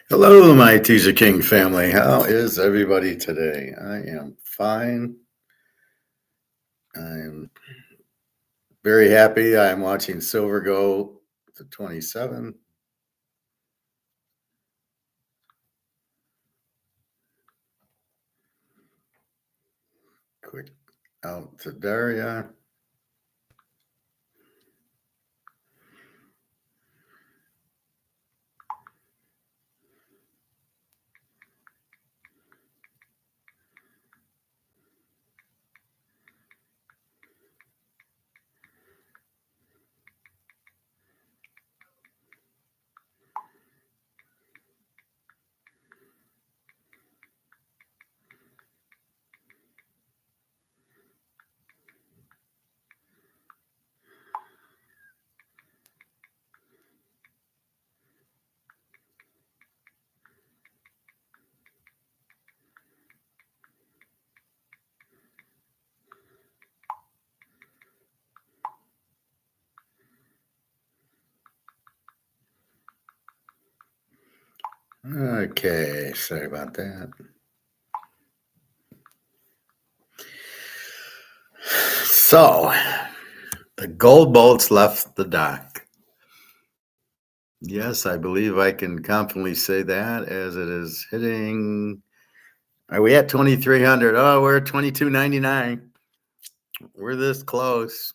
Hello, my Teaserking family. How is everybody today? I am fine. I'm very happy. I'm watching silver go to 27. Quick out to Daria. Okay, sorry about that. So, the gold bolts left the dock. Yes, I believe I can confidently say that as it is hitting. Are we at 2,300? Oh, we're at 22.99. We're this close.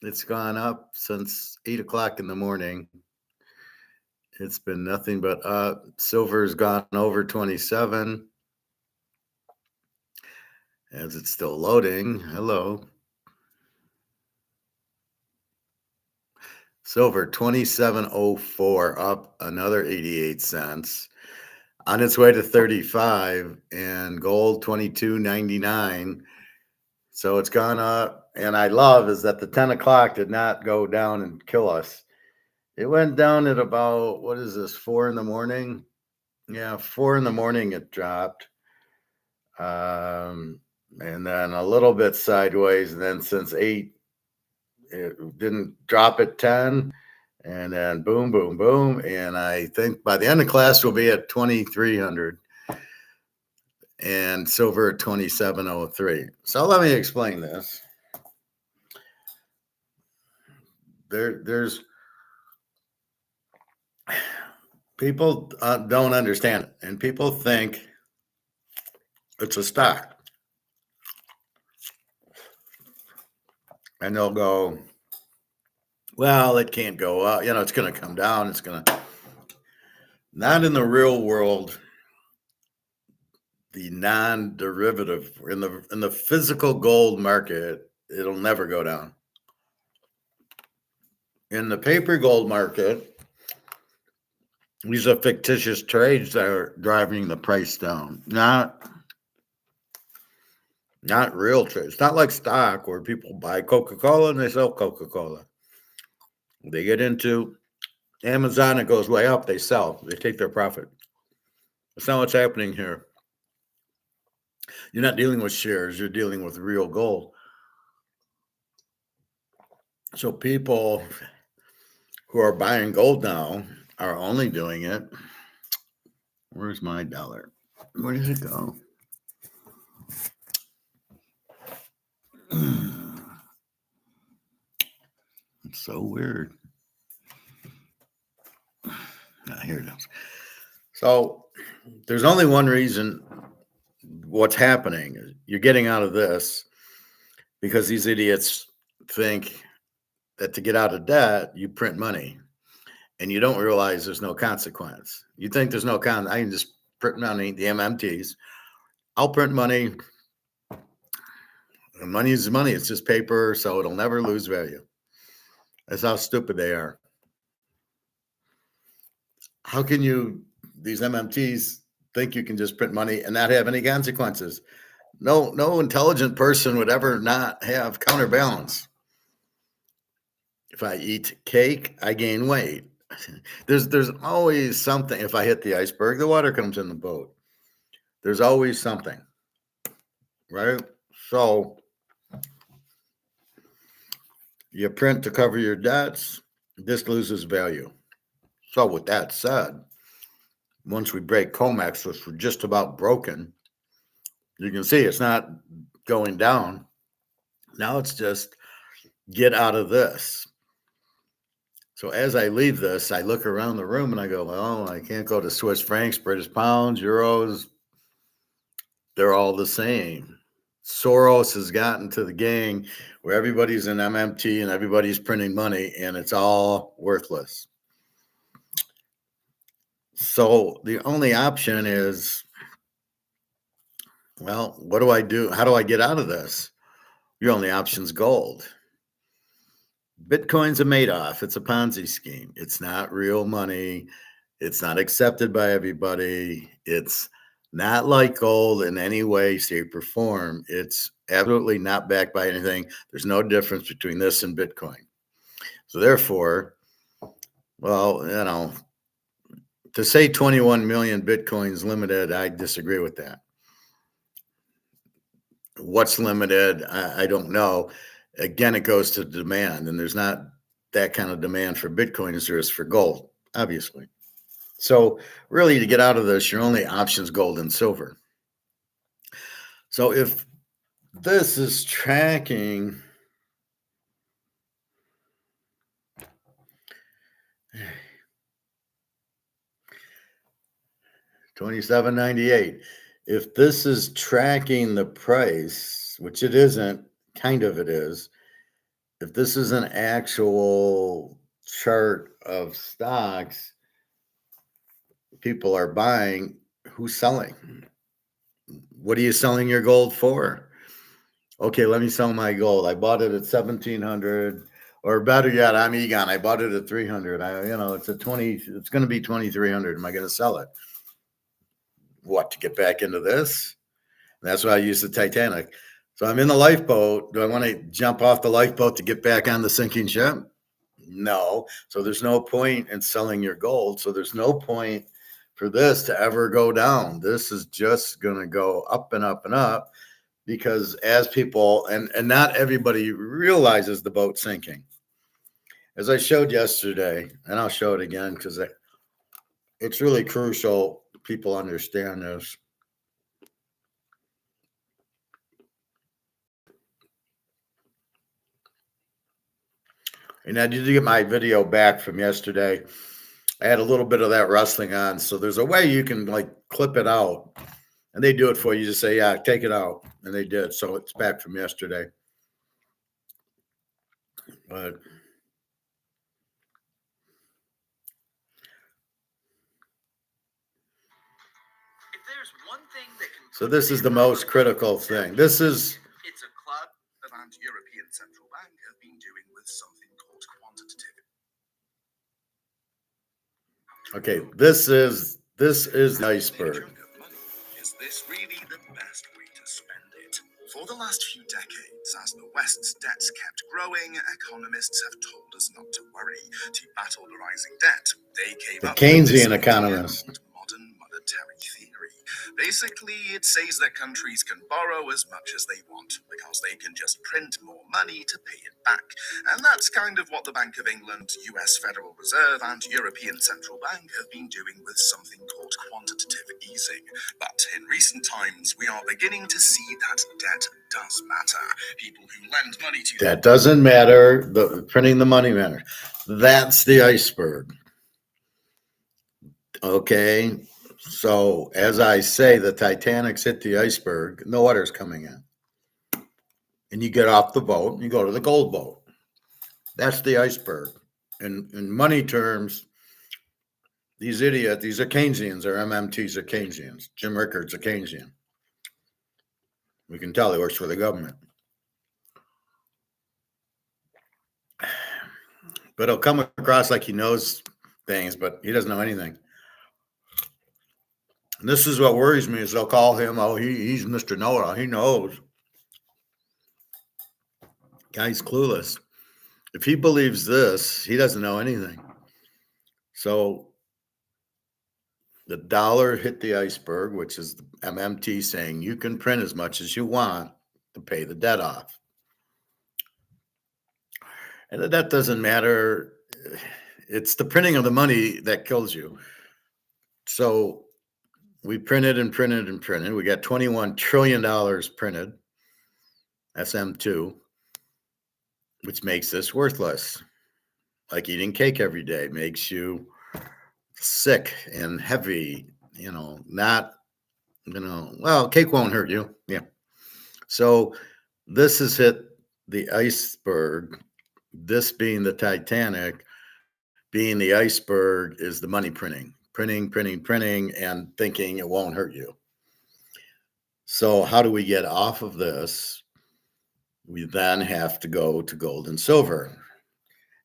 It's gone up since 8 o'clock in the morning. It's been nothing but up. Silver's gone over 27 as it's still loading. Hello. Silver 27.04, up another 88 cents. On its way to 35, and gold 22.99. So it's gone up. And I love is that the 10 o'clock did not go down and kill us. It went down at about, what is this, 4 in the morning? Yeah, 4 in the morning it dropped. And then a little bit sideways. And then since 8, it didn't drop at 10. And then boom, boom, boom. And I think by the end of class, we'll be at 2,300 and silver at 27.03. So let me explain this. There's people don't understand it, and people think it's a stock. And they'll go, well, it can't go up. It's going to come down. It's going to. Not in the real world. The non-derivative in the physical gold market, it'll never go down. In the paper gold market, these are fictitious trades that are driving the price down, not real trades. It's not like stock where people buy Coca-Cola and they sell Coca-Cola. They get into Amazon, it goes way up, they sell, they take their profit. That's not what's happening here. You're not dealing with shares, you're dealing with real gold. So people who are buying gold now are only doing it. Where's my dollar? Where did it go? It's so weird. Here it is. So there's only one reason what's happening is you're getting out of this because these idiots think that to get out of debt, you print money. And you don't realize there's no consequence. You think there's no I can just print money, the MMTs. I'll print money. And money is money. It's just paper, so it'll never lose value. That's how stupid they are. How can these MMTs think you can just print money and not have any consequences? No intelligent person would ever not have counterbalance. If I eat cake, I gain weight. There's always something. If I hit the iceberg, the water comes in the boat. There's always something, right? So you print to cover your debts. This loses value. So with that said, once we break COMEX, which we're just about broken, you can see it's not going down. Now it's just get out of this. So as I leave this, I look around the room and I go, well, I can't go to Swiss francs, British pounds, euros. They're all the same. Soros has gotten to the gang where everybody's in MMT and everybody's printing money and it's all worthless. So the only option is, well, what do I do? How do I get out of this? Your only option is gold. Bitcoin's a madoff. It's a Ponzi scheme. It's not real money. It's not accepted by everybody. It's not like gold in any way, shape, or form. It's absolutely not backed by anything. There's no difference between this and Bitcoin. So therefore, well, to say 21 million Bitcoins limited, I disagree with that. What's limited, I don't know. Again, it goes to demand, and there's not that kind of demand for Bitcoin as there is for gold, obviously. So really, to get out of this, your only option is gold and silver. So if this is tracking, $27.98. If this is tracking the price, which it isn't, kind of it is. If this is an actual chart of stocks people are buying, who's selling? What are you selling your gold for? Okay, let me sell my gold. I bought it at 1,700, or better yet, I'm Egon. I bought it at 300. It's at 20. It's going to be 2,300. Am I going to sell it? What, to get back into this? And that's why I use the Titanic. So I'm in the lifeboat. Do I want to jump off the lifeboat to get back on the sinking ship? No. So there's no point in selling your gold. So there's no point for this to ever go down. This is just going to go up and up and up, because as people, and not everybody realizes the boat sinking. As I showed yesterday, and I'll show it again because it's really crucial people understand this. And I did get my video back from yesterday. I had a little bit of that rustling on. So there's a way you can like clip it out, and they do it for you. Just say, yeah, take it out. And they did. So it's back from yesterday. But if there's one thing that can, so this is the most critical thing. This is, it's a club and European Central Bank have been doing with something called quantitative. okay, this is the iceberg. Is this really the best way to spend it? For the last few decades, as the West's debts kept growing, economists have told us not to worry, to battle the rising debt. They came The up with Keynesian this economist. modern monetary theory. Basically, it says that countries can borrow as much as they want because they can just print more money to pay it back. And that's kind of what the Bank of England, US Federal Reserve, and European Central Bank have been doing with something called quantitative easing. But in recent times, we are beginning to see that debt does matter. People who lend money to that doesn't matter. The printing the money matters. That's the iceberg. Okay. So as I say, the Titanic's hit the iceberg and the water's coming in. And you get off the boat and you go to the gold boat. That's the iceberg. In money terms, these idiots, these are Keynesians, or MMTs are Keynesians. Jim Rickards a Keynesian. We can tell he works for the government. But he'll come across like he knows things, but he doesn't know anything. And this is what worries me, is they'll call him, oh, he's Mr. Know-it-all. He knows. Guy's clueless. If he believes this, he doesn't know anything. So the dollar hit the iceberg, which is the MMT saying you can print as much as you want to pay the debt off. And that doesn't matter. It's the printing of the money that kills you. So we printed and printed and printed. We got $21 trillion printed, SM2, which makes this worthless. Like eating cake every day makes you sick and heavy, not, well, cake won't hurt you. Yeah. So this has hit the iceberg. This being the Titanic, being the iceberg is the money printing, and thinking it won't hurt you. So how do we get off of this? We then have to go to gold and silver.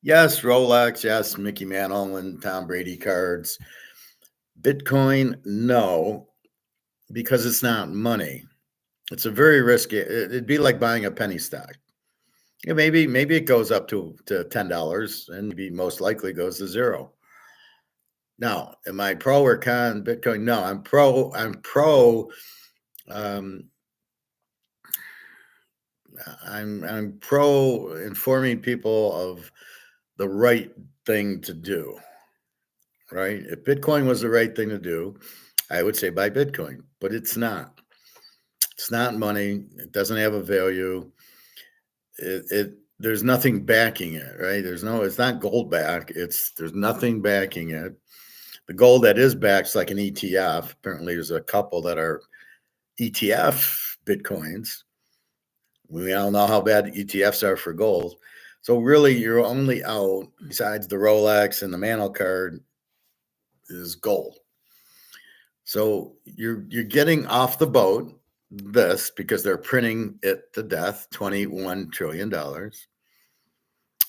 Yes, Rolex. Yes, Mickey Mantle and Tom Brady cards. Bitcoin, no, because it's not money. It's a very risky. It'd be like buying a penny stock. Yeah, maybe it goes up to $10, and maybe most likely goes to zero. Now, am I pro or con Bitcoin? No, I'm pro. Um, I'm pro informing people of the right thing to do. Right? If Bitcoin was the right thing to do, I would say buy Bitcoin, but it's not. It's not money. It doesn't have a value. There's nothing backing it, right? It's not gold back. There's nothing backing it. The gold that is backed is like an ETF. Apparently, there's a couple that are ETF Bitcoins. We all know how bad ETFs are for gold. So really, you're only out, besides the Rolex and the Mantle card, is gold. So you're getting off the boat this because they're printing it to death, $21 trillion.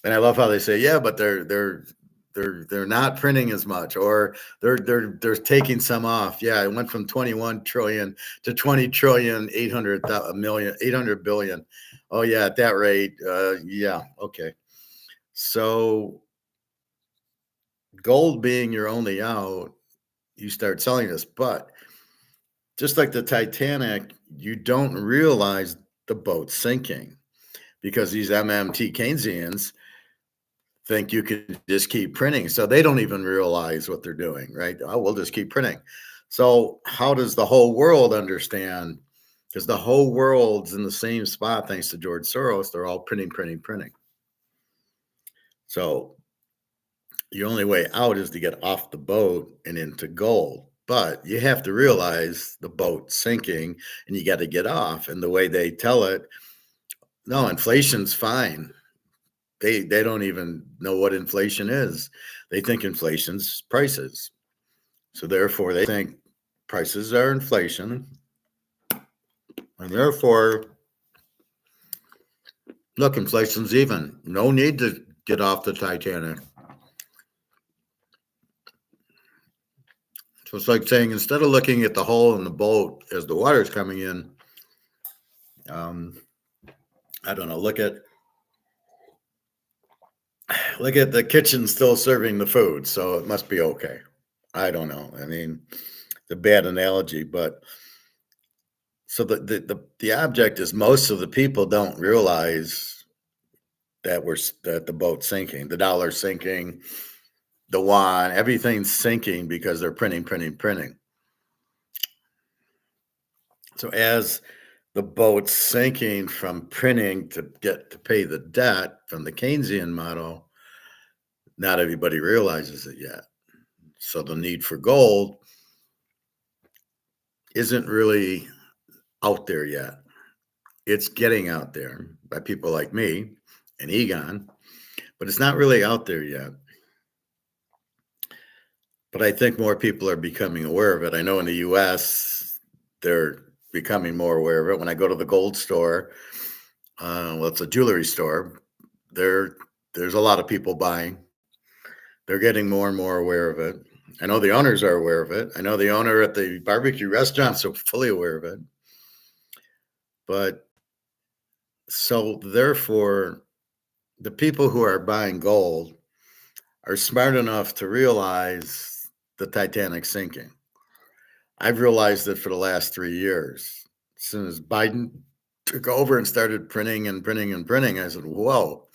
And I love how they say, yeah, but they're not printing as much, or they're taking some off. Yeah, it went from 21 trillion to 20 trillion, 800 billion. Oh yeah, at that rate, yeah, okay. So gold being your only out, you start selling this, but just like the Titanic, you don't realize the boat sinking because these MMT Keynesians think you can just keep printing. So they don't even realize what they're doing, right? Oh, we'll just keep printing. So how does the whole world understand? Because the whole world's in the same spot, thanks to George Soros. They're all printing. So the only way out is to get off the boat and into gold. But you have to realize the boat's sinking and you got to get off. And the way they tell it, no, inflation's fine. They don't even know what inflation is. They think inflation's prices. So therefore they think prices are inflation. And therefore, look, inflation's even. No need to get off the Titanic. So it's like saying, instead of looking at the hole in the boat as the water's coming in, I don't know, look at the kitchen still serving the food, so it must be okay. I don't know. I mean, it's a bad analogy, but so the object is most of the people don't realize that the boat's sinking, the dollar's sinking, the yuan, everything's sinking because they're printing. So as the boat's sinking from printing to get to pay the debt from the Keynesian model, not everybody realizes it yet. So the need for gold isn't really out there yet. It's getting out there by people like me and Egon, but it's not really out there yet. But I think more people are becoming aware of it. I know in the US, they're becoming more aware of it. When I go to the gold store, well, it's a jewelry store, there's a lot of people buying. They're getting more and more aware of it. I know the owners are aware of it. I know the owner at the barbecue restaurants are fully aware of it. But so therefore, the people who are buying gold are smart enough to realize the Titanic sinking. I've realized it for the last 3 years. As soon as Biden took over and started printing, I said, whoa.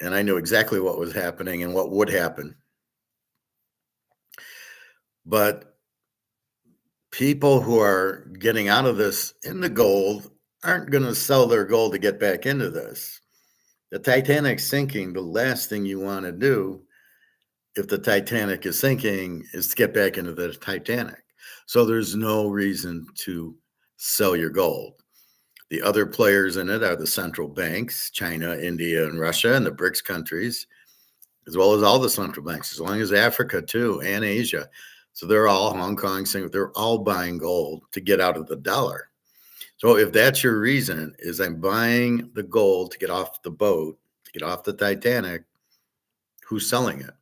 And I knew exactly what was happening and what would happen. But people who are getting out of this into gold aren't going to sell their gold to get back into this. The Titanic's sinking. The last thing you want to do if the Titanic is sinking is to get back into the Titanic. So there's no reason to sell your gold. The other players in it are the central banks, China, India, and Russia, and the BRICS countries, as well as all the central banks, as long as Africa too, and Asia. So they're all Hong Kong, Singapore, they're all buying gold to get out of the dollar. So if that's your reason, is I'm buying the gold to get off the boat, to get off the Titanic, who's selling it?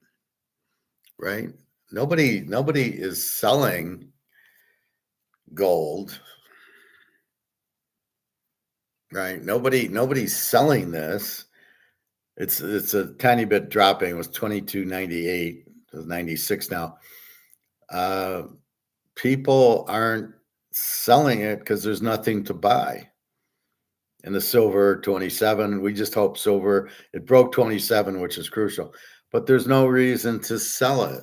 Right? Nobody is selling gold. Right? Nobody's selling this. It's a tiny bit dropping. It was 22.98. It was 96 now. People aren't selling it because there's nothing to buy. And the silver 27, we just hope silver, it broke 27, which is crucial, but there's no reason to sell it.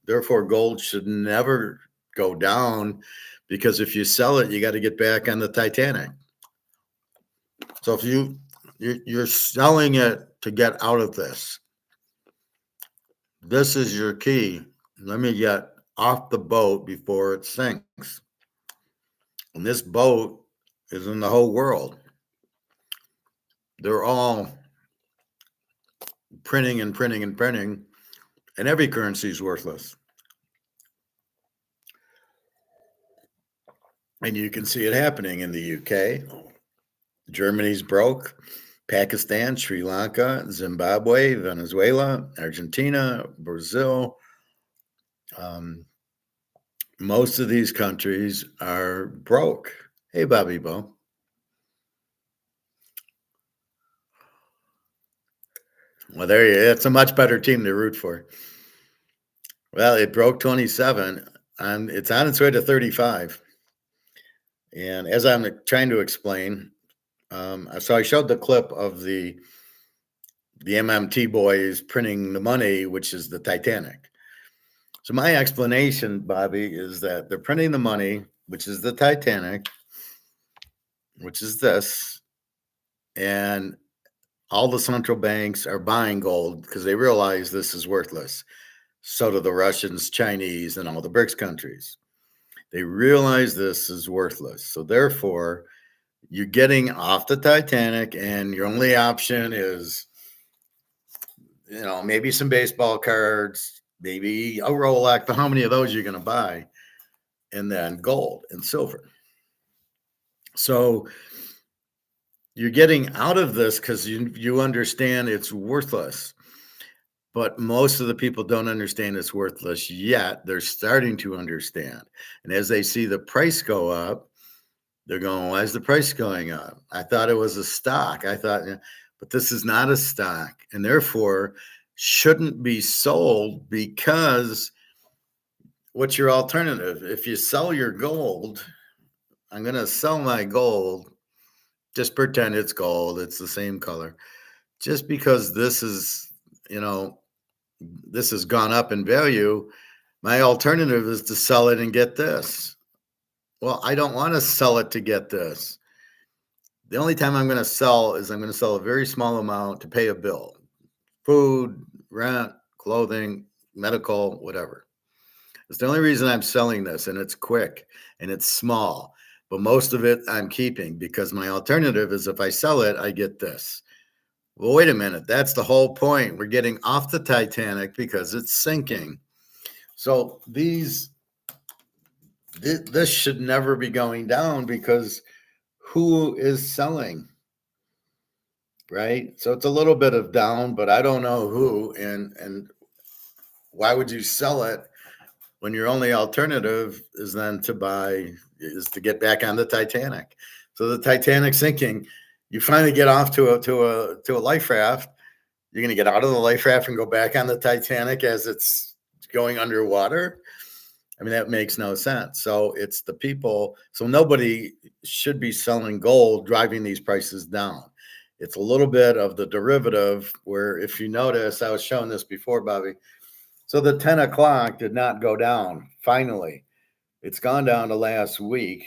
Therefore, gold should never go down, because if you sell it, you got to get back on the Titanic. So if you're selling it to get out of this, this is your key. Let me get off the boat before it sinks. And this boat is in the whole world. They're all printing and printing and printing, and every currency is worthless. And you can see it happening in the UK. Germany's broke. Pakistan, Sri Lanka, Zimbabwe, Venezuela, Argentina, Brazil. Most of these countries are broke. Hey, Bobby Bo. Well, there you go. It's a much better team to root for. Well, it broke 27, and it's on its way to 35. And as I'm trying to explain, so I showed the clip of the MMT boys printing the money, which is the Titanic. So my explanation, Bobby, is that they're printing the money, which is the Titanic, which is this, and all the central banks are buying gold because they realize this is worthless. So do the Russians, Chinese, and all the BRICS countries. They realize this is worthless. So therefore, you're getting off the Titanic, and your only option is, maybe some baseball cards, maybe a Rolex, but how many of those you're going to buy? And then gold and silver. So you're getting out of this because you understand it's worthless. But most of the people don't understand it's worthless yet. They're starting to understand. And as they see the price go up, they're going, why is the price going up? I thought it was a stock. But this is not a stock, and therefore shouldn't be sold, because what's your alternative? If you sell your gold, I'm going to sell my gold. Just pretend it's gold. It's the same color. Just because this is, this has gone up in value, my alternative is to sell it and get this. Well, I don't want to sell it to get this. The only time I'm going to sell is I'm going to sell a very small amount to pay a bill. Food, rent, clothing, medical, whatever. It's the only reason I'm selling this, and it's quick and it's small. But most of it I'm keeping, because my alternative is if I sell it, I get this. Well, wait a minute. That's the whole point. We're getting off the Titanic because it's sinking. So this should never be going down, because who is selling? Right? So it's a little bit of down, but I don't know who. And why would you sell it when your only alternative is then to get back on the Titanic? So the Titanic's sinking. You finally get off to a life raft. You're going to get out of the life raft and go back on the Titanic as it's going underwater. I mean, that makes no sense. So it's the people. So nobody should be selling gold, driving these prices down. It's a little bit of the derivative where, if you notice, I was showing this before, Bobby. So the 10 o'clock did not go down finally. It's gone down to last week,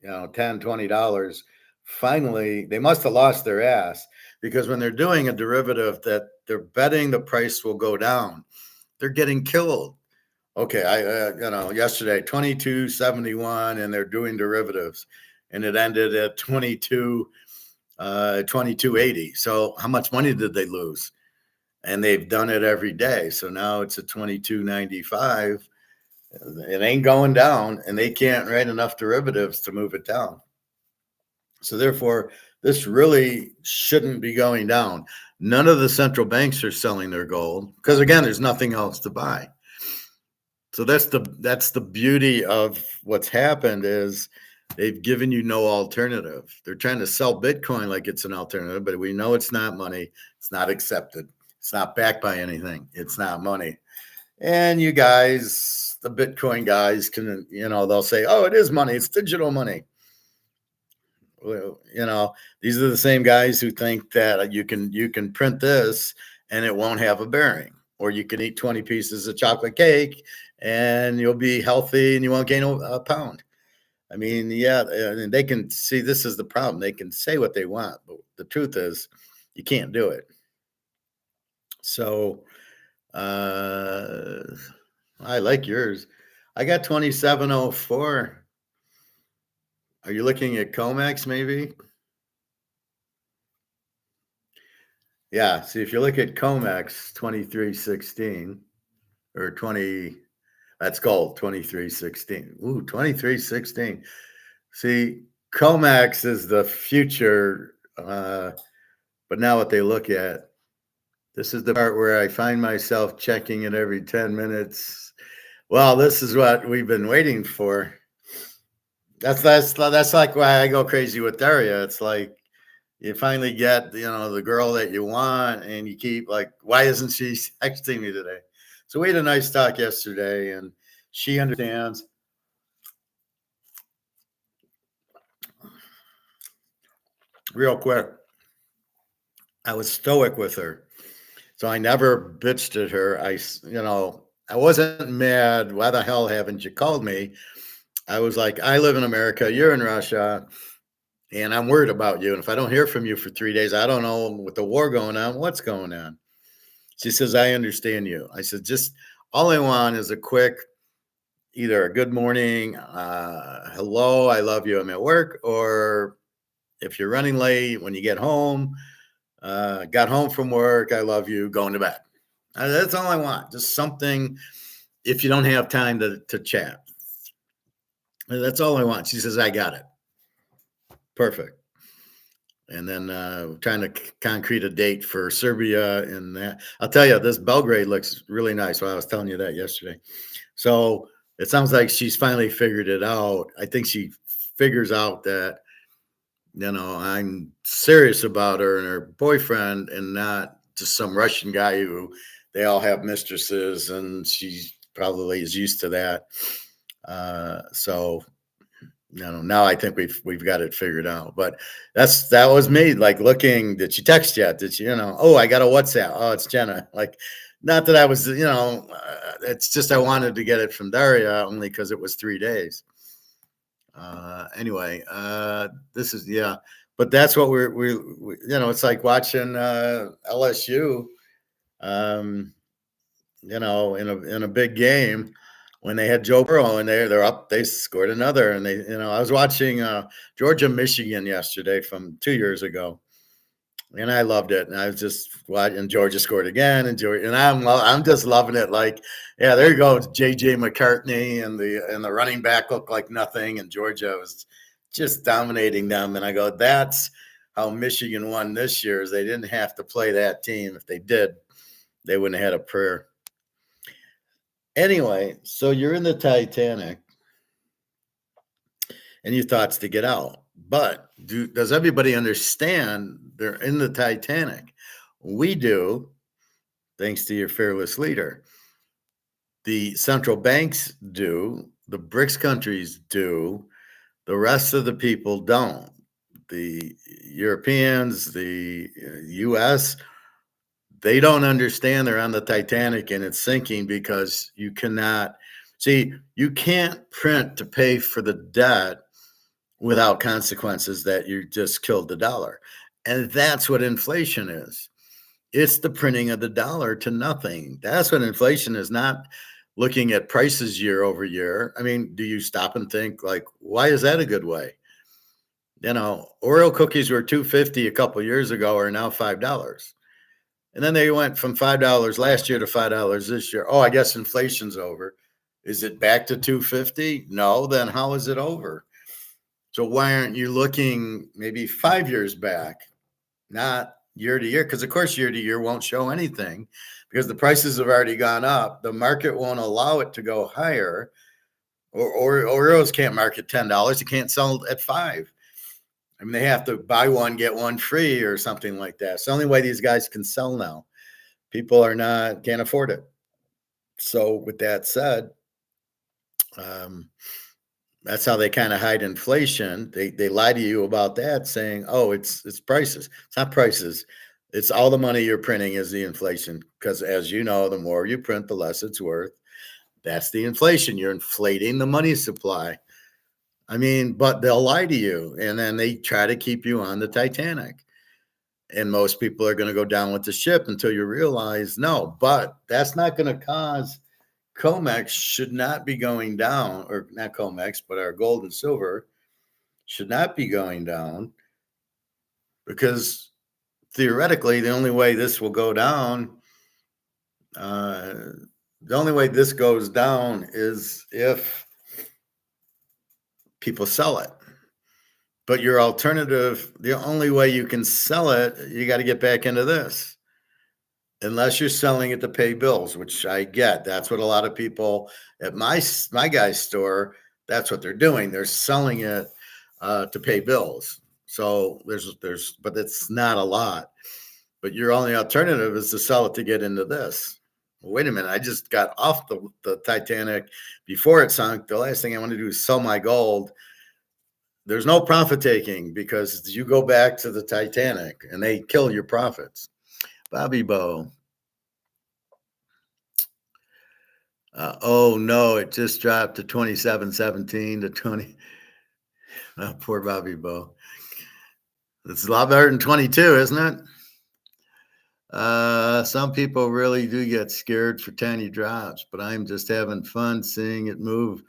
$10, $20. Finally, they must have lost their ass because when they're doing a derivative that they're betting the price will go down, they're getting killed. Okay, yesterday 22.71, and they're doing derivatives, and it ended at 22.80. So how much money did they lose? And they've done it every day. So now it's at 22.95. It ain't going down, and they can't write enough derivatives to move it down. So therefore, this really shouldn't be going down. None of the central banks are selling their gold because, again, there's nothing else to buy. So that's the beauty of what's happened is they've given you no alternative. They're trying to sell Bitcoin like it's an alternative, but we know it's not money. It's not accepted. It's not backed by anything. It's not money. And you guys, the Bitcoin guys can, they'll say, oh, it is money. It's digital money. Well, these are the same guys who think that you can print this and it won't have a bearing, or you can eat 20 pieces of chocolate cake and you'll be healthy and you won't gain a pound. I mean, yeah, and they can see this is the problem. They can say what they want, but the truth is you can't do it. So I like yours. I got 2704. Are you looking at Comex maybe? Yeah, see, if you look at Comex 2316 or 20, that's gold 2316. Ooh, 2316. See, Comex is the future, but now what they look at, this is the part where I find myself checking it every 10 minutes. Well, this is what we've been waiting for. That's like why I go crazy with Daria. It's like you finally get the girl that you want, and you keep like, why isn't she texting me today? So we had a nice talk yesterday, and she understands. Real quick, I was stoic with her, so I never bitched at her. I wasn't mad. Why the hell haven't you called me? I was like, I live in America, you're in Russia, and I'm worried about you. And if I don't hear from you for 3 days, I don't know with the war going on, what's going on. She says, I understand you. I said, just all I want is a quick, either a good morning, hello, I love you, I'm at work, or if you're running late, when you get home, got home from work, I love you, going to bed. That's all I want. Just something if you don't have time to chat. That's all I want. She says, I got it. Perfect. And then trying to concrete a date for Serbia. And I'll tell you, this Belgrade looks really nice. Well, I was telling you that yesterday. So it sounds like she's finally figured it out. I think she figures out that, I'm serious about her and her boyfriend and not just some Russian guy who they all have mistresses, and she probably is used to that. So now I think we've got it figured out. But that was me, like looking. Did she text yet? Did she? Oh, I got a WhatsApp. Oh, it's Jenna. Like, not that I was. It's just I wanted to get it from Daria only because it was 3 days. Anyway, this is but that's what we it's like watching LSU. In a big game when they had Joe Burrow and they're up, they scored another. And I was watching Georgia, Michigan yesterday from 2 years ago, and I loved it. And I was just watching Georgia scored again, and I'm just loving it. Like, yeah, there you go, JJ McCartney and the running back looked like nothing, and Georgia was just dominating them. And I go, that's how Michigan won this year. Is they didn't have to play that team. If they did, they wouldn't have had a prayer. Anyway, so you're in the Titanic and your thoughts to get out. But does everybody understand they're in the Titanic? We do, thanks to your fearless leader. The central banks do, the BRICS countries do, the rest of the people don't. The Europeans, the US, they don't understand they're on the Titanic and it's sinking because you cannot See, you can't print to pay for the debt without consequences that you just killed the dollar. And that's what inflation is. It's the printing of the dollar to nothing. That's what inflation is, not looking at prices year over year. I mean, do you stop and think, like, why is that a good way? Oreo cookies were $2.50 a couple years ago, are now $5. And then they went from $5 last year to $5 this year. Oh, I guess inflation's over. Is it back to $2.50? No, then how is it over? So why aren't you looking maybe 5 years back, not year to year? Because of course, year to year won't show anything because the prices have already gone up. The market won't allow it to go higher. Or Oreos can't market $10. You can't sell at $5. I mean, they have to buy one, get one free or something like that. It's the only way these guys can sell now. People can't afford it. So with that said, that's how they kind of hide inflation. They lie to you about that, saying, "Oh, it's prices." It's not prices. It's all the money you're printing is the inflation. Because as you know, the more you print, the less it's worth. That's the inflation. You're inflating the money supply. I mean, but they'll lie to you, and then they try to keep you on the Titanic. And most people are going to go down with the ship until you realize, no, but that's not going to cause COMEX should not be going down, or not COMEX, but our gold and silver should not be going down, because theoretically, the only way this will go down, the only way this goes down is if people sell it. But your alternative, the only way you can sell it, you got to get back into this. Unless you're selling it to pay bills, which I get. That's what a lot of people at my guy's store, that's what they're doing. They're selling it to pay bills. So but it's not a lot. But your only alternative is to sell it to get into this. Well, wait a minute. I just got off the Titanic before it sunk. The last thing I want to do is sell my gold. There's no profit taking because you go back to the Titanic and they kill your profits. Bobby Bo. Oh no, it just dropped to 27.17 to 20. Oh, poor Bobby Bo. It's a lot better than 22, isn't it? Some people really do get scared for tiny drops, but I'm just having fun seeing it move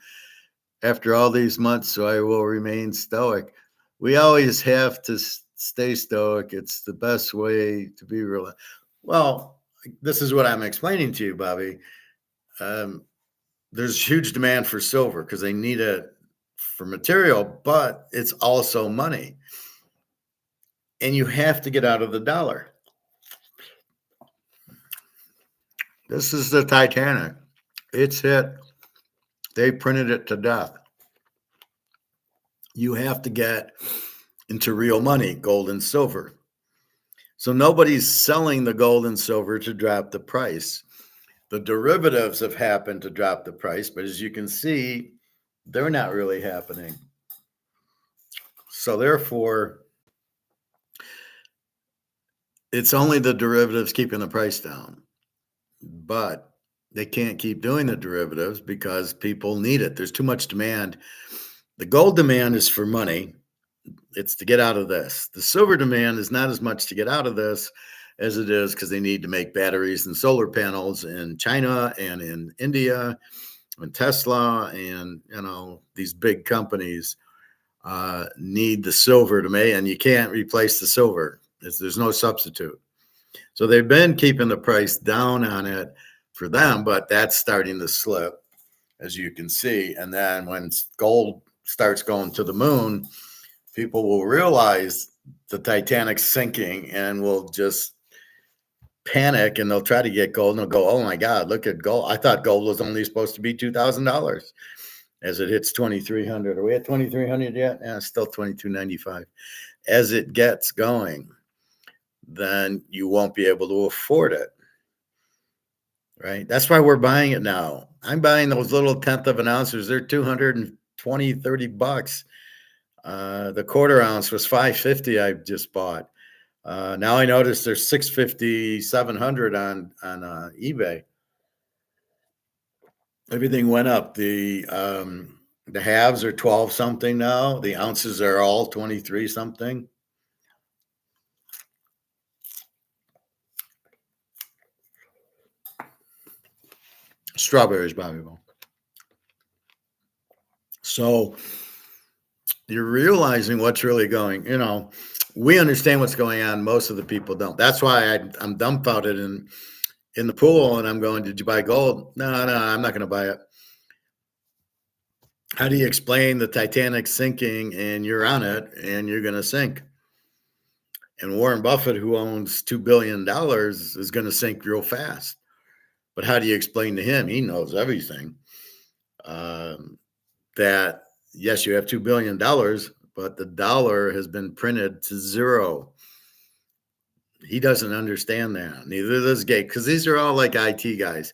after all these months, so I will remain stoic. We always have to stay stoic. It's the best way to be real. Well, this is what I'm explaining to you, Bobby. There's huge demand for silver because they need it for material, but it's also money. And you have to get out of the dollar. This is the Titanic. It's hit. They printed it to death. You have to get into real money, gold and silver. So nobody's selling the gold and silver to drop the price. The derivatives have happened to drop the price, but as you can see, they're not really happening. So therefore, it's only the derivatives keeping the price down. But they can't keep doing the derivatives because people need it. There's too much demand. The gold demand is for money. It's to get out of this. The silver demand is not as much to get out of this as it is because they need to make batteries and solar panels in China and in India and Tesla, and these big companies need the silver to make, and you can't replace the silver. There's no substitute. So they've been keeping the price down on it for them, but that's starting to slip, as you can see. And then when gold starts going to the moon, people will realize the Titanic's sinking and will just panic, and they'll try to get gold and they'll go, "Oh my God, look at gold. I thought gold was only supposed to be $2,000 as it hits 2,300. Are we at 2,300 yet? Yeah, still 2,295. As it gets going, then you won't be able to afford it. Right? That's why we're buying it now. I'm buying those little tenth of an ounces. They're 220, 30 bucks. The quarter ounce was $5.50 I just bought. Now I notice there's $650, $700 on eBay. Everything went up. The halves are 12 something now. The ounces are all 23 something. Strawberries, Bobby Bone. So you're realizing what's really going, we understand what's going on. Most of the people don't. That's why I'm dumbfounded in the pool and I'm going, did you buy gold? No, I'm not going to buy it. How do you explain the Titanic sinking and you're on it and you're going to sink? And Warren Buffett, who owns $2 billion, is going to sink real fast. But how do you explain to him? He knows everything. That, yes, you have $2 billion, but the dollar has been printed to zero. He doesn't understand that. Neither does Gates, because these are all like IT guys.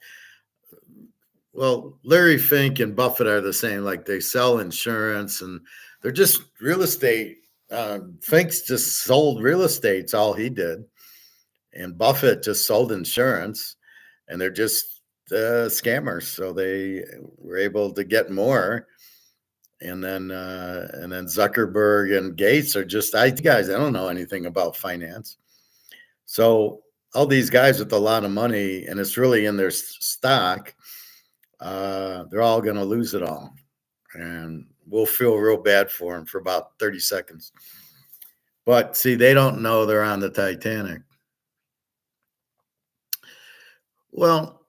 Well, Larry Fink and Buffett are the same. Like they sell insurance and they're just real estate. Fink's just sold real estate. It's all he did. And Buffett just sold insurance and they're just scammers. So they were able to get more. And then Zuckerberg and Gates are just IT guys. They don't know anything about finance. So all these guys with a lot of money, and it's really in their stock, they're all going to lose it all. And we'll feel real bad for them for about 30 seconds. But see, they don't know they're on the Titanic. Well,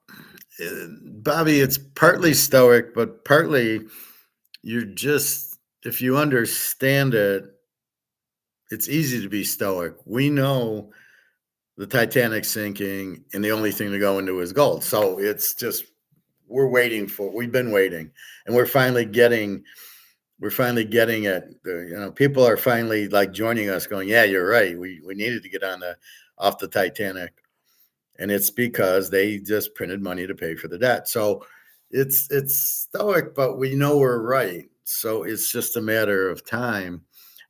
Bobby, it's partly stoic, but partly you're just, if you understand it, it's easy to be stoic. We know the Titanic sinking and the only thing to go into is gold. So it's just, we've been waiting and we're finally getting it. People are finally like joining us going, yeah, you're right. We needed to get off the Titanic. And it's because they just printed money to pay for the debt. So it's stoic, but we know we're right. So it's just a matter of time.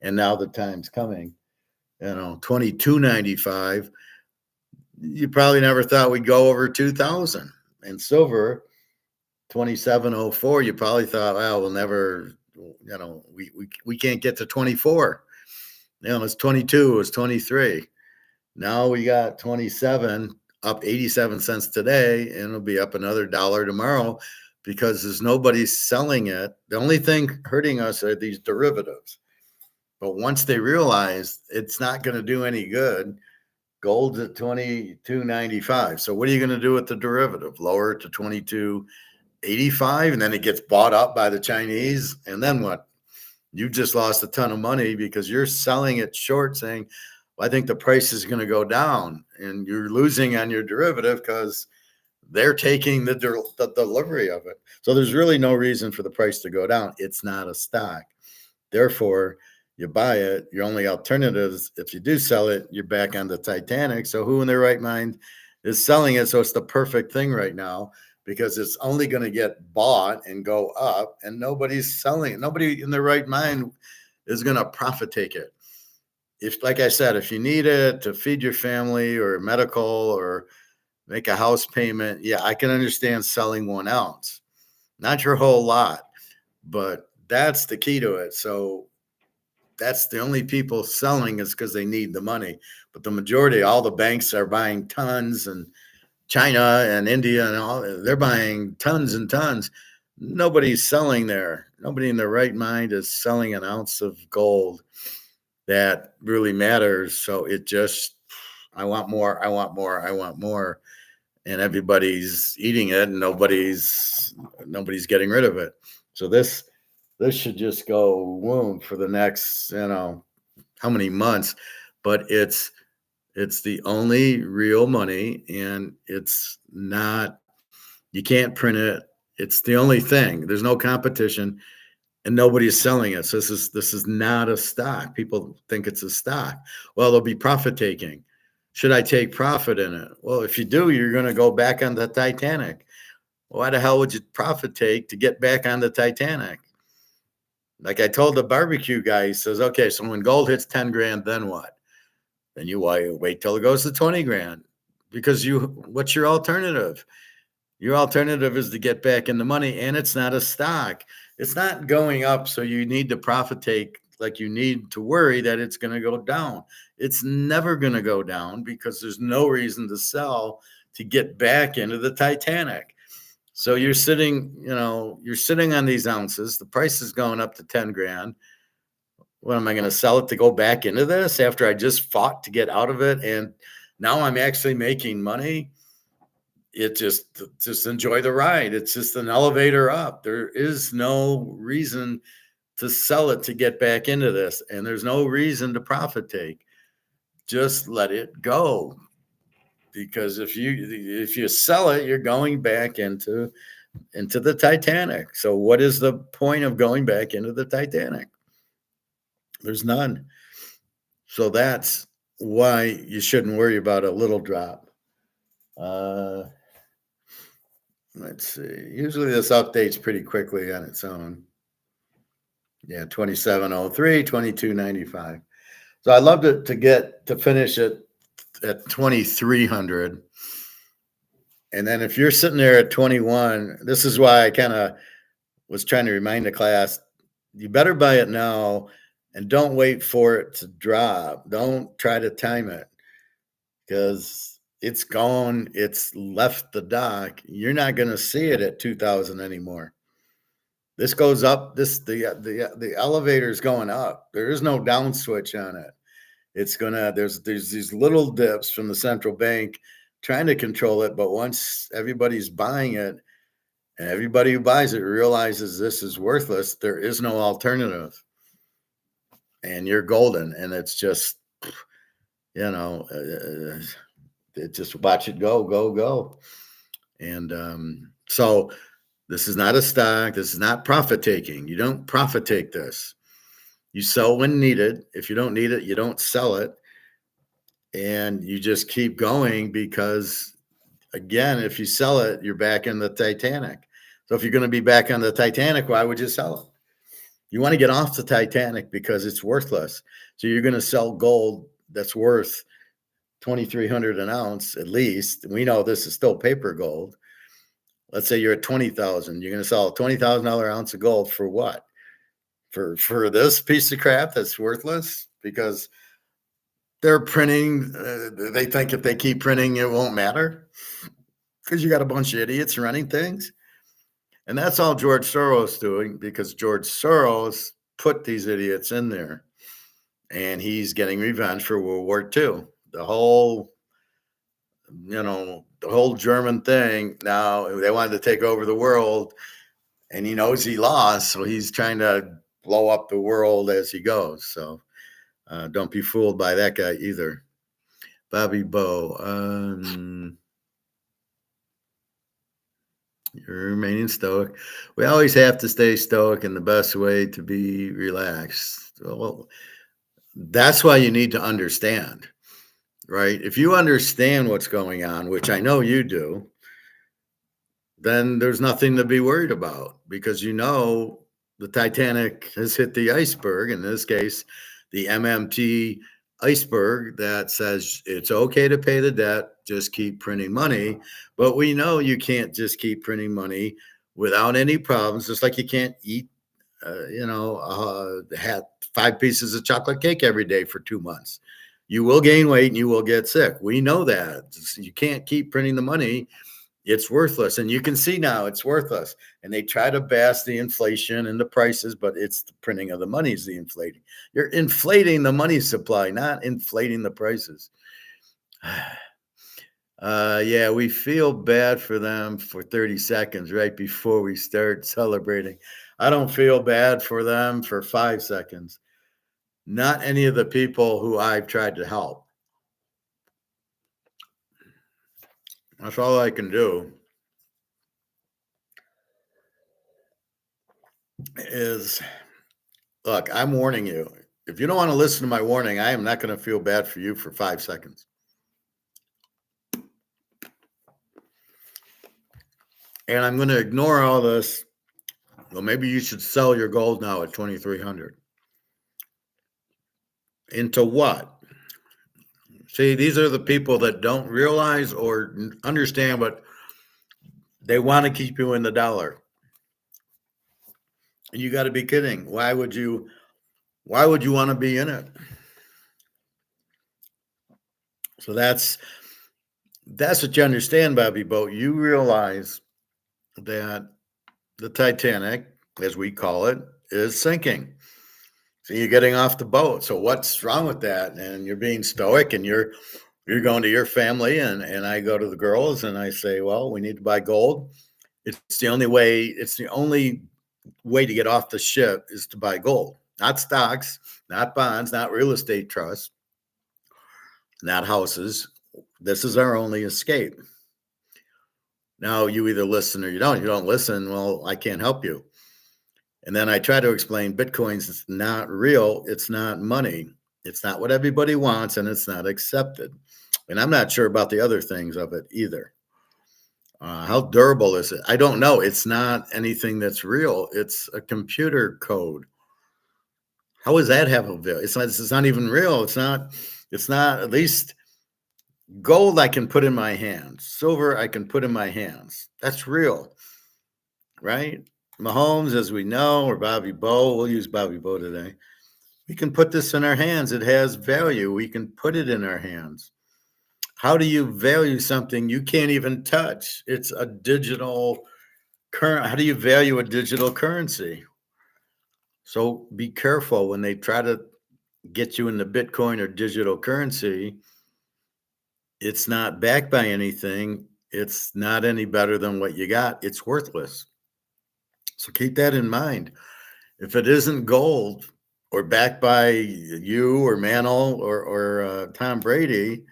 And now the time's coming. 22.95. You probably never thought we'd go over 2,000. And silver, 27.04. You probably thought, well, we'll never. We can't get to 24. It's 22. It's 23. Now we got 27, up 87 cents today, and it'll be up another $1 tomorrow because there's nobody selling it. The only thing hurting us are these derivatives. But once they realize it's not going to do any good, gold's at 22.95. So what are you going to do with the derivative? Lower it to 22.85, and then it gets bought up by the Chinese. And then what? You just lost a ton of money because you're selling it short saying, well, I think the price is going to go down, and you're losing on your derivative because they're taking the delivery of it. So there's really no reason for the price to go down. It's not a stock. Therefore, you buy it. Your only alternative is if you do sell it, you're back on the Titanic. So who in their right mind is selling it? So it's the perfect thing right now because it's only going to get bought and go up, and nobody's selling it. Nobody in their right mind is going to profit take it. If, like I said, if you need it to feed your family or medical or make a house payment, yeah, I can understand selling 1 ounce, not your whole lot, but that's the key to it. So that's the only people selling is because they need the money. But the majority, all the banks are buying tons, and China and India and all, they're buying tons and tons. Nobody's selling there. Nobody in their right mind is selling an ounce of gold that really matters. So it just, I want more. And everybody's eating it and nobody's getting rid of it. So this should just go boom for the next, how many months, but it's the only real money, and it's not, you can't print it. It's the only thing. There's no competition. And nobody's selling it. So this is not a stock. People think it's a stock. Well, there'll be profit taking. Should I take profit in it? Well, if you do, you're going to go back on the Titanic. Why the hell would you profit take to get back on the Titanic? Like I told the barbecue guy, he says, okay, so when gold hits 10 grand, then what? Then you wait till it goes to 20 grand because what's your alternative? Your alternative is to get back in the money, and it's not a stock. It's not going up, so you need to profit take like you need to worry that it's going to go down. It's never going to go down because there's no reason to sell to get back into the Titanic. So you're sitting on these ounces. The price is going up to 10 grand. What am I going to sell it to go back into this after I just fought to get out of it? And now I'm actually making money. It just enjoy the ride. It's just an elevator up. There is no reason to sell it to get back into this. And there's no reason to profit take. Just let it go. Because if you sell it, you're going back into the Titanic. So what is the point of going back into the Titanic? There's none. So that's why you shouldn't worry about a little drop. Let's see. Usually this updates pretty quickly on its own. Yeah, 2703, 2295. So I loved it to finish it at 2300. And then if you're sitting there at 21, this is why I kind of was trying to remind the class, you better buy it now and don't wait for it to drop. Don't try to time it because it's gone. It's left the dock. You're not going to see it at 2000 anymore. This goes up. The elevator is going up. There is no down switch on it. It's gonna. There's these little dips from the central bank trying to control it, but once everybody's buying it, and everybody who buys it realizes this is worthless, there is no alternative, and you're golden. And it's just, it just watch it go, go, go. And so this is not a stock. This is not profit taking. You don't profit take this. You sell when needed. If you don't need it, you don't sell it. And you just keep going because, again, if you sell it, you're back in the Titanic. So if you're going to be back on the Titanic, why would you sell it? You want to get off the Titanic because it's worthless. So you're going to sell gold that's worth 2,300 an ounce at least. We know this is still paper gold. Let's say you're at 20,000. You're going to sell a $20,000 ounce of gold for what? For this piece of crap that's worthless because they're printing. They think if they keep printing, it won't matter because you got a bunch of idiots running things. And that's all George Soros doing because George Soros put these idiots in there and he's getting revenge for World War II. The whole German thing. Now they wanted to take over the world and he knows he lost. So he's trying to blow up the world as he goes. So don't be fooled by that guy either. Bobby Bow. You're remaining stoic. We always have to stay stoic, and the best way to be relaxed. Well, that's why you need to understand, right? If you understand what's going on, which I know you do, then there's nothing to be worried about because the Titanic has hit the iceberg, in this case, the MMT iceberg that says it's okay to pay the debt, just keep printing money. But we know you can't just keep printing money without any problems, just like you can't eat, have 5 pieces of chocolate cake every day for 2 months. You will gain weight and you will get sick. We know that. You can't keep printing the money. It's worthless. And you can see now it's worthless. And they try to bash the inflation and the prices, but it's the printing of the money is the inflating. You're inflating the money supply, not inflating the prices. Yeah, we feel bad for them for 30 seconds right before we start celebrating. I don't feel bad for them for 5 seconds. Not any of the people who I've tried to help. That's all I can do. Is look, I'm warning you. If you don't want to listen to my warning, I am not going to feel bad for you for 5 seconds. And I'm going to ignore all this. Well, maybe you should sell your gold now at 2,300. Into what? See, these are the people that don't realize or understand what They want to keep you in the dollar. And you got to be kidding. Why would you want to be in it? So that's what you understand, Bobby Boat. You realize that the Titanic, as we call it, is sinking. So you're getting off the boat. So what's wrong with that? And you're being stoic, and you're going to your family, and I go to the girls and I say, well, we need to buy gold. It's the only way to get off the ship is to buy gold, not stocks, not bonds, not real estate trusts, not houses. This is our only escape. Now you either listen or you don't. You don't listen, well, I can't help you. And then I try to explain Bitcoin's not real. It's not money. It's not what everybody wants, and it's not accepted. And I'm not sure about the other things of it either. How durable is it? I don't know. It's not anything that's real. It's a computer code. How does that have a value? It's not even real. It's not, at least gold I can put in my hands. Silver I can put in my hands. That's real, right? Mahomes, as we know, or Bobby Bow, we'll use Bobby Bow today. We can put this in our hands. It has value. We can put it in our hands. How do you value something you can't even touch? It's a digital current. How do you value a digital currency? So be careful when they try to get you into Bitcoin or digital currency. It's not backed by anything. It's not any better than what you got. It's worthless. So keep that in mind. If it isn't gold or backed by you or Mantle or Tom Brady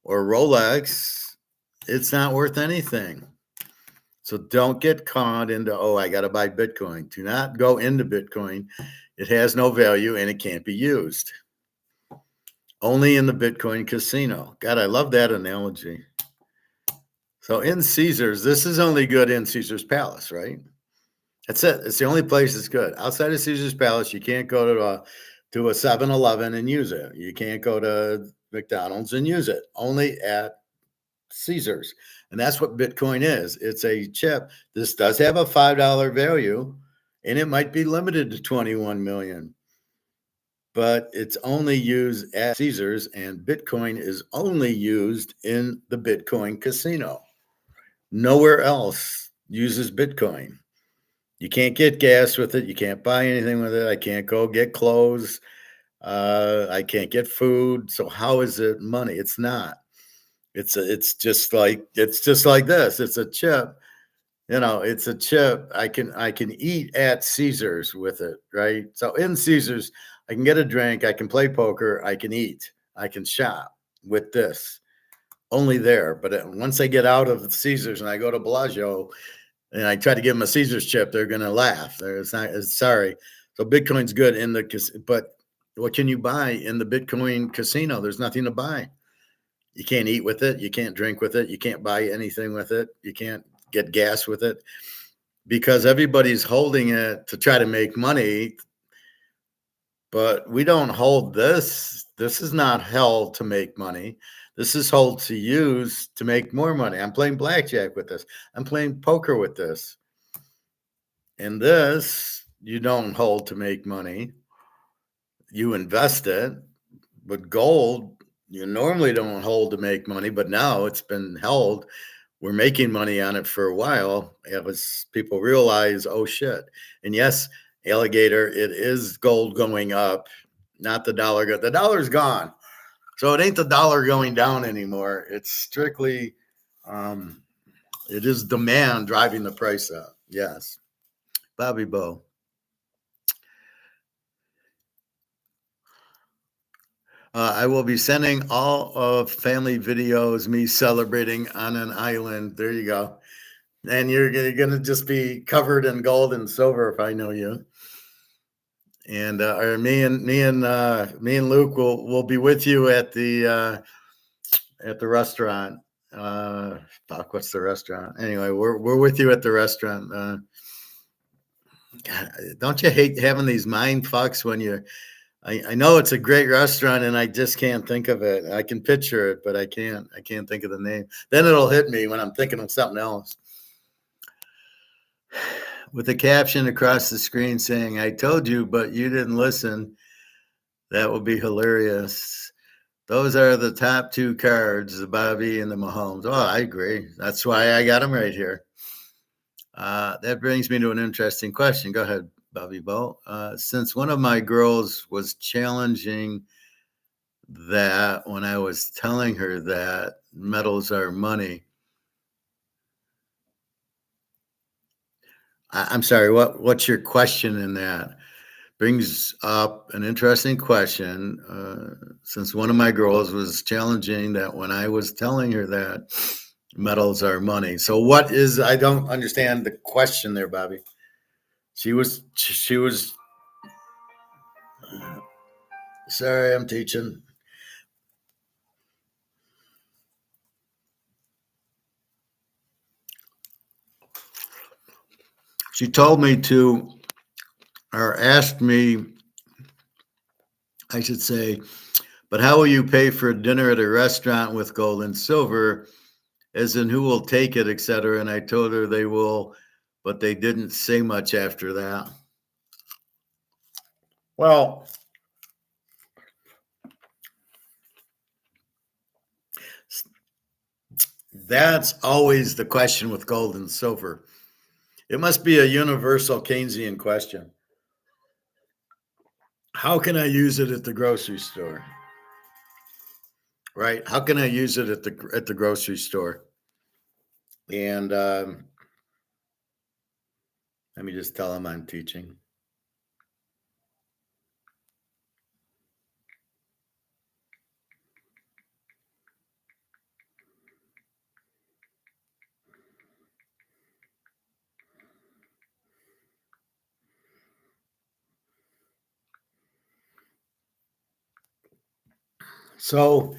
or Rolex, it's not worth anything. So don't get caught into, oh, I got to buy Bitcoin. Do not go into Bitcoin. It has no value and it can't be used. Only in the Bitcoin casino. God, I love that analogy. So in Caesars, this is only good in Caesar's Palace, right? That's it. It's the only place that's good. Outside of Caesar's Palace, you can't go to a 7-Eleven and use it. You can't go to McDonald's and use it. Only at Caesars. And that's what Bitcoin is. It's a chip. This does have a $5 value, and it might be limited to 21 million. But it's only used at Caesars, and Bitcoin is only used in the Bitcoin casino. Nowhere else uses Bitcoin. You can't get gas with it. You can't buy anything with it. I can't go get clothes. I can't get food. So how is it money? It's not. It's just like this. It's a chip. It's a chip. I can eat at Caesars with it, right? So in Caesars, I can get a drink. I can play poker. I can eat. I can shop with this. Only there. But once I get out of Caesars and I go to Bellagio, and I try to give them a Caesar's chip, they're going to laugh. Sorry. So Bitcoin's good but what can you buy in the Bitcoin casino? There's nothing to buy. You can't eat with it. You can't drink with it. You can't buy anything with it. You can't get gas with it because everybody's holding it to try to make money. But we don't hold this. This is not held to make money. This is held to use to make more money. I'm playing blackjack with this. I'm playing poker with this. And this, you don't hold to make money. You invest it. But gold, you normally don't hold to make money, but now it's been held. We're making money on it for a while. As people realize, oh shit. And yes, alligator, it is gold going up, not the dollar. The dollar's gone. So it ain't the dollar going down anymore. It's strictly, it is demand driving the price up. Yes. Bobby Bow. I will be sending all of family videos, me celebrating on an island. There you go. And you're going to just be covered in gold and silver if I know you. And or me and Luke will be with you at the restaurant. Fuck, what's the restaurant? Anyway, we're with you at the restaurant. God, don't you hate having these mind fucks when you? I know it's a great restaurant and I just can't think of it. I can picture it, but I can't think of the name. Then it'll hit me when I'm thinking of something else. with a caption across the screen saying, "I told you, but you didn't listen." That would be hilarious. Those are the top two cards, the Bobby and the Mahomes. Oh, I agree. That's why I got them right here. That brings me to an interesting question. Go ahead, Bobby Bo. Since one of my girls was challenging that when I was telling her that metals are money, I'm sorry. What's your question in that? Brings up an interesting question. Since one of my girls was challenging that when I was telling her that metals are money. So what is? I don't understand the question there, Bobby. She was. Sorry, I'm teaching. She told me to, or asked me, I should say, but how will you pay for dinner at a restaurant with gold and silver? As in who will take it, etc. And I told her they will, but they didn't say much after that. Well, that's always the question with gold and silver. It must be a universal Keynesian question. How can I use it at the grocery store? Right? How can I use it at the grocery store? And let me just tell them I'm teaching. So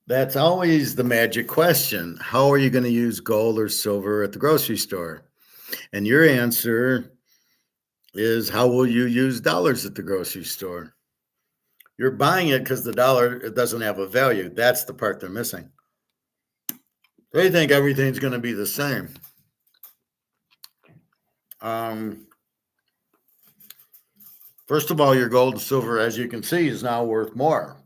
that's always the magic question. How are you going to use gold or silver at the grocery store? And your answer is how will you use dollars at the grocery store? You're buying it because the dollar, it doesn't have a value. That's the part they're missing. They think everything's going to be the same. First of all, your gold and silver, as you can see, is now worth more.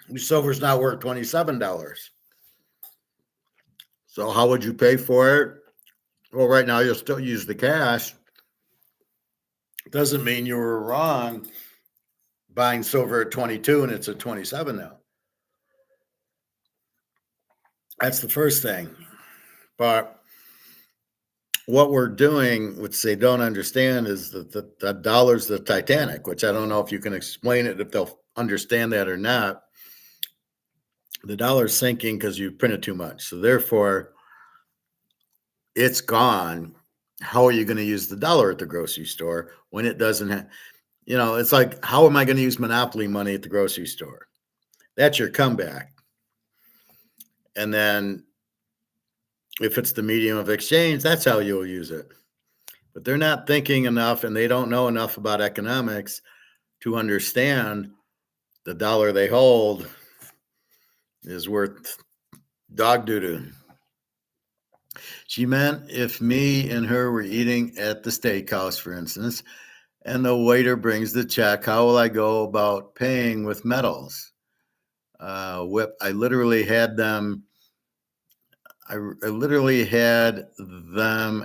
Your silver's now worth $27. So how would you pay for it? Well, right now you'll still use the cash. Doesn't mean you were wrong buying silver at 22 and it's at 27 now. That's the first thing. But what we're doing, which they don't understand, is that the dollar's the Titanic, which I don't know if you can explain it, if they'll understand that or not. The dollar's sinking because you printed too much. So therefore, it's gone. How are you going to use the dollar at the grocery store when it doesn't have, it's like, how am I going to use monopoly money at the grocery store? That's your comeback. And then if it's the medium of exchange, that's how you'll use it. But they're not thinking enough and they don't know enough about economics to understand the dollar they hold is worth dog doo-doo. She meant if me and her were eating at the steakhouse, for instance, and the waiter brings the check, how will I go about paying with metals? I literally had them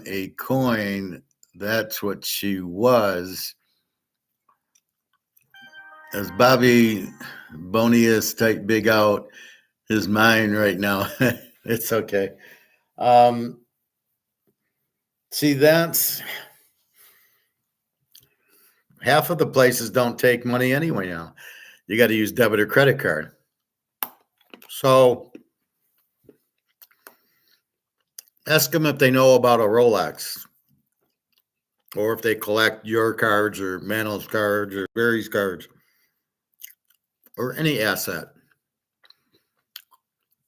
a coin. That's what she was. As Bobby Bonius type big out his mind right now. It's okay. See, that's half of the places don't take money anyway now. You got to use debit or credit card. So ask them if they know about a Rolex or if they collect your cards or Mantl's cards or Barry's cards or any asset.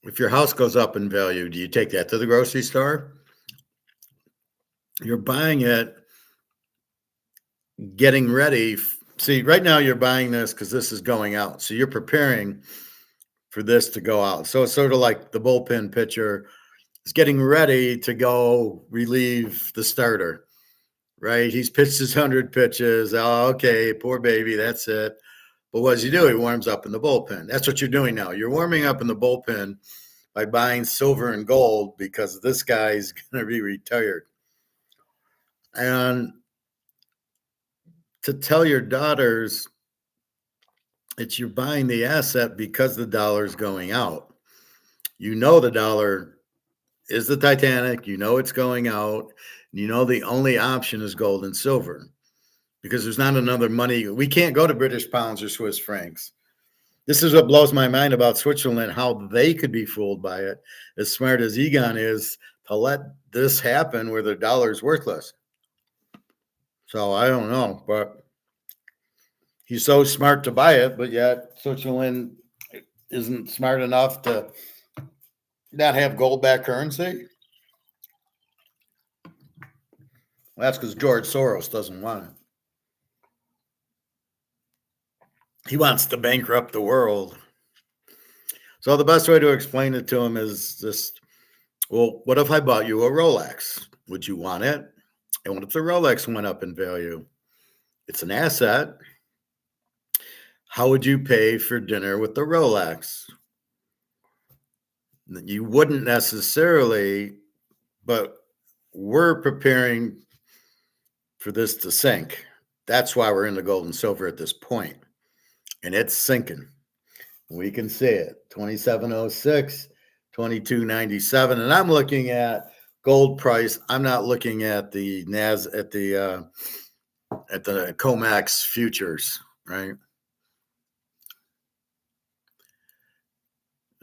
If your house goes up in value, do you take that to the grocery store? You're buying it, getting ready. See, right now you're buying this because this is going out. So you're preparing for this to go out. So it's sort of like the bullpen pitcher is getting ready to go relieve the starter, right? He's pitched his 100 pitches. Oh, okay, poor baby, that's it. But what does he do? He warms up in the bullpen. That's what you're doing now. You're warming up in the bullpen by buying silver and gold because this guy's going to be retired. And to tell your daughters it's you're buying the asset because the dollar's going out. You know the dollar is the Titanic. You know it's going out. You know the only option is gold and silver because there's not another money. We can't go to British pounds or Swiss francs. This is what blows my mind about Switzerland, how they could be fooled by it, as smart as Egon is, to let this happen where the dollar is worthless. So I don't know, but he's so smart to buy it, but yet Switzerland isn't smart enough to not have gold-backed currency. Well, that's because George Soros doesn't want it. He wants to bankrupt the world. So the best way to explain it to him is just, well, what if I bought you a Rolex? Would you want it? And what if the Rolex went up in value? It's an asset. How would you pay for dinner with the Rolex? You wouldn't necessarily, but we're preparing for this to sink. That's why we're in the gold and silver at this point. And it's sinking. We can see it. 2706, 2297. And I'm looking at gold price. I'm not looking at the at the COMEX futures, right?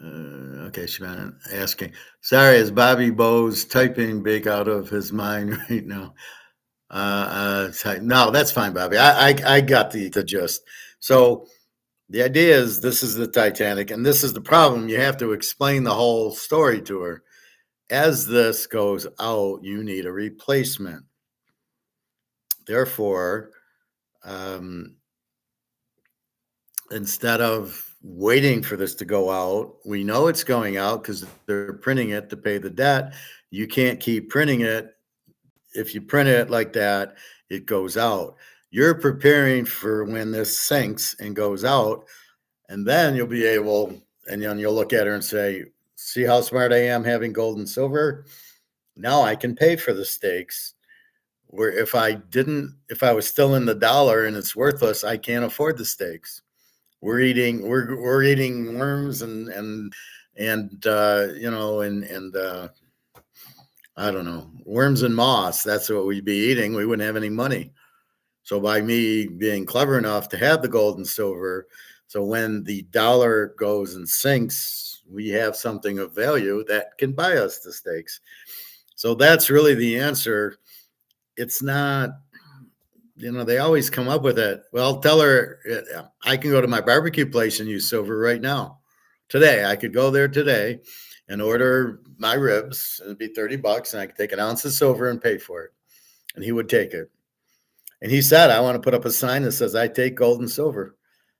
Okay, Shimon asking. Sorry, is Bobby Bowes typing big out of his mind right now? No, that's fine, Bobby. I got the gist. So the idea is this is the Titanic, and this is the problem. You have to explain the whole story to her. As this goes out, you need a replacement. Therefore, instead of waiting for this to go out, we know it's going out because they're printing it to pay the debt. You can't keep printing it. If you print it like that, it goes out. You're preparing for when this sinks and goes out, and then you'll be able, and then you'll look at her and say, see how smart I am having gold and silver? Now I can pay for the stakes. Where if I was still in the dollar and it's worthless, I can't afford the stakes. We're eating worms and I don't know, worms and moss. That's what we'd be eating. We wouldn't have any money. So by me being clever enough to have the gold and silver, so when the dollar goes and sinks, we have something of value that can buy us the stakes. So that's really the answer. It's not, they always come up with it. Well, tell her I can go to my barbecue place and use silver right now. Today, I could go there today and order my ribs. It'd be $30, and I could take an ounce of silver and pay for it. And he would take it. And he said, I want to put up a sign that says, I take gold and silver.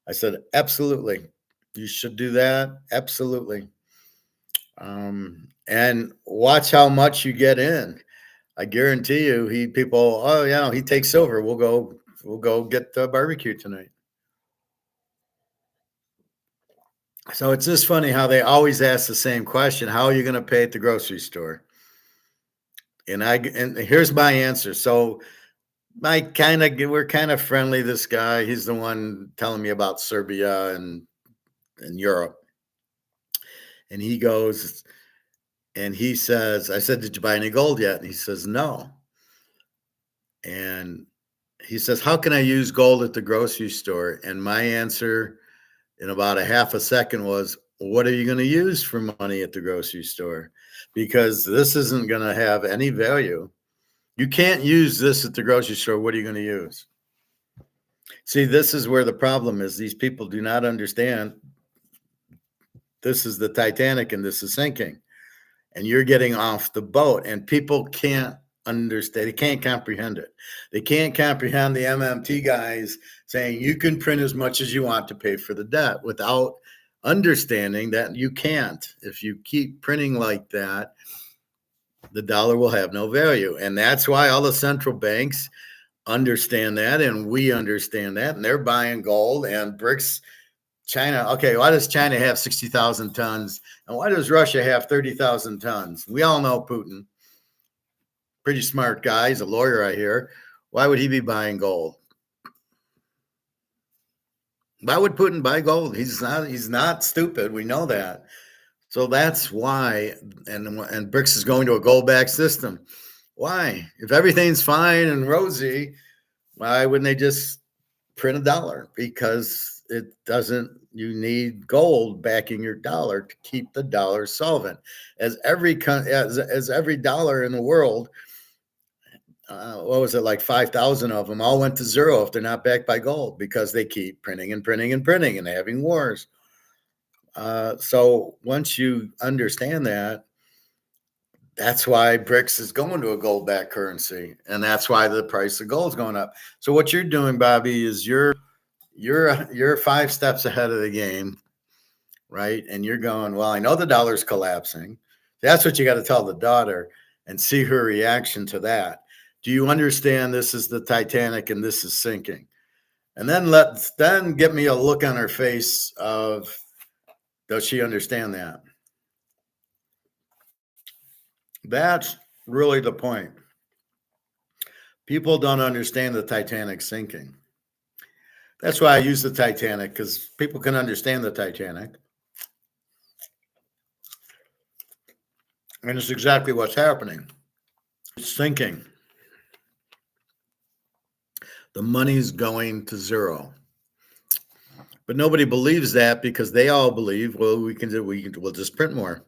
I said, absolutely. You should do that. Absolutely. And watch how much you get in. I guarantee you, he takes silver. We'll go get the barbecue tonight. So it's just funny how they always ask the same question. How are you going to pay at the grocery store? And here's my answer. So we're kind of friendly. This guy, he's the one telling me about Serbia and Europe. And he goes, and he says, I said, did you buy any gold yet? And he says, no. And he says, how can I use gold at the grocery store? And my answer in about a half a second was, what are you going to use for money at the grocery store? Because this isn't going to have any value. You can't use this at the grocery store. What are you going to use? See, this is where the problem is. These people do not understand. This is the Titanic and this is sinking. And you're getting off the boat, and people can't understand. They can't comprehend it. They can't comprehend the MMT guys saying you can print as much as you want to pay for the debt without understanding that you can't. If you keep printing like that, the dollar will have no value. And that's why all the central banks understand that, and we understand that, and they're buying gold and bricks. China, okay, why does China have 60,000 tons? And why does Russia have 30,000 tons? We all know Putin, pretty smart guy. He's a lawyer, I hear. Why would he be buying gold? Why would Putin buy gold? He's not stupid. We know that. So that's why, and BRICS is going to a gold-backed system. Why? If everything's fine and rosy, why wouldn't they just print a dollar? Because it doesn't, you need gold backing your dollar to keep the dollar solvent. As every dollar in the world, what was it, like 5,000 of them all went to zero if they're not backed by gold, because they keep printing and printing and printing and having wars. So once you understand that, that's why BRICS is going to a gold-backed currency, and that's why the price of gold is going up. So what you're doing, Bobby, is you're 5 steps ahead of the game, right? And you're going, well, I know the dollar's collapsing. That's what you got to tell the daughter and see her reaction to that. Do you understand this is the Titanic and this is sinking? And then get me a look on her face of, does she understand that? That's really the point. People don't understand the Titanic sinking. That's why I use the Titanic, because people can understand the Titanic. And it's exactly what's happening. It's sinking. The money's going to zero. But nobody believes that, because they all believe, well, we'll just print more.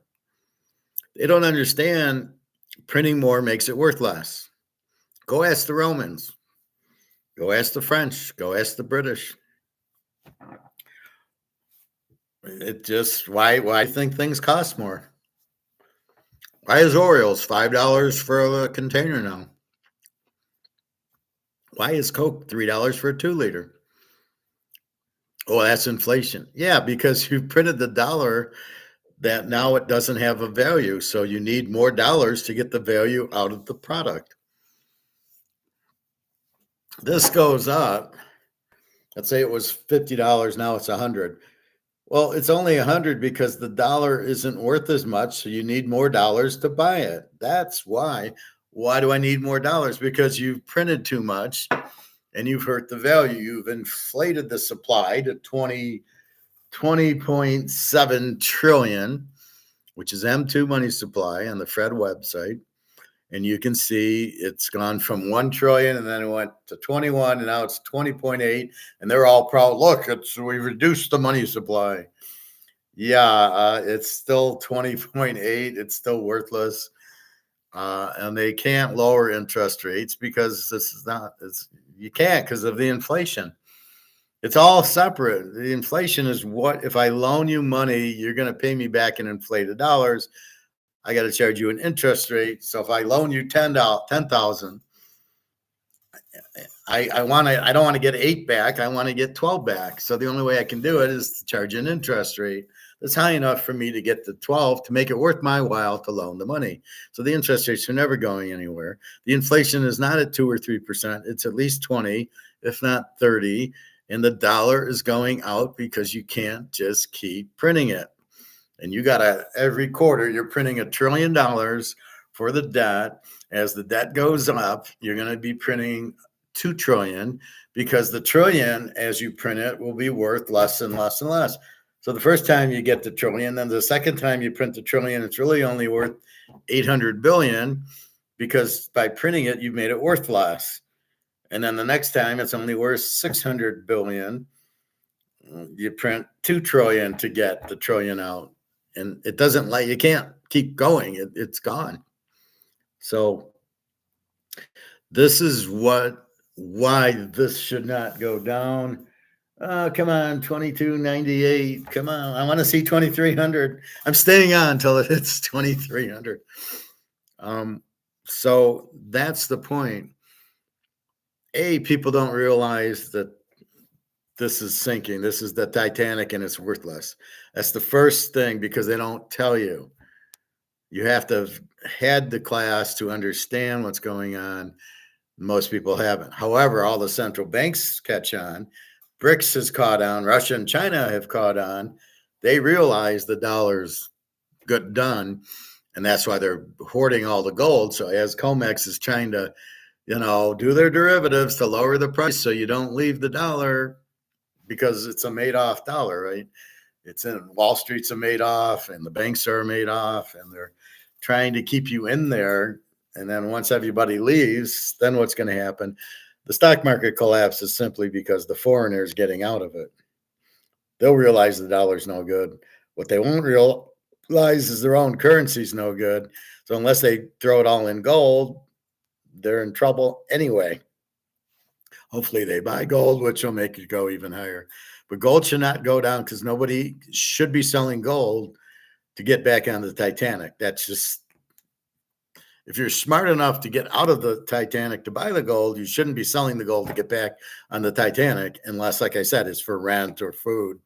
They don't understand printing more makes it worth less. Go ask the Romans. Go ask the French. Go ask the British. It just, why do you think things cost more? Why is Orioles $5 for a container now? Why is Coke $3 for a 2-liter? Oh, that's inflation. Yeah, because you printed the dollar that now it doesn't have a value. So you need more dollars to get the value out of the product. This goes up. Let's say it was $50. Now it's $100. Well, it's only $100 because the dollar isn't worth as much. So you need more dollars to buy it. That's why. Why do I need more dollars? Because you've printed too much and you've hurt the value. You've inflated the supply to 20.7 trillion, which is M2 money supply on the Fed website. And you can see it's gone from 1 trillion and then it went to 21 and now it's 20.8. And they're all proud. Look, we reduced the money supply. Yeah, it's still 20.8. It's still worthless. And they can't lower interest rates because you can't, because of the inflation. It's all separate. The inflation is what, if I loan you money, you're going to pay me back in inflated dollars. I got to charge you an interest rate. So if I loan you $10,000, I don't want to get 8 back. I want to get 12 back. So the only way I can do it is to charge an interest rate that's high enough for me to get the 12 to make it worth my while to loan the money. So the interest rates are never going anywhere. The inflation is not at 2 or 3%. It's at least 20, if not 30. And the dollar is going out because you can't just keep printing it. And you got to, every quarter, you're printing $1 trillion for the debt. As the debt goes up, you're going to be printing 2 trillion, because the trillion, as you print it, will be worth less and less and less. So the first time you get the trillion, then the second time you print the trillion, it's really only worth 800 billion, because by printing it, you've made it worth less. And then the next time it's only worth 600 billion. You print 2 trillion to get the trillion out. And it doesn't, like, you can't keep going. It's gone. So this is why this should not go down. Oh, come on, 2298. Come on. I want to see 2300. I'm staying on until it hits 2300. So that's the point. People don't realize that this is sinking. This is the Titanic and it's worthless. That's the first thing, because they don't tell you. You have to have had the class to understand what's going on. Most people haven't. However, all the central banks catch on. BRICS has caught on. Russia and China have caught on. They realize the dollar's good done, and that's why they're hoarding all the gold. So as COMEX is trying to, do their derivatives to lower the price so you don't leave the dollar, because it's a Madoff dollar, right? It's in Wall Street's a Madoff, and the banks are Madoff, and they're trying to keep you in there. And then once everybody leaves, then what's going to happen? The stock market collapses simply because the foreigners getting out of it. They'll realize the dollar's no good. What they won't realize is their own currency's no good. So unless they throw it all in gold, they're in trouble anyway. Hopefully they buy gold, which will make it go even higher. But gold should not go down, because nobody should be selling gold to get back on the Titanic. That's just, if you're smart enough to get out of the Titanic to buy the gold, you shouldn't be selling the gold to get back on the Titanic, unless, like I said, it's for rent or food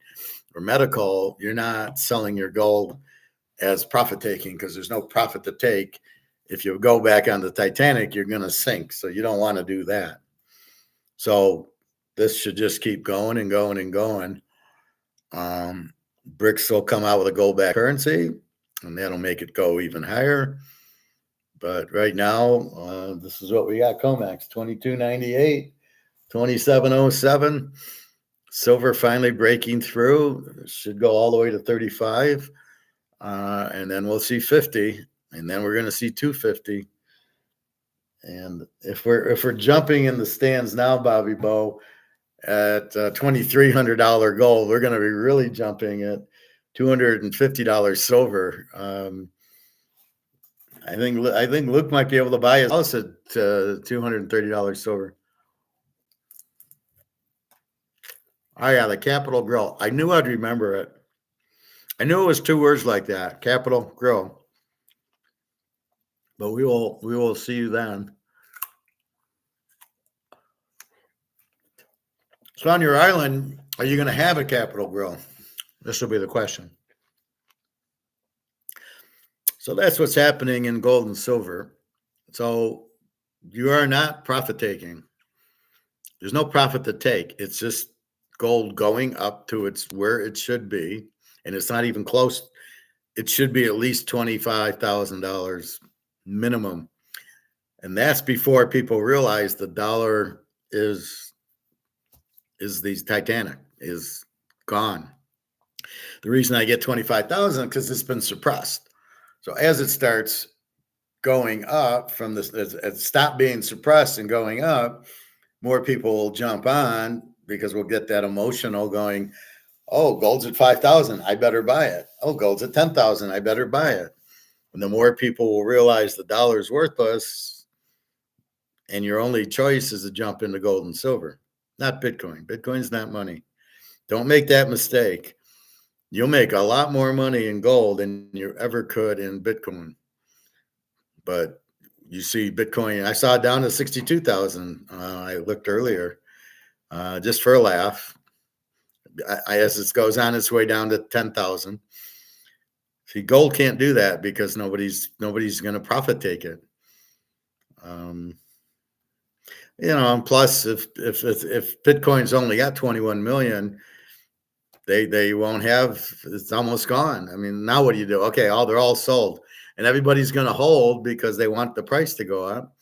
or medical. You're not selling your gold as profit taking, because there's no profit to take. If you go back on the Titanic, you're going to sink. So you don't want to do that. So this should just keep going and going and going. BRICS will come out with a gold-backed currency, and that'll make it go even higher. But right now, this is what we got. COMEX 22.98, 27.07. Silver finally breaking through. It should go all the way to 35, and then we'll see 50, and then we're going to see 250. And if we're jumping in the stands now, Bobby Bo, at $2,300 gold, we're going to be really jumping at $250 silver. I think Luke might be able to buy his house at $230 silver. Oh yeah, the Capital Grill. I knew I'd remember it. I knew it was two words like that, Capital Grill. But we will see you then. So on your island, are you going to have a Capital Grill? This will be the question. So that's what's happening in gold and silver. So you are not profit taking. There's no profit to take. It's just gold going up to where it should be, and it's not even close. It should be at least $25,000 minimum, and that's before people realize the dollar is these Titanic is gone. The reason I get 25,000 because it's been suppressed. So as it starts going up from this, it stop being suppressed and going up, more people will jump on, because we'll get that emotional going. Oh, gold's at 5,000. I better buy it. Oh, gold's at 10,000. I better buy it. And the more people will realize the dollar's worthless, and your only choice is to jump into gold and silver, not Bitcoin. Bitcoin's not money. Don't make that mistake. You'll make a lot more money in gold than you ever could in Bitcoin. But you see Bitcoin, I saw it down to 62,000. I looked earlier, just for a laugh. As it goes on its way down to 10,000. See, gold can't do that because nobody's going to profit take it. And plus, if Bitcoin's only got 21 million, they won't have. It's almost gone. I mean, now what do you do? Okay, they're all sold, and everybody's going to hold because they want the price to go up.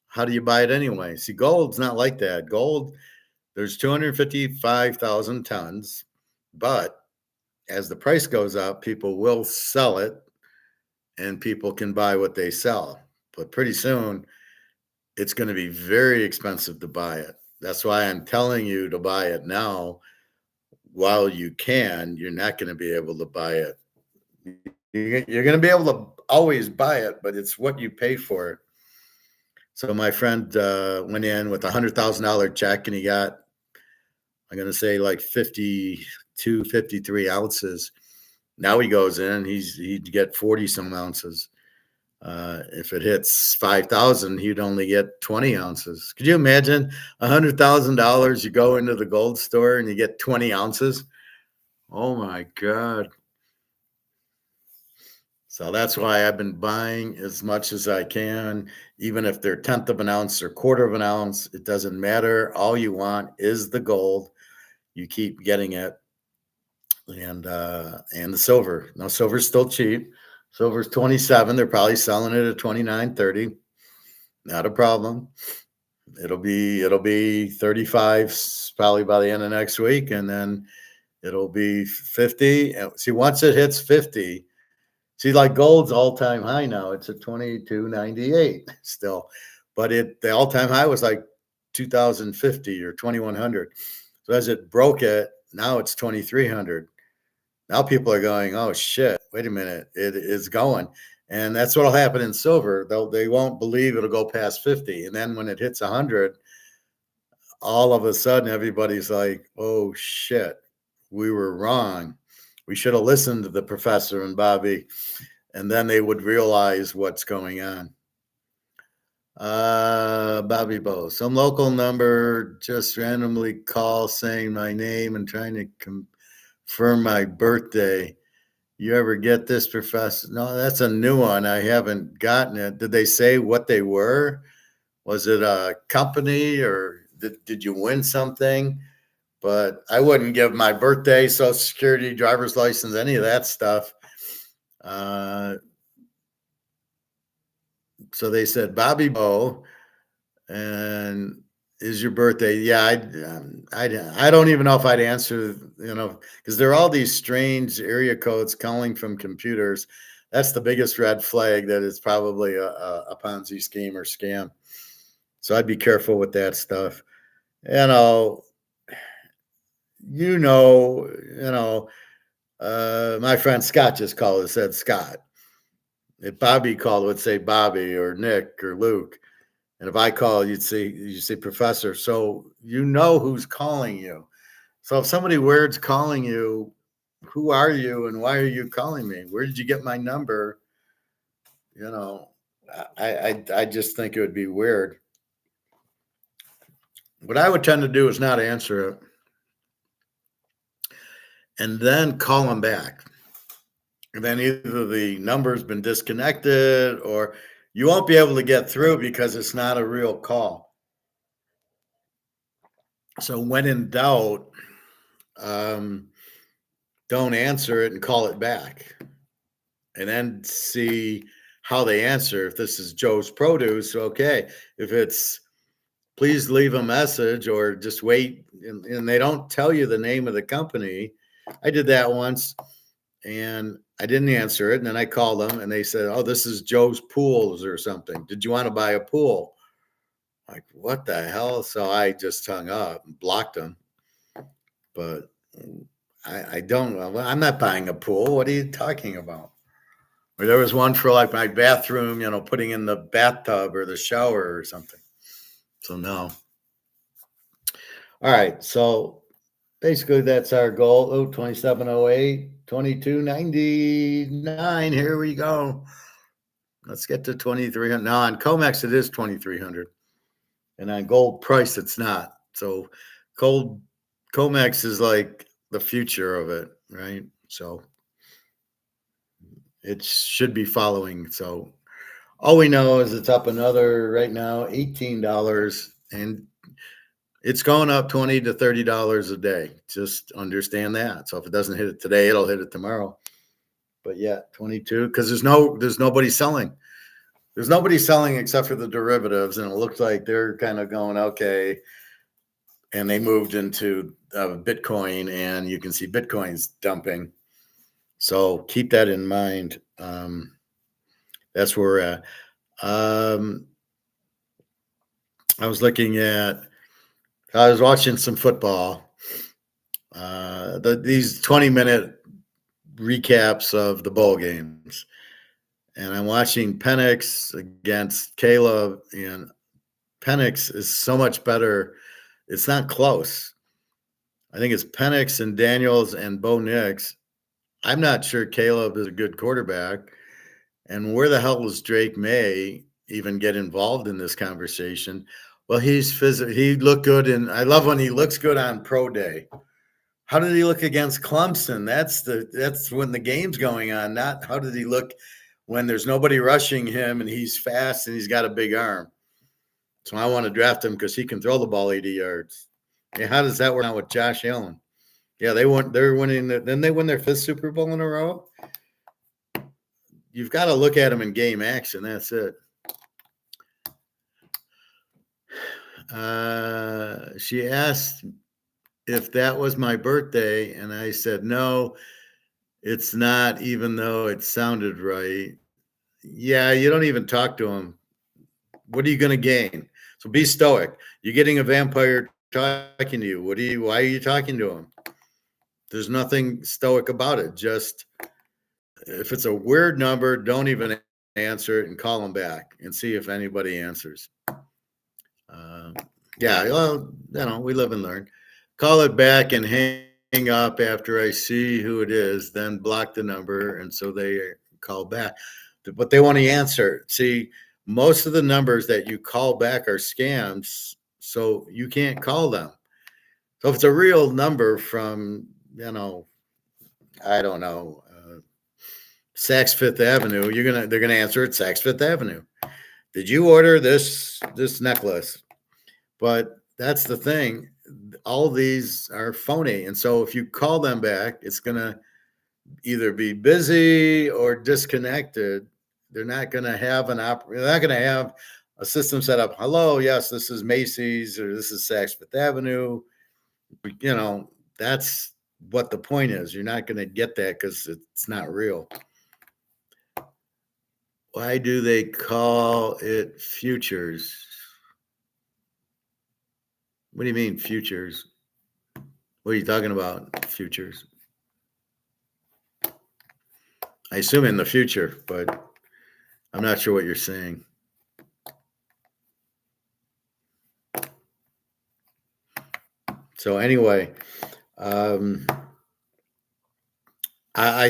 How do you buy it anyway? See, gold's not like that. Gold, there's 255,000 tons, but as the price goes up, people will sell it, and people can buy what they sell. But pretty soon, it's going to be very expensive to buy it. That's why I'm telling you to buy it now while you can. You're not going to be able to buy it. You're going to be able to always buy it, but it's what you pay for it. So my friend went in with $100,000 check, and he got, I'm going to say, like 52, 53 ounces. Now he goes in, he'd get 40 some ounces. If it hits 5,000, he'd only get 20 ounces. Could you imagine $100,000? You go into the gold store and you get 20 ounces. Oh my God. So that's why I've been buying as much as I can, even if they're tenth of an ounce or quarter of an ounce. It doesn't matter. All you want is the gold. You keep getting it, and the silver. No, silver's still cheap. Silver's 27. They're probably selling it at 29.30. Not a problem. It'll be 35 probably by the end of next week, and then it'll be 50. See, once it hits 50, see, like gold's all-time high now. It's at 22.98 still, but the all-time high was like 2050 or 2100. So as it broke it, now it's 2300. Now people are going, oh shit, wait a minute, it is going. And that's what'll happen in silver. They won't believe it'll go past 50. And then when it hits 100, all of a sudden everybody's like, oh shit, we were wrong. We should have listened to the professor and Bobby, and then they would realize what's going on. Bobby Bo, some local number just randomly call saying my name and trying to confirm my birthday. You ever get this, Professor? No, that's a new one. I haven't gotten it. Did they say what they were? Was it a company, or did you win something? But I wouldn't give my birthday, social security, driver's license, any of that stuff. So they said, Bobby Bo, and is your birthday? Yeah, I don't even know if I'd answer, because there are all these strange area codes calling from computers. That's the biggest red flag that it's probably a Ponzi scheme or scam. So I'd be careful with that stuff. You know, my friend Scott just called. It said Scott. If Bobby called, it would say Bobby or Nick or Luke. And if I call, you say Professor. So you know who's calling you. So if somebody weird's calling you, who are you and why are you calling me? Where did you get my number? I just think it would be weird. What I would tend to do is not answer it and then call them back. And then either the number's been disconnected or you won't be able to get through because it's not a real call. So when in doubt, don't answer it and call it back. And then see how they answer. If this is Joe's Produce, okay. If it's please leave a message or just wait, and they don't tell you the name of the company. I did that once and I didn't answer it. And then I called them and they said, oh, this is Joe's Pools or something. Did you want to buy a pool? Like, what the hell? So I just hung up and blocked them. But I don't know. I'm not buying a pool. What are you talking about? Or there was one for like my bathroom, putting in the bathtub or the shower or something. So no. All right. So basically that's our goal. 2708, 2299. Here we go. Let's get to 2300. Now on COMEX, it is 2300. And on gold price, it's not. So COMEX is like the future of it, right? So it should be following. So all we know is it's up another right now, $18, and it's going up $20 to $30 a day. Just understand that. So if it doesn't hit it today, it'll hit it tomorrow. But yeah, 22, because there's nobody selling. There's nobody selling except for the derivatives, and it looks like they're kind of going okay. And they moved into Bitcoin, and you can see Bitcoin's dumping. So keep that in mind. That's where we're at. I was watching some football. These 20-minute recaps of the bowl games. And I'm watching Penix against Caleb, and Penix is so much better. It's not close. I think it's Penix and Daniels and Bo Nix. I'm not sure Caleb is a good quarterback. And where the hell does Drake May even get involved in this conversation? Well, he's physical. He looked good, and I love when he looks good on pro day. How did he look against Clemson? That's when the game's going on. Not how did he look when there's nobody rushing him and he's fast and he's got a big arm. So I want to draft him because he can throw the ball 80 yards. Yeah, how does that work out with Josh Allen? Yeah, they're winning. Then they win their 5th Super Bowl in a row. You've got to look at them in game action. That's it. She asked if that was my birthday, and I said, no, it's not, even though it sounded right. Yeah, you don't even talk to him. What are you going to gain? So be stoic. You're getting a vampire talking to you. Why are you talking to him? There's nothing stoic about it. Just if it's a weird number, don't even answer it and call them back and see if anybody answers. Yeah, well, we live and learn. Call it back and hang up after I see who it is, then block the number, and so they call back. But they want to answer. See, most of the numbers that you call back are scams, so you can't call them. So if it's a real number from, I don't know, Saks Fifth Avenue, they're gonna answer it Saks Fifth Avenue. Did you order this necklace? But that's the thing. All these are phony. And so if you call them back, it's going to either be busy or disconnected. They're not going to have they're not going to have a system set up. Hello, yes, this is Macy's or this is Saks Fifth Avenue. That's what the point is. You're not going to get that because it's not real. Why do they call it futures? What do you mean futures? What are you talking about, futures? I assume in the future, but I'm not sure what you're saying. So anyway, I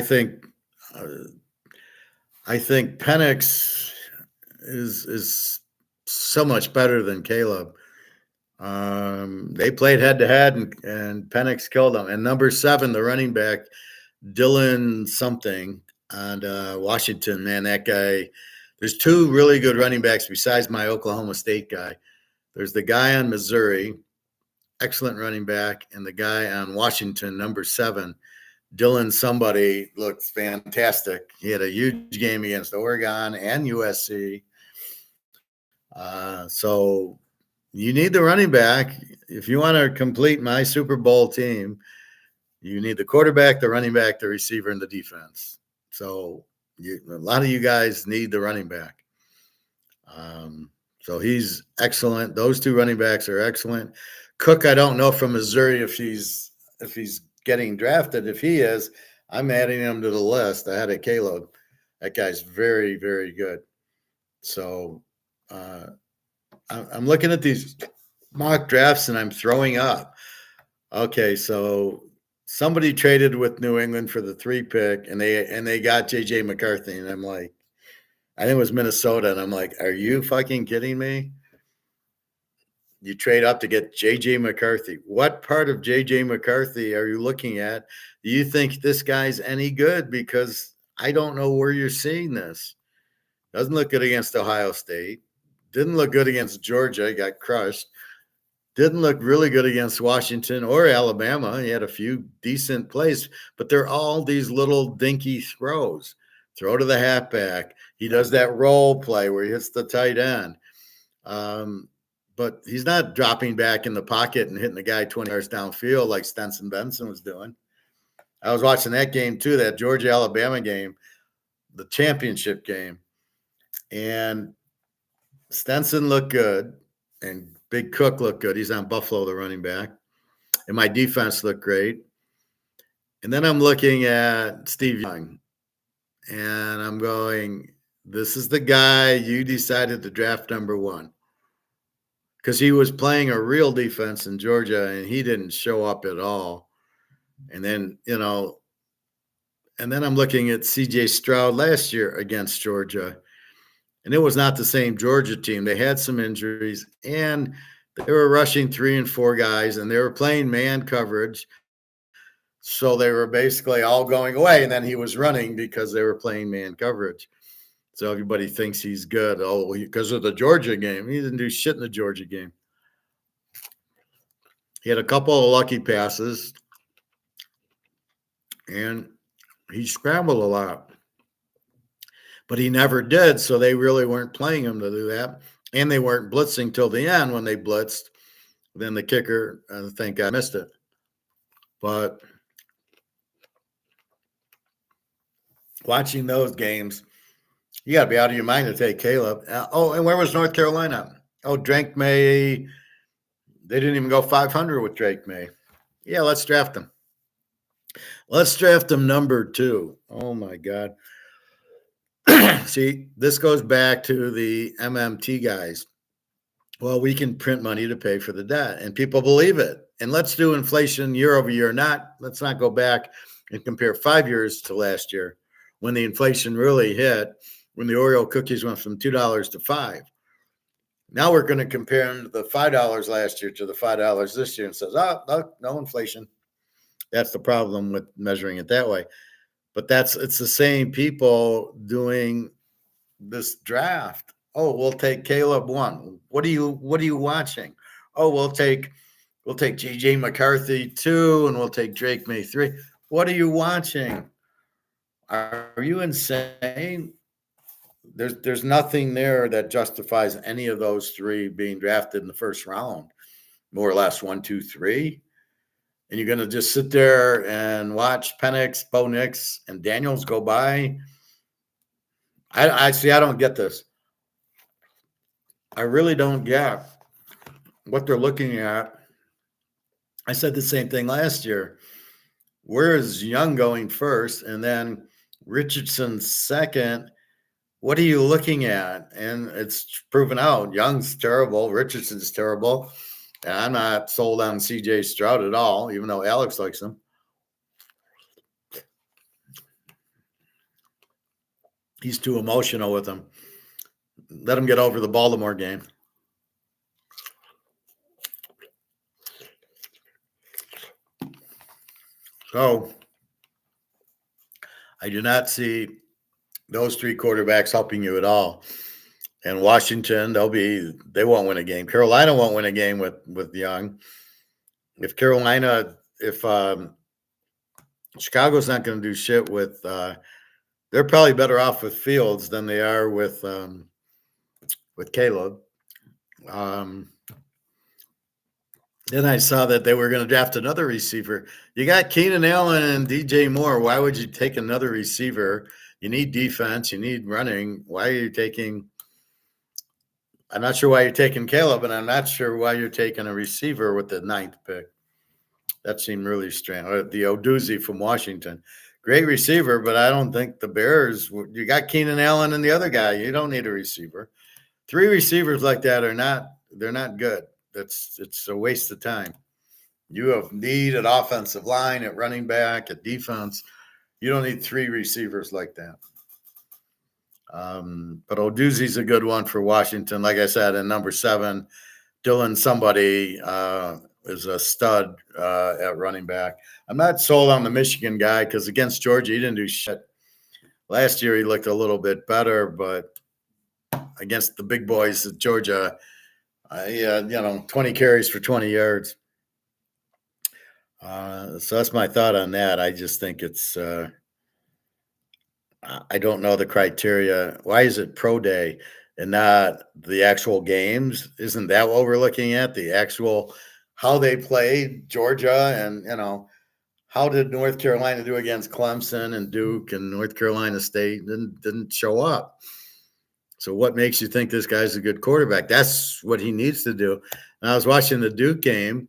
think Penix is so much better than Caleb. They played head to head, and Penix killed him. And number 7, the running back, Dylan something on Washington, man, that guy. There's 2 really good running backs besides my Oklahoma State guy. There's the guy on Missouri, excellent running back, and the guy on Washington, number 7, Dylan somebody, looks fantastic. He had a huge game against Oregon and USC. So you need the running back. If you want to complete my Super Bowl team, you need the quarterback, the running back, the receiver, and the defense. So a lot of you guys need the running back. So he's excellent. Those 2 running backs are excellent. Cook, I don't know from Missouri if he's getting drafted. If he is, I'm adding him to the list ahead of Caleb. That guy's very, very good. So I'm looking at these mock drafts and I'm throwing up. Okay, so somebody traded with New England for the 3 pick and they got JJ McCarthy, and I'm like, I think it was Minnesota, and I'm like, are you fucking kidding me? You trade up to get JJ McCarthy. What part of JJ McCarthy are you looking at? Do you think this guy's any good? Because I don't know where you're seeing this. Doesn't look good against Ohio State. Didn't look good against Georgia. He got crushed. Didn't look really good against Washington or Alabama. He had a few decent plays, but they're all these little dinky throws. Throw to the halfback. He does that roll play where he hits the tight end. But he's not dropping back in the pocket and hitting the guy 20 yards downfield like Stenson Benson was doing. I was watching that game too, that Georgia-Alabama game, the championship game. And Stenson looked good, and Big Cook looked good. He's on Buffalo, the running back. And my defense looked great. And then I'm looking at Steve Young, and I'm going, this is the guy you decided to draft number 1. Because he was playing a real defense in Georgia, and he didn't show up at all. And then, and then I'm looking at C.J. Stroud last year against Georgia, and it was not the same Georgia team. They had some injuries, and they were rushing 3 and 4 guys, and they were playing man coverage. So they were basically all going away, and then he was running because they were playing man coverage. So everybody thinks he's good. Oh, because of the Georgia game. He didn't do shit in the Georgia game. He had a couple of lucky passes, and he scrambled a lot. But he never did, so they really weren't playing him to do that. And they weren't blitzing till the end. When they blitzed, then the kicker, I think I missed it. But watching those games, you got to be out of your mind to take Caleb. And where was North Carolina? Oh, Drake May. They didn't even go 500 with Drake May. Yeah, let's draft him. Let's draft him number 2. Oh, my God. See, this goes back to the MMT guys. Well, we can print money to pay for the debt, and people believe it. And let's do inflation year over year. Let's not go back and compare 5 years to last year when the inflation really hit, when the Oreo cookies went from $2 to $5. Now we're going to compare the $5 last year to the $5 this year and says, oh, no inflation. That's the problem with measuring it that way. But it's the same people doing this draft. Oh, we'll take Caleb 1. What are you watching? Oh, we'll take JJ McCarthy 2, and we'll take Drake May 3. What are you watching? Are you insane? There's nothing there that justifies any of those 3 being drafted in the first round, more or less 1, 2, 3. And you're going to just sit there and watch Penix, Bo Nix, and Daniels go by. I don't get this. I really don't get what they're looking at. I said the same thing last year. Where is Young going first, and then Richardson second? What are you looking at? And it's proven out. Young's terrible. Richardson's terrible. And I'm not sold on C.J. Stroud at all, even though Alex likes him. He's too emotional with him. Let him get over the Baltimore game. So I do not see those 3 quarterbacks helping you at all. And Washington, they won't win a game. Carolina won't win a game with Young. If Chicago's not going to do shit with, they're probably better off with Fields than they are with Caleb. Then I saw that they were going to draft another receiver. You got Keenan Allen and DJ Moore. Why would you take another receiver? You need defense. You need running. Why are you taking? I'm not sure why you're taking Caleb, and I'm not sure why you're taking a receiver with the 9th pick. That seemed really strange. Or the Oduzzi from Washington. Great receiver, but I don't think the Bears – you got Keenan Allen and the other guy. You don't need a receiver. 3 receivers like that they're not good. It's a waste of time. You need an offensive line at running back, at defense. You don't need 3 receivers like that. But Oduzzi's a good one for Washington. Like I said, in number 7, Dylan somebody is a stud at running back. I'm not sold on the Michigan guy because against Georgia, he didn't do shit. Last year, he looked a little bit better, but against the big boys at Georgia, he had, 20 carries for 20 yards. So that's my thought on that. I just think it's I don't know the criteria. Why is it pro day and not the actual games? Isn't that what we're looking at? The actual how they played Georgia and, how did North Carolina do against Clemson and Duke and North Carolina State? Didn't show up. So what makes you think this guy's a good quarterback? That's what he needs to do. And I was watching the Duke game,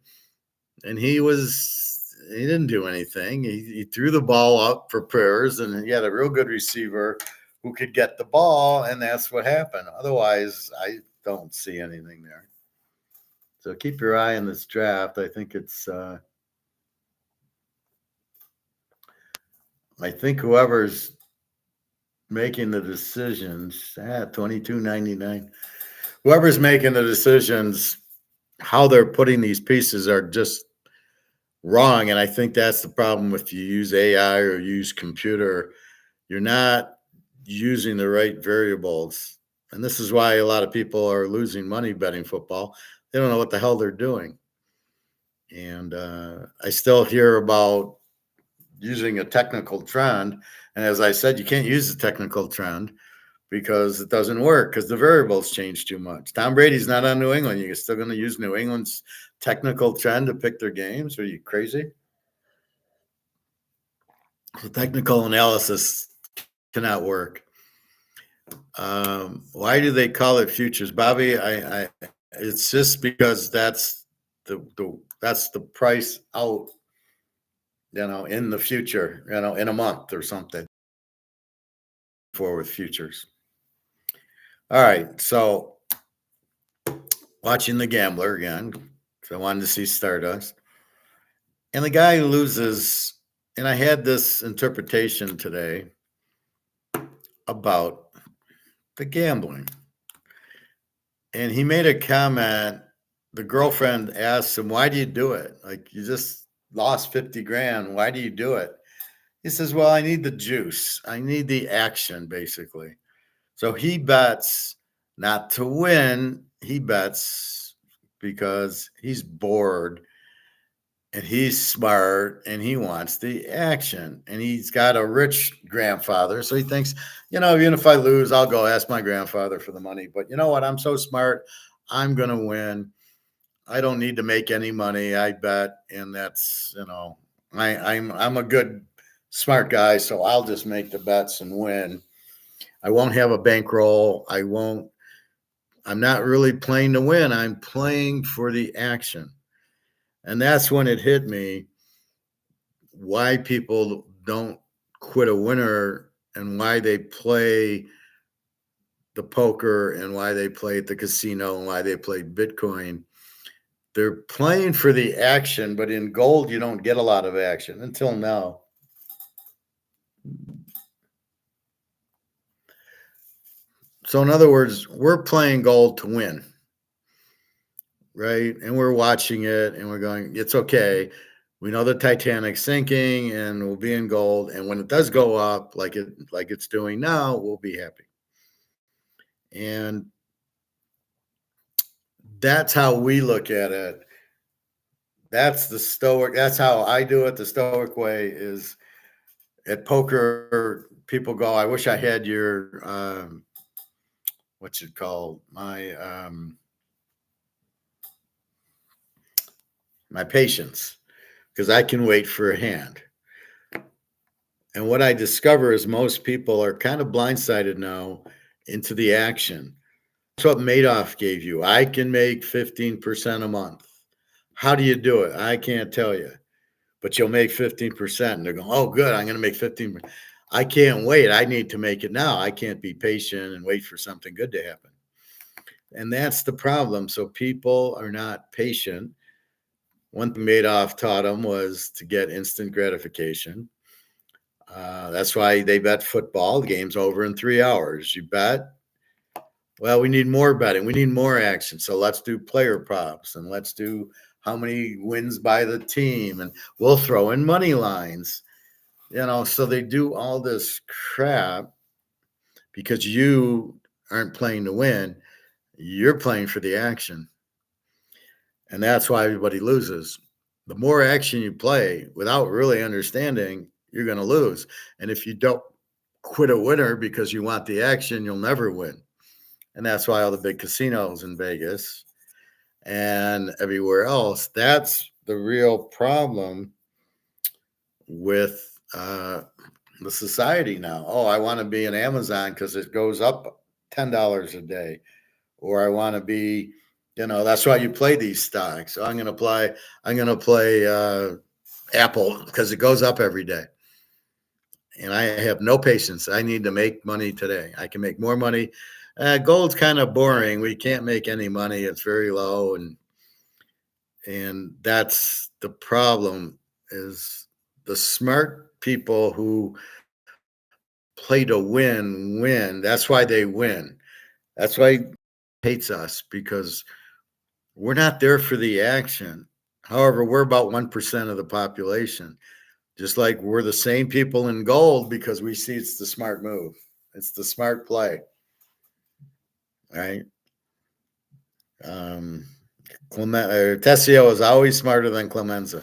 and he didn't do anything. He threw the ball up for prayers, and he had a real good receiver who could get the ball, and that's what happened. Otherwise, I don't see anything there. So keep your eye on this draft. I think I think whoever's making the decisions, $22.99. Whoever's making the decisions, how they're putting these pieces are just wrong. And I think that's the problem if you use AI or use computer. You're not using the right variables. And this is why a lot of people are losing money betting football. They don't know what the hell they're doing. And I still hear about using a technical trend. And as I said, you can't use the technical trend because it doesn't work because the variables change too much. Tom Brady's not on New England. You're still going to use New England's technical trend to pick their games? Are you crazy? The technical analysis cannot work. Why do they call it futures, Bobby? I it's just because that's the price out, in the future, in a month or something. For with futures. All right, so watching The Gambler again, because I wanted to see Stardust, and the guy who loses, and I had this interpretation today about the gambling. And he made a comment. The girlfriend asked him, "Why do you do it? Like, you just lost 50 grand. Why do you do it?" He says, "Well, I need the juice. I need the action, basically." So he bets not to win. He bets because he's bored and he's smart and he wants the action. And he's got a rich grandfather. So he thinks, even if I lose, I'll go ask my grandfather for the money. But you know what? I'm so smart. I'm going to win. I don't need to make any money. I bet. And that's, I'm a good, smart guy. So I'll just make the bets and win. I won't have a bankroll. I'm not really playing to win. I'm playing for the action. And that's when it hit me why people don't quit a winner and why they play the poker and why they play at the casino and why they play Bitcoin. They're playing for the action, but in gold, you don't get a lot of action until now. So in other words, we're playing gold to win, right? And we're watching it and we're going, it's okay. We know the Titanic's sinking and we'll be in gold. And when it does go up like it's doing now, we'll be happy. And that's how we look at it. That's the stoic. That's how I do it. The stoic way is at poker. People go, "I wish I had your what's it called? My patience, because I can wait for a hand." And what I discover is most people are kind of blindsided now into the action. That's what Madoff gave you. I can make 15% a month. How do you do it? I can't tell you, but you'll make 15%. And they're going, "Oh, good. I'm going to make 15%. I can't wait. I need to make it now. I can't be patient and wait for something good to happen." And that's the problem. So people are not patient. One thing Madoff taught them was to get instant gratification. That's why they bet football. The game's over in 3 hours. You bet. Well, we need more betting. We need more action. So let's do player props and let's do how many wins by the team. And we'll throw in money lines. So they do all this crap because you aren't playing to win. You're playing for the action. And that's why everybody loses. The more action you play without really understanding, you're going to lose. And if you don't quit a winner because you want the action, you'll never win. And that's why all the big casinos in Vegas and everywhere else, that's the real problem with the society now. Oh, I want to be an Amazon because it goes up $10 a day. Or I want to be, that's why you play these stocks. So I'm going to play Apple because it goes up every day. And I have no patience. I need to make money today. I can make more money. Gold's kind of boring. We can't make any money. It's very low. And that's the problem is the smart people who play to win. That's why they win. That's why hates us because we're not there for the action. However, we're about 1% of the population, just like we're the same people in gold because we see it's the smart move. It's the smart play, right? Tessio is always smarter than Clemenza.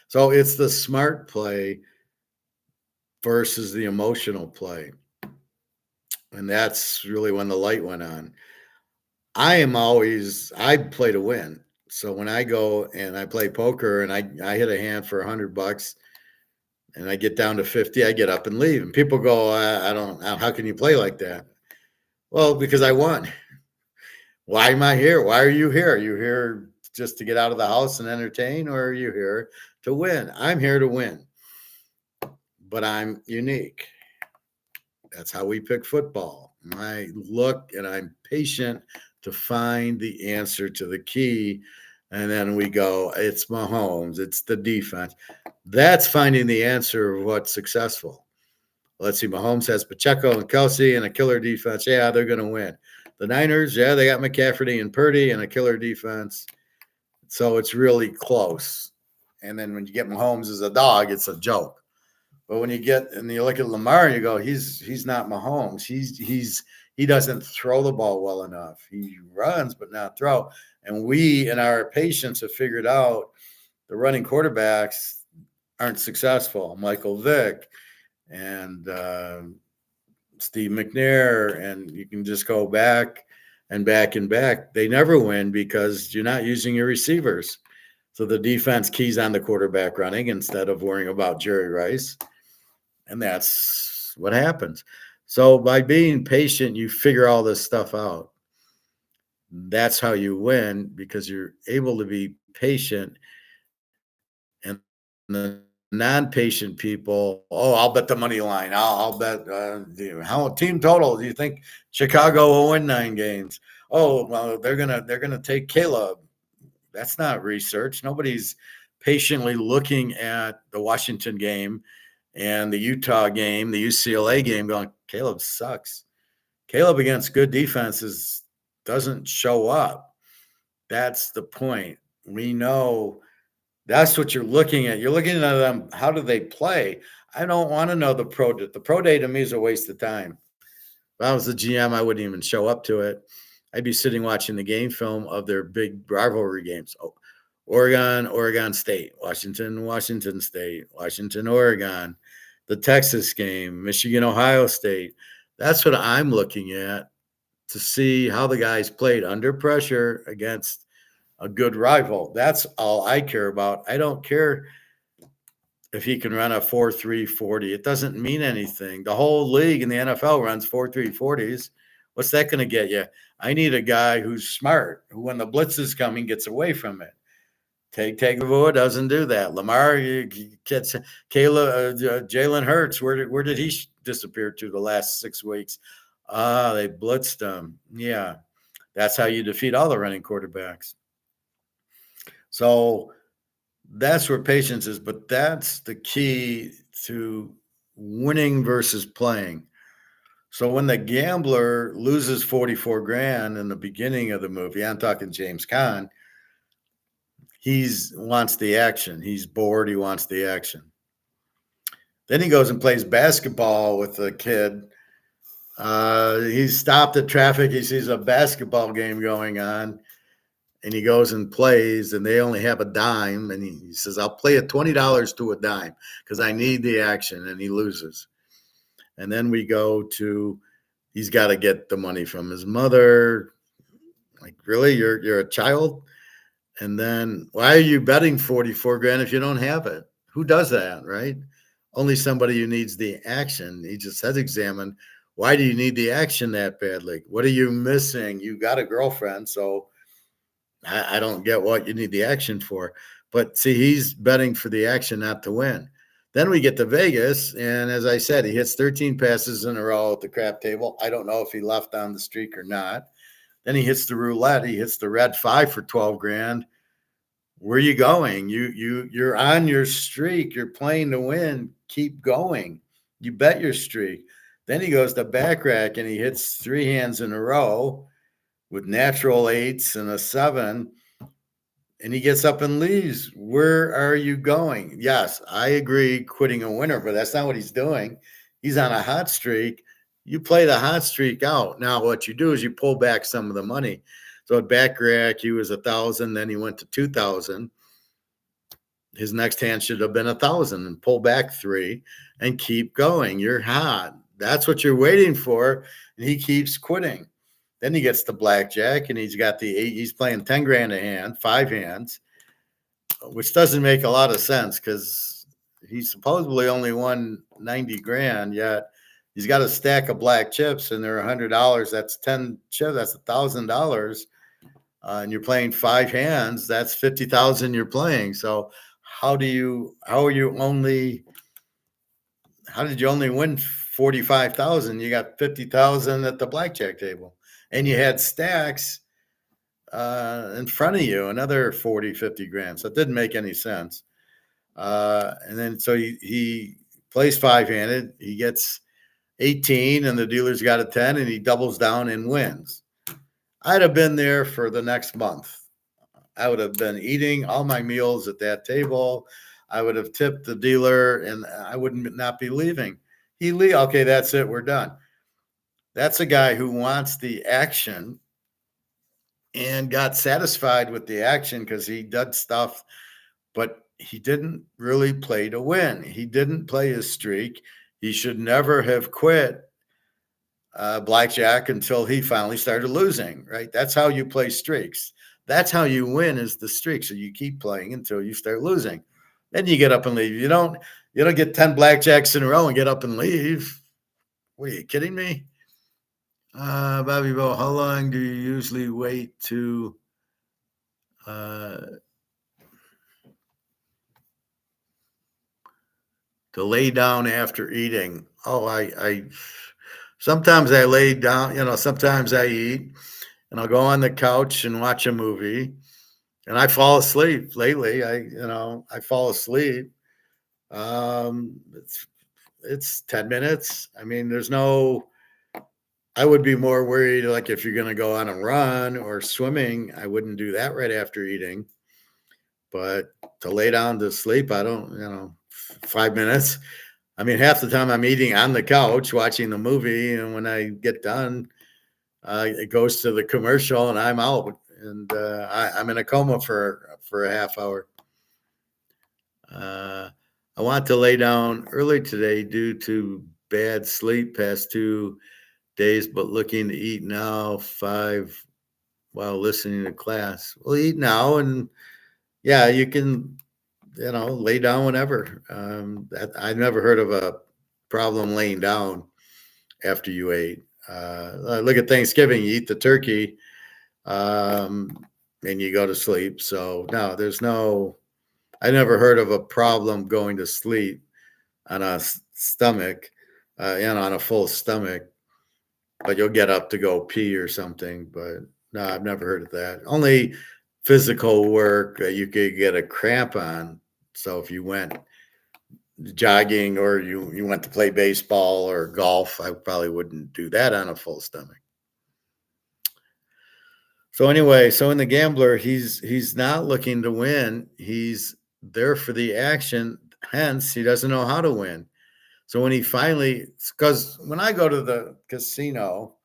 So it's the smart play versus the emotional play. And that's really when the light went on. I play to win. So when I go and I play poker and I hit a hand for $100 and I get down to 50, I get up and leave. And people go, I don't, how can you play like that? Well, because I won. Why am I here? Why are you here? Are you here just to get out of the house and entertain, or are you here to win? I'm here to win, but I'm unique. That's how we pick football. I look and I'm patient to find the answer to the key. And then we go, it's Mahomes, it's the defense. That's finding the answer of what's successful. Let's see, Mahomes has Pacheco and Kelsey and a killer defense. Yeah, they're going to win. The Niners, yeah, they got McCaffrey and Purdy and a killer defense. So it's really close. And then when you get Mahomes as a dog, it's a joke. But when you get and you look at Lamar, you go, he's not Mahomes. He doesn't throw the ball well enough. He runs, but not throw. And we, in our patience, have figured out the running quarterbacks aren't successful. Michael Vick and Steve McNair, and you can just go back and back and back. They never win because you're not using your receivers. So the defense keys on the quarterback running instead of worrying about Jerry Rice. And that's what happens. So by being patient, you figure all this stuff out. That's how you win, because you're able to be patient. And the non-patient people, oh, I'll bet the money line. I'll bet how team total. Do you think Chicago will win 9 games? Oh, well, they're gonna take Caleb. That's not research. Nobody's patiently looking at the Washington game and the Utah game, the UCLA game, going, Caleb sucks. Caleb against good defenses doesn't show up. That's the point. We know that's what you're looking at. You're looking at them. How do they play? I don't want to know the pro day. The pro day to me is a waste of time. If I was the GM, I wouldn't even show up to it. I'd be sitting watching the game film of their big rivalry games. Oh, Oregon State, Washington State, Washington, Oregon, the Texas game, Michigan, Ohio State. That's what I'm looking at to see how the guys played under pressure against a good rival. That's all I care about. I don't care if he can run a 4.3 40. It doesn't mean anything. The whole league in the NFL runs 4.3 40s. What's that going to get you? I need a guy who's smart, who when the blitz is coming gets away from it. Tagovailoa doesn't do that. Lamar gets Jalen Hurts. Where did he disappear to the last 6 weeks? They blitzed him. Yeah, that's how you defeat all the running quarterbacks. So that's where patience is, but that's the key to winning versus playing. So when the gambler loses 44 grand in the beginning of the movie, I'm talking James Caan, he wants the action. He's bored. He wants the action. Then he goes and plays basketball with a kid. He's stopped at traffic. He sees a basketball game going on, and he goes and plays, and they only have a dime. And he says, I'll play it $20 to a dime because I need the action, and he loses. And then we go to he's got to get the money from his mother. Like, really? You're a child? And then why are you betting 44 grand if you don't have it? Who does that, right? Only somebody who needs the action. He just has examined, why do you need the action that badly? What are you missing? You got a girlfriend, so I don't get what you need the action for. But see, he's betting for the action, not to win. Then we get to Vegas, and as I said, he hits 13 passes in a row at the crap table. I don't know if he left on the streak or not. Then he hits the roulette. He hits the red 5 for 12 grand. Where are you going? You're on your streak. You're playing to win. Keep going. You bet your streak. Then he goes to back rack and he hits 3 hands in a row with natural 8s and a 7. And he gets up and leaves. Where are you going? Yes, I agree, quitting a winner, but that's not what he's doing. He's on a hot streak. you play the hot streak out. Now, what you do is you pull back some of the money. So at Backrack, he was 1,000, then he went to 2,000. His next hand should have been 1,000 and pull back 3 and keep going. You're hot. That's what you're waiting for. And he keeps quitting. Then he gets the blackjack and he's got the 8. He's playing 10 grand a hand, 5 hands, which doesn't make a lot of sense because he supposedly only won 90 grand, yet he's got a stack of black chips and they're $100. That's 10 chips. That's $1,000. And you're playing 5 hands. That's 50,000 you're playing. So how did you only win 45,000? You got 50,000 at the blackjack table and you had stacks in front of you, another 40, 50 grand. So it didn't make any sense. And then so he plays 5-handed, he gets 18 and the dealer's got a 10 and he doubles down and wins. I'd have been there for the next month. I would have been eating all my meals at that table. I would have tipped the dealer and I wouldn't not be leaving. Okay, that's it, we're done. That's a guy who wants the action and got satisfied with the action because he did stuff, but he didn't really play to win. He didn't play his streak. He should never have quit blackjack until he finally started losing, right? That's how you play streaks. That's how you win, is the streak. So you keep playing until you start losing. Then you get up and leave. You don't get 10 blackjacks in a row and get up and leave. What, are you kidding me? Bobby Bo, how long do you usually wait to lay down after eating? Oh, I sometimes I lay down, sometimes I eat and I'll go on the couch and watch a movie and I fall asleep. Lately, I fall asleep. It's 10 minutes. I mean, I would be more worried, like if you're going to go on a run or swimming, I wouldn't do that right after eating. But to lay down to sleep, I don't, 5 minutes. I mean, half the time I'm eating on the couch watching the movie, and when I get done, it goes to the commercial and I'm out, and I'm in a coma for a half hour. I want to lay down early today due to bad sleep past 2 days, but looking to eat now 5 while listening to class. Well, eat now, and yeah, you can, lay down whenever. I've never heard of a problem laying down after you ate. Look at Thanksgiving, you eat the turkey, and you go to sleep. So no, I never heard of a problem going to sleep on a stomach, on a full stomach, but you'll get up to go pee or something. But no, I've never heard of that. Only physical work you could get a cramp on. So if you went jogging or you went to play baseball or golf, I probably wouldn't do that on a full stomach. So anyway, in the gambler, he's not looking to win. He's there for the action. Hence, he doesn't know how to win. So when he because when I go to the casino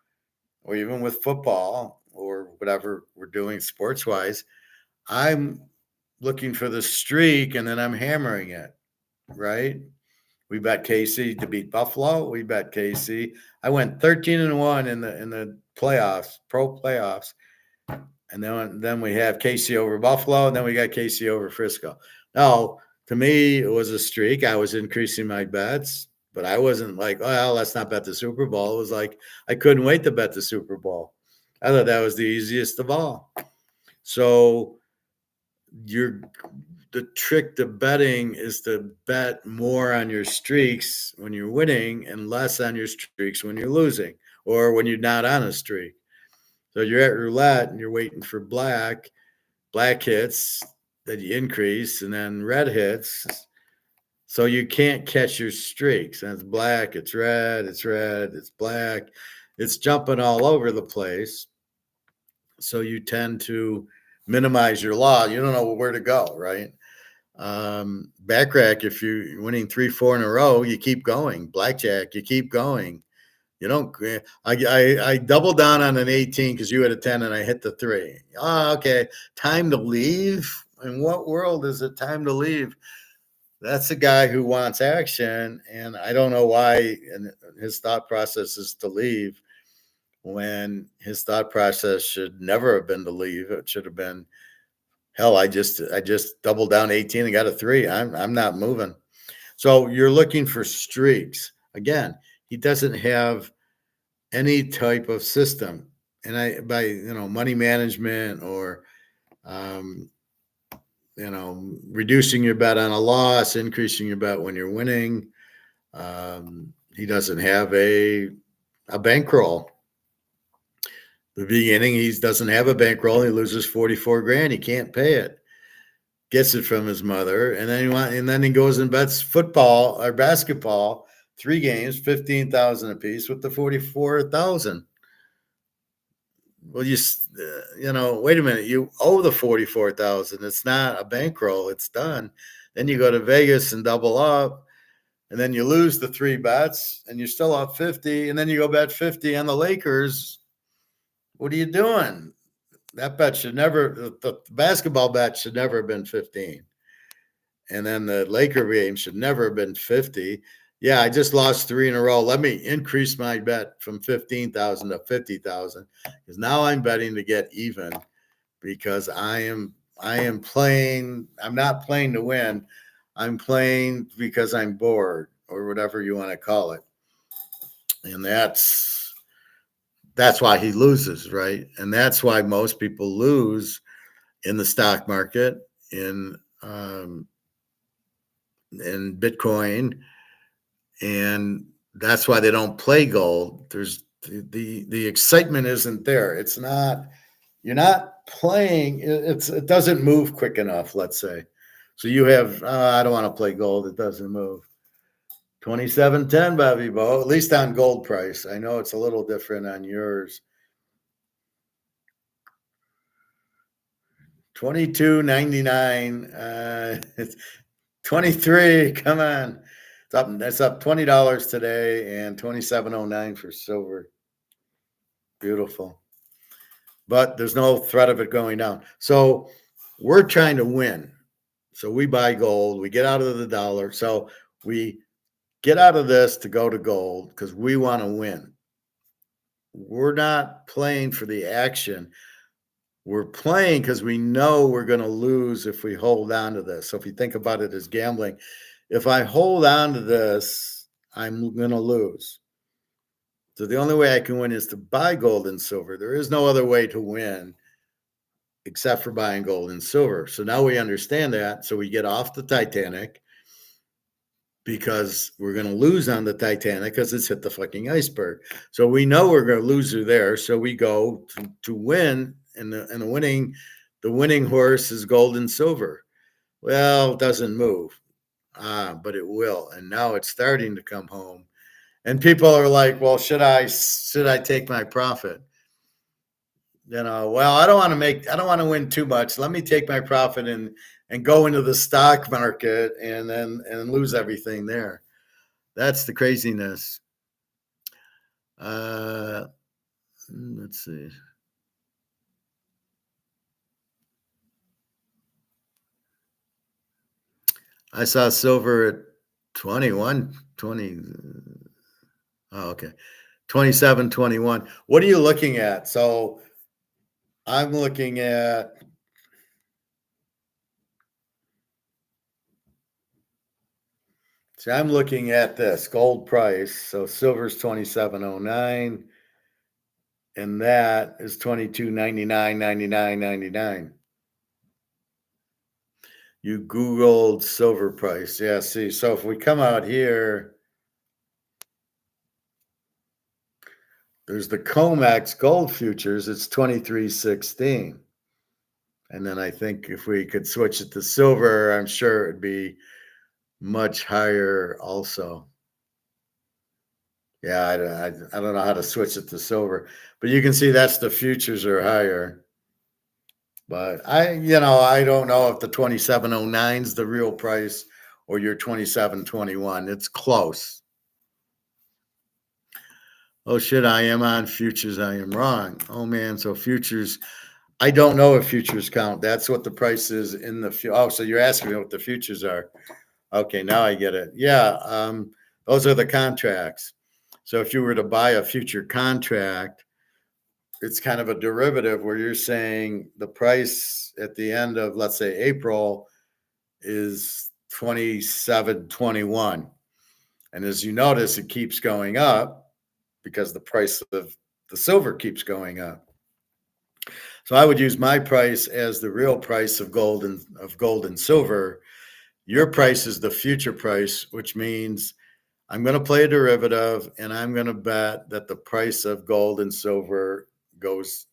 or even with football or whatever we're doing sports wise, I'm looking for the streak and then I'm hammering it, right? We bet KC to beat Buffalo. We bet KC. I went 13-1 in the playoffs, pro playoffs. And then we have KC over Buffalo, and then we got KC over Frisco. Now, to me, it was a streak. I was increasing my bets, but I wasn't like, well, let's not bet the Super Bowl. It was like I couldn't wait to bet the Super Bowl. I thought that was the easiest of all. So the trick to betting is to bet more on your streaks when you're winning and less on your streaks when you're losing or when you're not on a streak. So you're at roulette and you're waiting for black hits that you increase and then red hits. So you can't catch your streaks. And it's black, it's red, it's black. It's jumping all over the place. So you tend to minimize your loss. You don't know where to go, right? Backrack, if you're winning 3-4 in a row, you keep going. Blackjack, you keep going. You don't. I doubled down on an 18 because you had a 10 and I hit the 3. Oh, okay. Time to leave. In what world is it time to leave? That's a guy who wants action, and I don't know why. And his thought process is to leave when his thought process should never have been to leave. It should have been, hell, I just doubled down 18 and got a 3. I'm not moving. So you're looking for streaks. Again, he doesn't have any type of system. And by money management or reducing your bet on a loss, increasing your bet when you're winning. He doesn't have a bankroll. The beginning, he doesn't have a bankroll. He loses 44 grand. He can't pay it. Gets it from his mother, and then he goes and bets football or basketball, 3 games, 15,000 apiece with the 44,000. Well, wait a minute. You owe the 44,000. It's not a bankroll. It's done. Then you go to Vegas and double up, and then you lose the 3 bets, and you're still up 50. And then you go bet 50 on the Lakers. What are you doing? That bet should never. The basketball bet should never have been 15, and then the Laker game should never have been 50. Yeah, I just lost 3 in a row. Let me increase my bet from 15,000 to 50,000 because now I'm betting to get even because I am playing. I'm not playing to win. I'm playing because I'm bored or whatever you want to call it. And that's why he loses, right? And that's why most people lose in the stock market, in Bitcoin. And that's why they don't play gold. There's the excitement isn't there. It's not, you're not playing. It doesn't move quick enough, let's say. So you have, I don't want to play gold. It doesn't move. 27.10, Bobby Bo, at least on gold price. I know it's a little different on yours. 22.99. It's 23. Come on. That's up $20 today and 27.09 for silver. Beautiful. But there's no threat of it going down. So we're trying to win. So we buy gold. We get out of the dollar. So we get out of this to go to gold because we want to win. We're not playing for the action. We're playing because we know we're going to lose if we hold on to this. So if you think about it as gambling, if I hold on to this, I'm going to lose. So the only way I can win is to buy gold and silver. There is no other way to win except for buying gold and silver. So now we understand that. So we get off the Titanic because we're going to lose on the Titanic because it's hit the fucking iceberg. So we know we're going to lose through there. So we go to win, and the winning horse is gold and silver. Well, it doesn't move. But it will. And now it's starting to come home. And people are like, well, should I take my profit? Well, I don't want to win too much. Let me take my profit and go into the stock market and lose everything there. That's the craziness. Let's see. I saw silver at 21, 20. Oh, okay. 27.21. What are you looking at? So I'm looking at, I'm looking at this gold price. So silver's 27.09 and that is 22.99. You Googled silver price. Yeah, see. So if we come out here, there's the COMEX gold futures. It's 23.16. And then I think if we could switch it to silver, I'm sure it'd be much higher also. Yeah, I don't know how to switch it to silver, but you can see that's the futures are higher. But I don't know if the 27.09 is the real price or your 27.21. It's close. Oh shit, I am on futures. I am wrong. Oh man, so futures. I don't know if futures count. That's what the price is in the Oh, so you're asking me what the futures are. Okay, now I get it. Yeah, those are the contracts. So if you were to buy a future contract, it's kind of a derivative where you're saying the price at the end of, let's say, April is 27.21. And as you notice, it keeps going up because the price of the silver keeps going up. So I would use my price as the real price of gold and silver. Your price is the future price, which means I'm going to play a derivative and I'm going to bet that the price of gold and silver goes.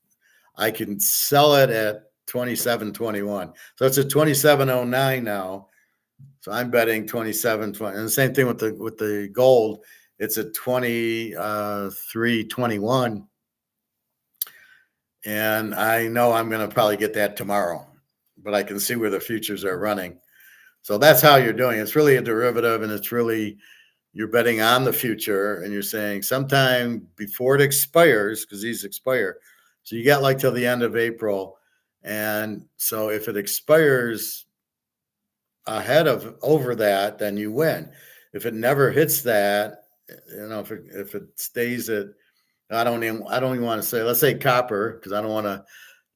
I can sell it at 27.21. So it's at 27.09 now. So I'm betting 27.20. And the same thing with the gold. It's at 23.21. And I know I'm going to probably get that tomorrow, but I can see where the futures are running. So that's how you're doing. It's really a derivative, and it's really you're betting on the future, and you're saying sometime before it expires, because these expire. So you got like till the end of April. And so if it expires ahead of over that, then you win. If it never hits that, if it stays at, I don't even want to say, let's say copper, because I don't want to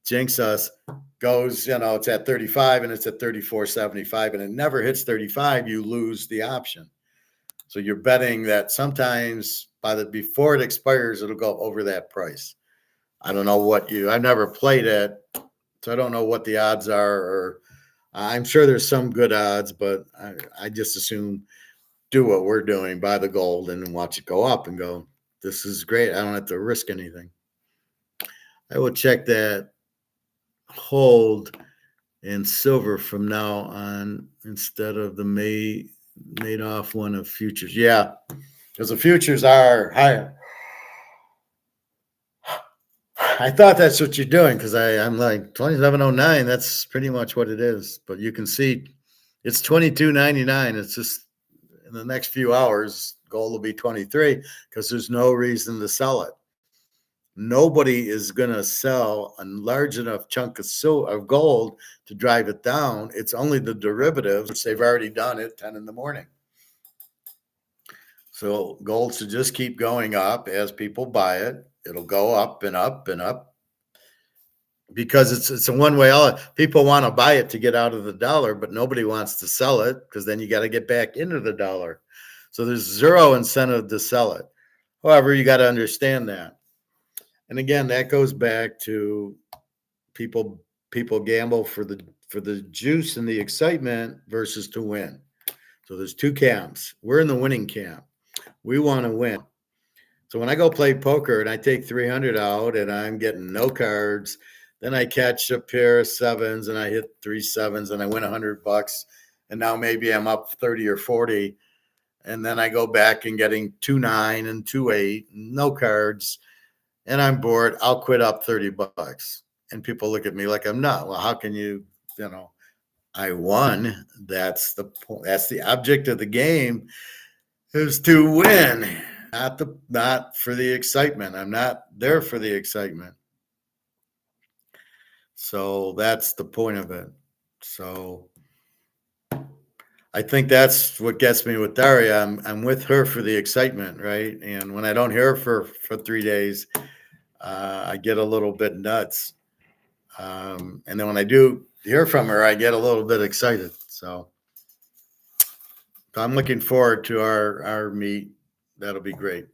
jinx us, goes, it's at 35 and it's at 34.75 and it never hits 35, you lose the option. So you're betting that sometimes before it expires, it'll go over that price. I don't know I've never played it, so I don't know what the odds are, or I'm sure there's some good odds, but I just assume do what we're doing, buy the gold and watch it go up and go, this is great. I don't have to risk anything. I will check that hold in silver from now on instead of the madoff one of futures. Yeah, because the futures are higher. I thought that's what you're doing because I'm like 27.09. That's pretty much what it is. But you can see it's 22.99. It's just in the next few hours, gold will be 23 because there's no reason to sell it. Nobody is going to sell a large enough chunk of gold to drive it down. It's only the derivatives, which they've already done at 10 in the morning. So gold should just keep going up as people buy it. It'll go up and up and up because it's a one-way. People want to buy it to get out of the dollar, but nobody wants to sell it because then you got to get back into the dollar. So there's zero incentive to sell it. However, you got to understand that. And again, that goes back to people gamble for the juice and the excitement versus to win. So there's two camps. We're in the winning camp. We want to win. So when I go play poker and I take 300 out and I'm getting no cards, then I catch a pair of sevens and I hit 3 sevens and I win $100. And now maybe I'm up 30 or 40. And then I go back and getting 2-9 and 2-8, no cards. And I'm bored. I'll quit up $30. And people look at me like I'm not. Well, how can I won. That's the point. That's the object of the game is to win, not for the excitement. I'm not there for the excitement. So that's the point of it. So I think that's what gets me with Daria. I'm with her for the excitement, right? And when I don't hear her for 3 days, I get a little bit nuts. And then when I do hear from her, I get a little bit excited. So I'm looking forward to our meet. That'll be great.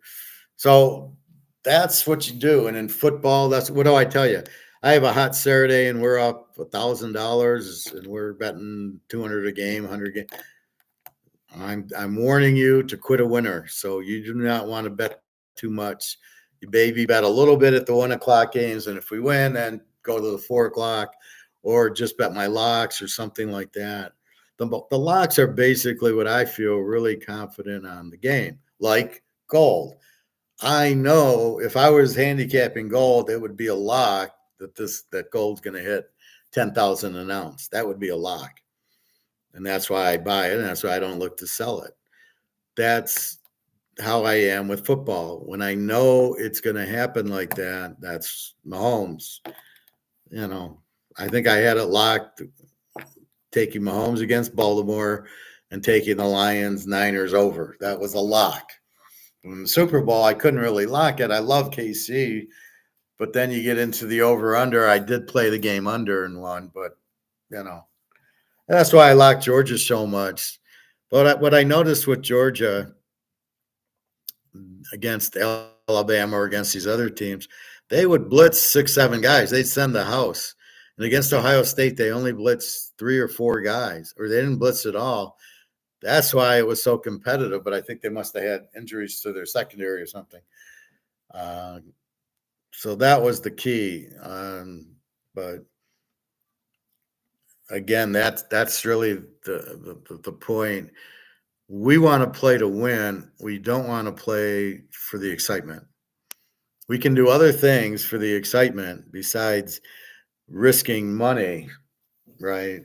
So that's what you do. And in football, what do I tell you? I have a hot Saturday and we're up $1,000 and we're betting 200 a game, 100 a game. I'm warning you to quit a winner. So you do not want to bet too much. You maybe bet a little bit at the 1 o'clock games, and if we win, then go to the 4 o'clock, or just bet my locks or something like that. The locks are basically what I feel really confident on the game, like gold. I know if I was handicapping gold, it would be a lock that gold's going to hit 10,000 an ounce. That would be a lock. And that's why I buy it, and that's why I don't look to sell it. That's how I am with football. When I know it's going to happen like that, that's Mahomes. You know, I think I had it locked taking Mahomes against Baltimore and taking the Lions Niners over. That was a lock. In the Super Bowl, I couldn't really lock it. I love KC, but then you get into the over under. I did play the game under and won, but you know, that's why I like Georgia so much. But what I noticed with Georgia against Alabama or against these other teams, they would blitz 6, 7 guys. They'd send the house. And against Ohio State, they only blitzed 3 or 4 guys, or they didn't blitz at all. That's why it was so competitive. But I think they must have had injuries to their secondary or something. So that was the key. But again, that's really the point. We want to play to win. We don't want to play for the excitement. We can do other things for the excitement besides risking money, right?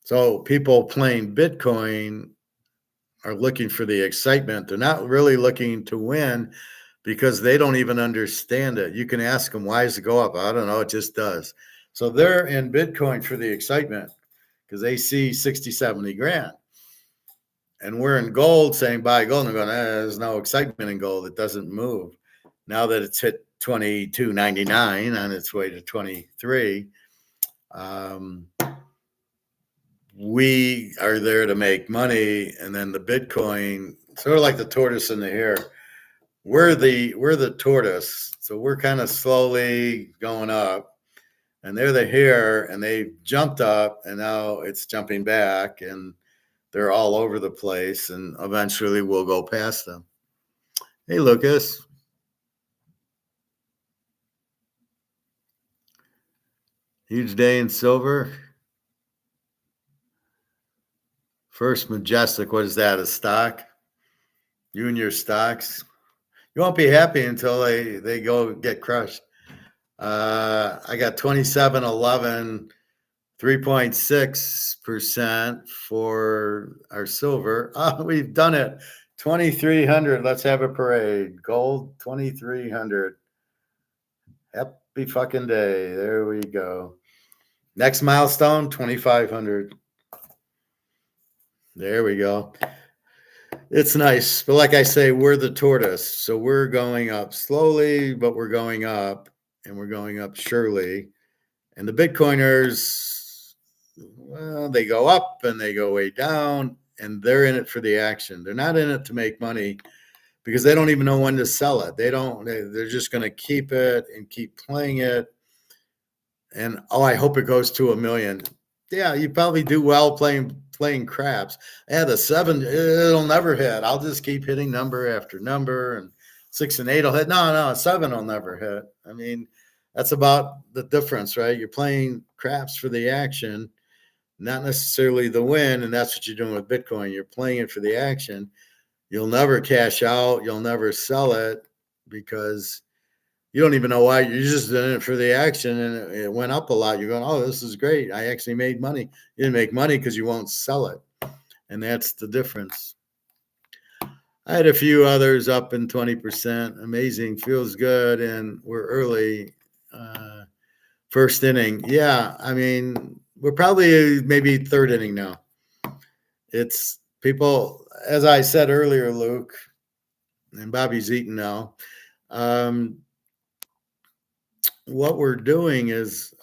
So people playing Bitcoin are looking for the excitement. They're not really looking to win because they don't even understand it. You can ask them, why does it go up? I don't know. It just does. So they're in Bitcoin for the excitement because they see 60, 70 grand. And we're in gold saying buy gold. And they're going, there's no excitement in gold. It doesn't move. Now that it's hit 22.99 on its way to 23, we are there to make money. And then the Bitcoin, sort of like the tortoise and the hare, we're the tortoise. So we're kind of slowly going up. And they're the hare, and they jumped up, and now it's jumping back, and they're all over the place, and eventually we'll go past them. Hey, Lucas. Huge day in silver. First Majestic, what is that, a stock? You and your stocks? You won't be happy until they go get crushed. I got 27.11, 3.6% for our silver. Oh, we've done it. 2,300. Let's have a parade. Gold, 2,300. Happy fucking day. There we go. Next milestone, 2,500. There we go. It's nice. But like I say, we're the tortoise. So we're going up slowly, but we're going up, and we're going up surely. And the Bitcoiners, well, they go up and they go way down, and they're in it for the action. They're not in it to make money because they don't even know when to sell it. They're just going to keep it and keep playing it. And I hope it goes to 1 million. Yeah, you probably do well playing craps. Yeah, the 7, it'll never hit. I'll just keep hitting number after number, and 6 and 8 will hit. No, 7 will never hit. I mean, that's about the difference, right? You're playing craps for the action, not necessarily the win, and that's what you're doing with Bitcoin. You're playing it for the action. You'll never cash out. You'll never sell it because you don't even know why. You're just in it for the action, and it went up a lot. You're going, oh, this is great. I actually made money. You didn't make money because you won't sell it, and that's the difference. I had a few others up in 20%. Amazing. Feels good, and we're early. First inning. Yeah, I mean, we're probably maybe third inning now. It's people, as I said earlier, Luke, and Bobby's eating now. What we're doing is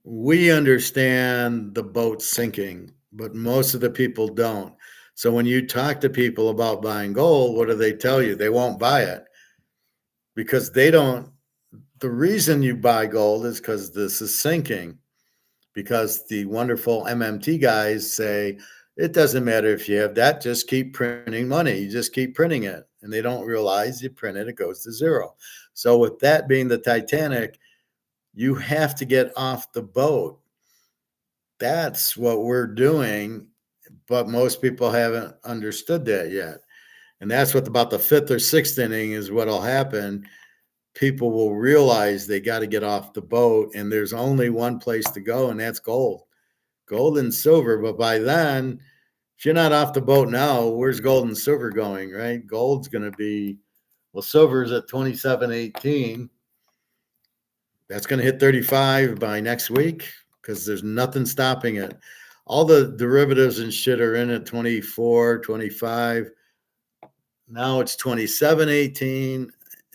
we understand the boat sinking, but most of the people don't. So when you talk to people about buying gold, what do they tell you? They won't buy it because they don't. The reason you buy gold is because this is sinking, because the wonderful MMT guys say it doesn't matter if you have that, just keep printing money. You just keep printing it. And they don't realize you print it, it goes to zero. So with that being the Titanic, you have to get off the boat. That's what we're doing, but most people haven't understood that yet. And that's what about the 5th or 6th inning is what'll happen. People will realize they got to get off the boat, and there's only one place to go, and that's gold and silver. But by then, if you're not off the boat now, where's gold and silver going, right? Gold's going to be, well, silver's at 27.18. That's going to hit 35 by next week because there's nothing stopping it. All the derivatives and shit are in at 24, 25. Now it's 27.18.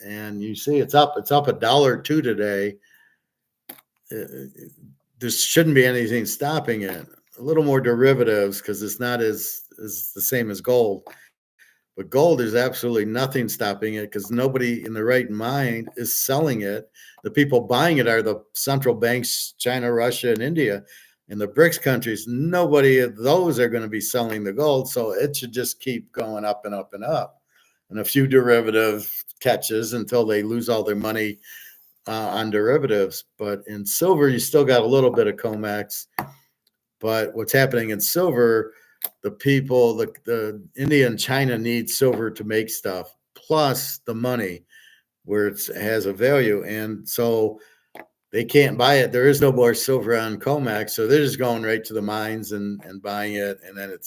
And you see it's up $1.02 today. There shouldn't be anything stopping it. A little more derivatives because it's not as the same as gold. But gold, there's absolutely nothing stopping it because nobody in the right mind is selling it. The people buying it are the central banks, China, Russia, and India. In the BRICS countries, nobody of those are going to be selling the gold. So it should just keep going up and up and up. And a few derivative catches until they lose all their money on derivatives. But in silver, you still got a little bit of COMEX. But what's happening in silver, the people, the India and China need silver to make stuff, plus the money where it has a value. And so they can't buy it. There is no more silver on COMEX. So they're just going right to the mines and buying it. And then it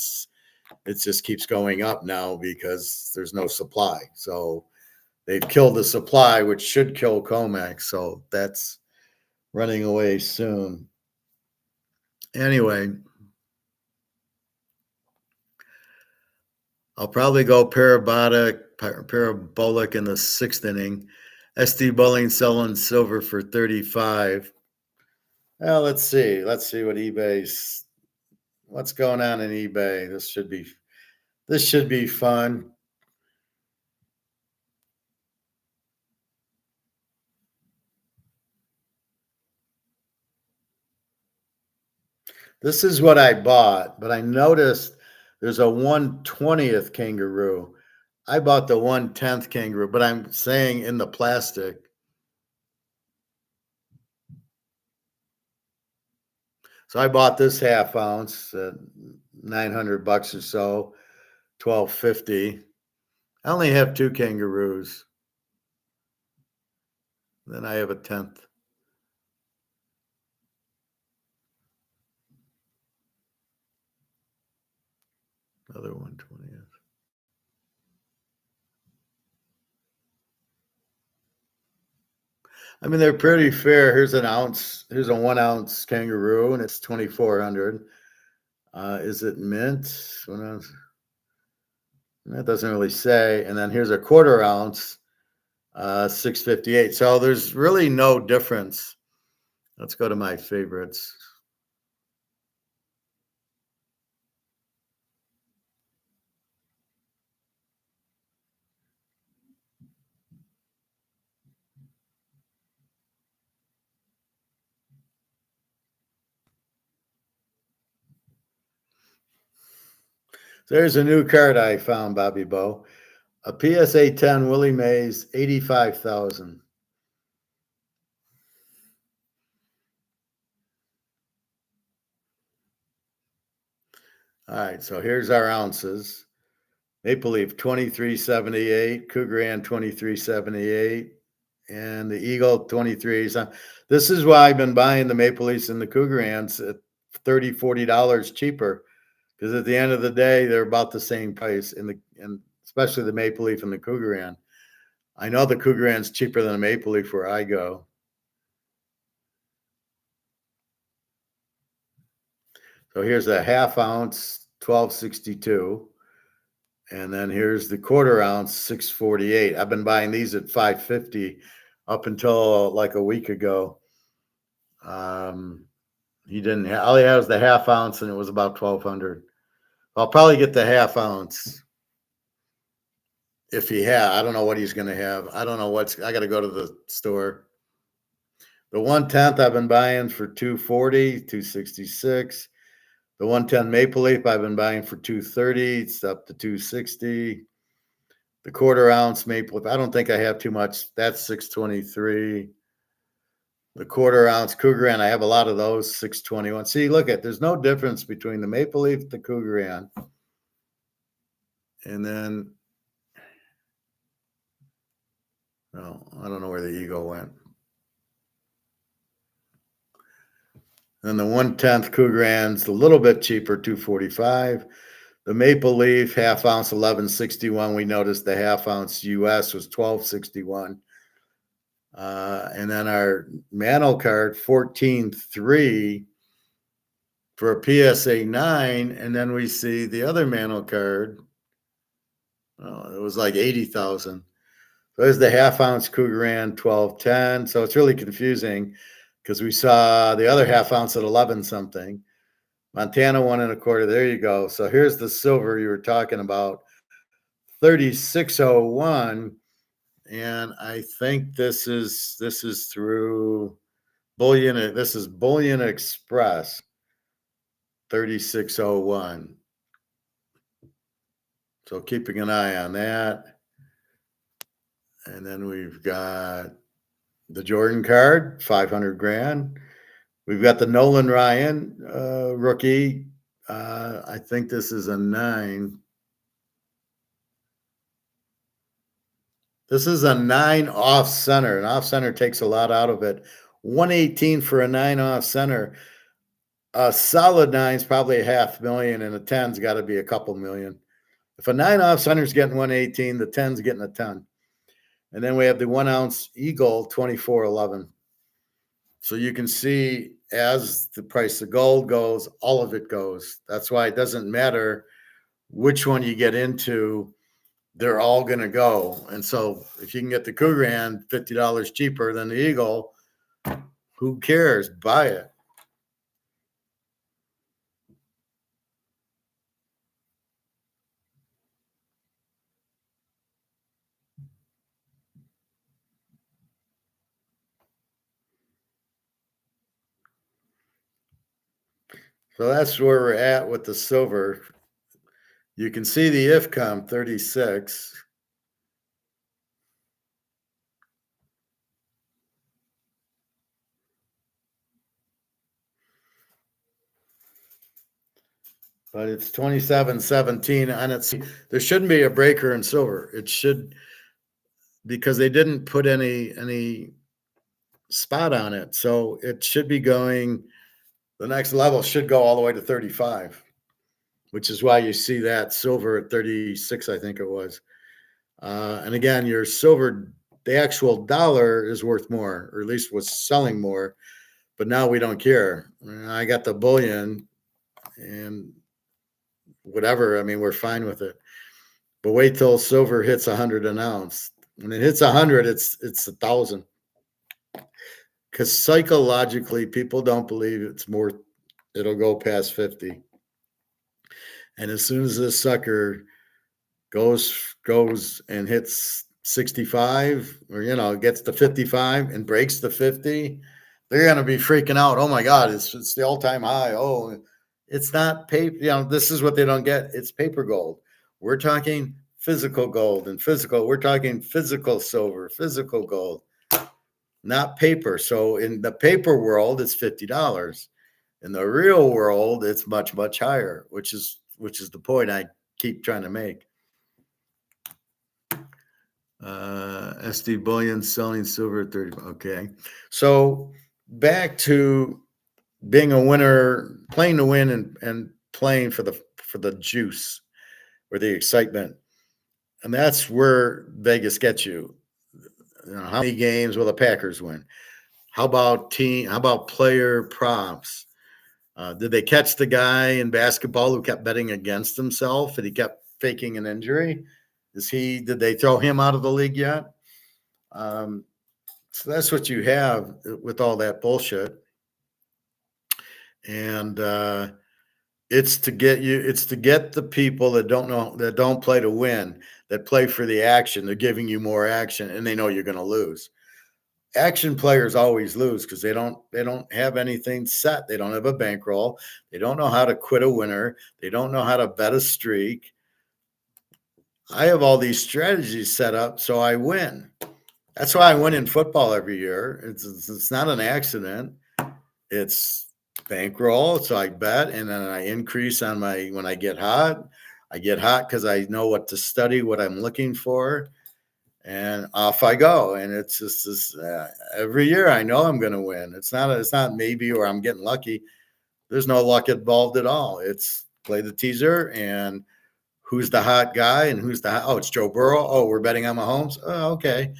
just keeps going up now because there's no supply. So they've killed the supply, which should kill COMEX. So that's running away soon. Anyway, I'll probably go parabolic in the sixth inning. SD Bowling selling silver for 35. Well, let's see. Let's see what's going on in eBay. This should be fun. This is what I bought, but I noticed there's a 1/20th kangaroo. I bought the 1/10th kangaroo, but I'm saying in the plastic. So I bought this half ounce at $900 or so, $12.50. I only have 2 kangaroos. Then I have a 10th. Another 1/20th. I mean, they're pretty fair. Here's an ounce. Here's a 1 ounce kangaroo, and it's 2,400. Is it mint? That doesn't really say. And then here's a 1/4 ounce, 658. So there's really no difference. Let's go to my favorites. There's a new card I found, Bobby Bo. A PSA 10 Willie Mays, 85,000. All right, so here's our ounces. Maple Leaf 23.78, Cougaran 23.78, and the Eagle 23. So this is why I've been buying the Maple Leafs and the Cougarans at $30, $40 cheaper, because at the end of the day, they're about the same price and especially the Maple Leaf and the Cougaran. I know the Cougaran's cheaper than a Maple Leaf where I go. So here's a half ounce, 12.62. And then here's the 1/4 ounce, 648. I've been buying these at 550 up until like a week ago. He didn't. All he had was the half ounce, and it was about 1,200. I'll probably get the half ounce if he had. I don't know what he's going to have. I don't know I got to go to the store. The 1/10 I've been buying for 240, 266. The 1/10 Maple Leaf I've been buying for 230. It's up to 260. The 1/4 ounce Maple Leaf, I don't think I have too much. That's 623. The 1/4 ounce Cougaran, I have a lot of those, 621. See, look there's no difference between the Maple Leaf, the Cougaran, and then, oh, I don't know where the Eagle went. And the 1/10 Cougaran's a little bit cheaper, 245. The Maple Leaf half ounce 1161. We noticed the half ounce US was 1261. And then our Mano card 14.3 for a PSA 9. And then we see the other Mano card. Oh, it was like 80,000. So there's the half ounce Cougaran 1210. So it's really confusing because we saw the other half ounce at 11 something. Montana 1.25. There you go. So here's the silver you were talking about, 3601. And I think this is through Bullion. This is Bullion Express 3601. So keeping an eye on that. And then we've got the Jordan card, 500 grand. We've got the Nolan Ryan rookie. I think this is a 9. This is a 9 off center. An off center takes a lot out of it. 118 for a 9 off center. A solid 9 is probably $500,000, and a 10's got to be a couple million. If a 9 off center's getting 118, the 10's getting a 10. And then we have the 1 ounce Eagle 2411. So you can see as the price of gold goes, all of it goes. That's why it doesn't matter which one you get into, they're all going to go. And so if you can get the Cougaran $50 cheaper than the Eagle, who cares? Buy it. So that's where we're at with the silver. You can see the IFCOM 36. But it's 27.17 on its. There shouldn't be a breaker in silver. It should, because they didn't put any spot on it. So it should be going, the next level should go all the way to 35, which is why you see that silver at 36, I think it was. And again, your silver, the actual dollar is worth more, or at least was selling more. But now we don't care. I got the bullion and whatever. I mean, we're fine with it. But wait till silver hits 100 an ounce. When it hits 100, it's 1,000. Because psychologically, people don't believe it's more. It'll go past 50. And as soon as this sucker goes and hits 65, or gets to 55 and breaks the 50, they're going to be freaking out. Oh my God, it's the all-time high. Oh, it's not paper. This is what they don't get. It's paper gold. We're talking physical gold and physical. We're talking physical silver, physical gold, not paper. So in the paper world, it's $50. In the real world, it's much, much higher, which is the point I keep trying to make. SD Bullion selling silver at 30. Okay. So back to being a winner, playing to win and playing for the juice or the excitement. And that's where Vegas gets you. How many games will the Packers win? How about player props? Did they catch the guy in basketball who kept betting against himself and he kept faking an injury? Did they throw him out of the league yet? So that's what you have with all that bullshit. And it's to get the people that don't play to win, that play for the action. They're giving you more action and they know you're going to lose. Action players always lose because they don't have anything set. They don't have a bankroll. They don't know how to quit a winner. They don't know how to bet a streak. I have all these strategies set up so I win. That's why I win in football every year. It's not an accident. It's bankroll. So I bet, and then I increase on when I get hot. I get hot because I know what to study, what I'm looking for, and off I go. And it's just this every year I know I'm going to win. It's not maybe or I'm getting lucky. There's no luck involved at all. It's play the teaser and who's the hot guy and who's the hot, oh, it's Joe Burrow. Oh, we're betting on Mahomes. Oh, okay.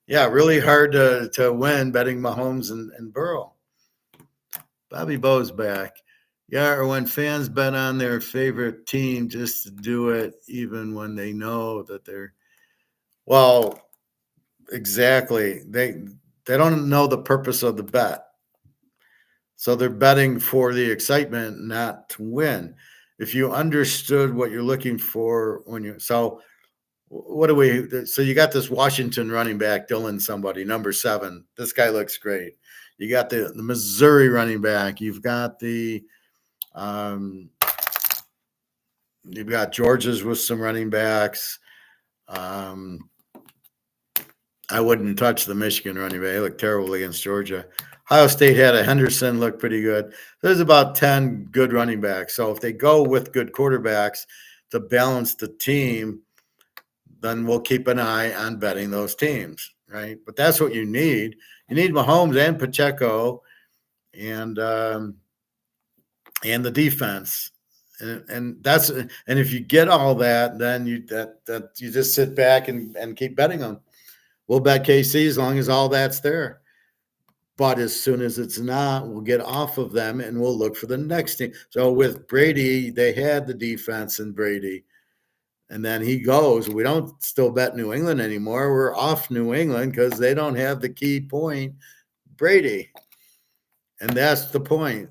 Yeah, really hard to win betting Mahomes and Burrow. Bobby Bo's back. Yeah, or when fans bet on their favorite team just to do it, even when they know that they're, well, exactly. They don't know the purpose of the bet. So they're betting for the excitement, not to win. If you understood what you're looking for when you, so what do we, so you got this Washington running back, Dylan somebody, number 7. This guy looks great. You got the Missouri running back. You've got um, you've got Georgia's with some running backs. I wouldn't touch the Michigan running back. They look terrible against Georgia. Ohio State had a Henderson look pretty good. There's about 10 good running backs. So if they go with good quarterbacks to balance the team, then we'll keep an eye on betting those teams, right? But that's what you need. You need Mahomes and Pacheco and the defense. And that's, and if you get all that, then you just sit back and keep betting them. We'll bet KC as long as all that's there. But as soon as it's not, we'll get off of them and we'll look for the next team. So with Brady, they had the defense in Brady. And then he goes. We don't still bet New England anymore. We're off New England because they don't have the key point, Brady. And that's the point.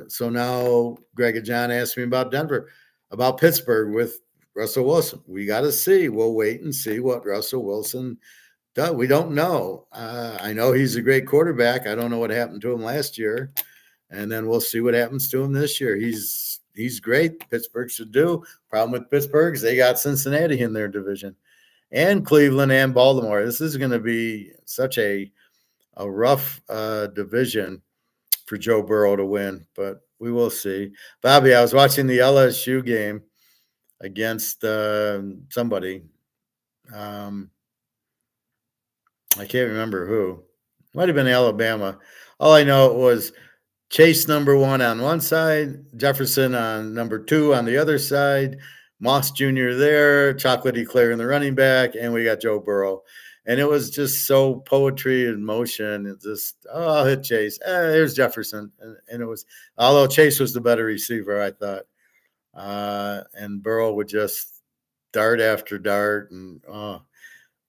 So now Greg and John asked me about Denver, about Pittsburgh with Russell Wilson. We got to see. We'll wait and see what Russell Wilson does. We don't know. I know he's a great quarterback. I don't know what happened to him last year. And then we'll see what happens to him this year. He's great. Pittsburgh should do. Problem with Pittsburgh is they got Cincinnati in their division and Cleveland and Baltimore. This is going to be such a rough division for Joe Burrow to win, but we will see. Bobby, I was watching the LSU game against somebody. I can't remember who. Might have been Alabama. All I know was Chase number 1 on one side, Jefferson on number 2 on the other side, Moss Jr. there, Chocolate Eclair in the running back, and we got Joe Burrow. And it was just so poetry in motion. It just, oh, I'll hit Chase. There's Jefferson. And it was, although Chase was the better receiver, I thought. And Burrow would just dart after dart. And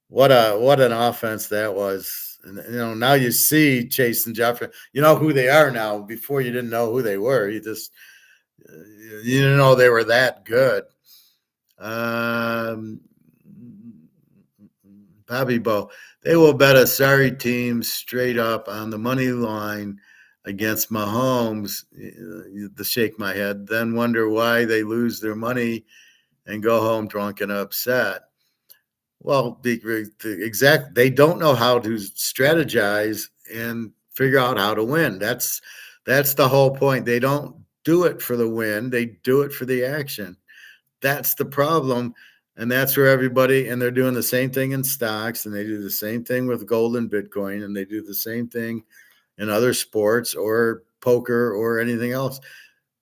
what an offense that was. And, now you see Chase and Jefferson. You know who they are now. Before you didn't know who they were. You didn't know they were that good. Bobby Bo, they will bet a sorry team straight up on the money line against Mahomes, to shake my head, then wonder why they lose their money and go home drunk and upset. Well, they don't know how to strategize and figure out how to win. That's the whole point. They don't do it for the win. They do it for the action. That's the problem. And that's where everybody, and they're doing the same thing in stocks, and they do the same thing with gold and Bitcoin, and they do the same thing in other sports or poker or anything else.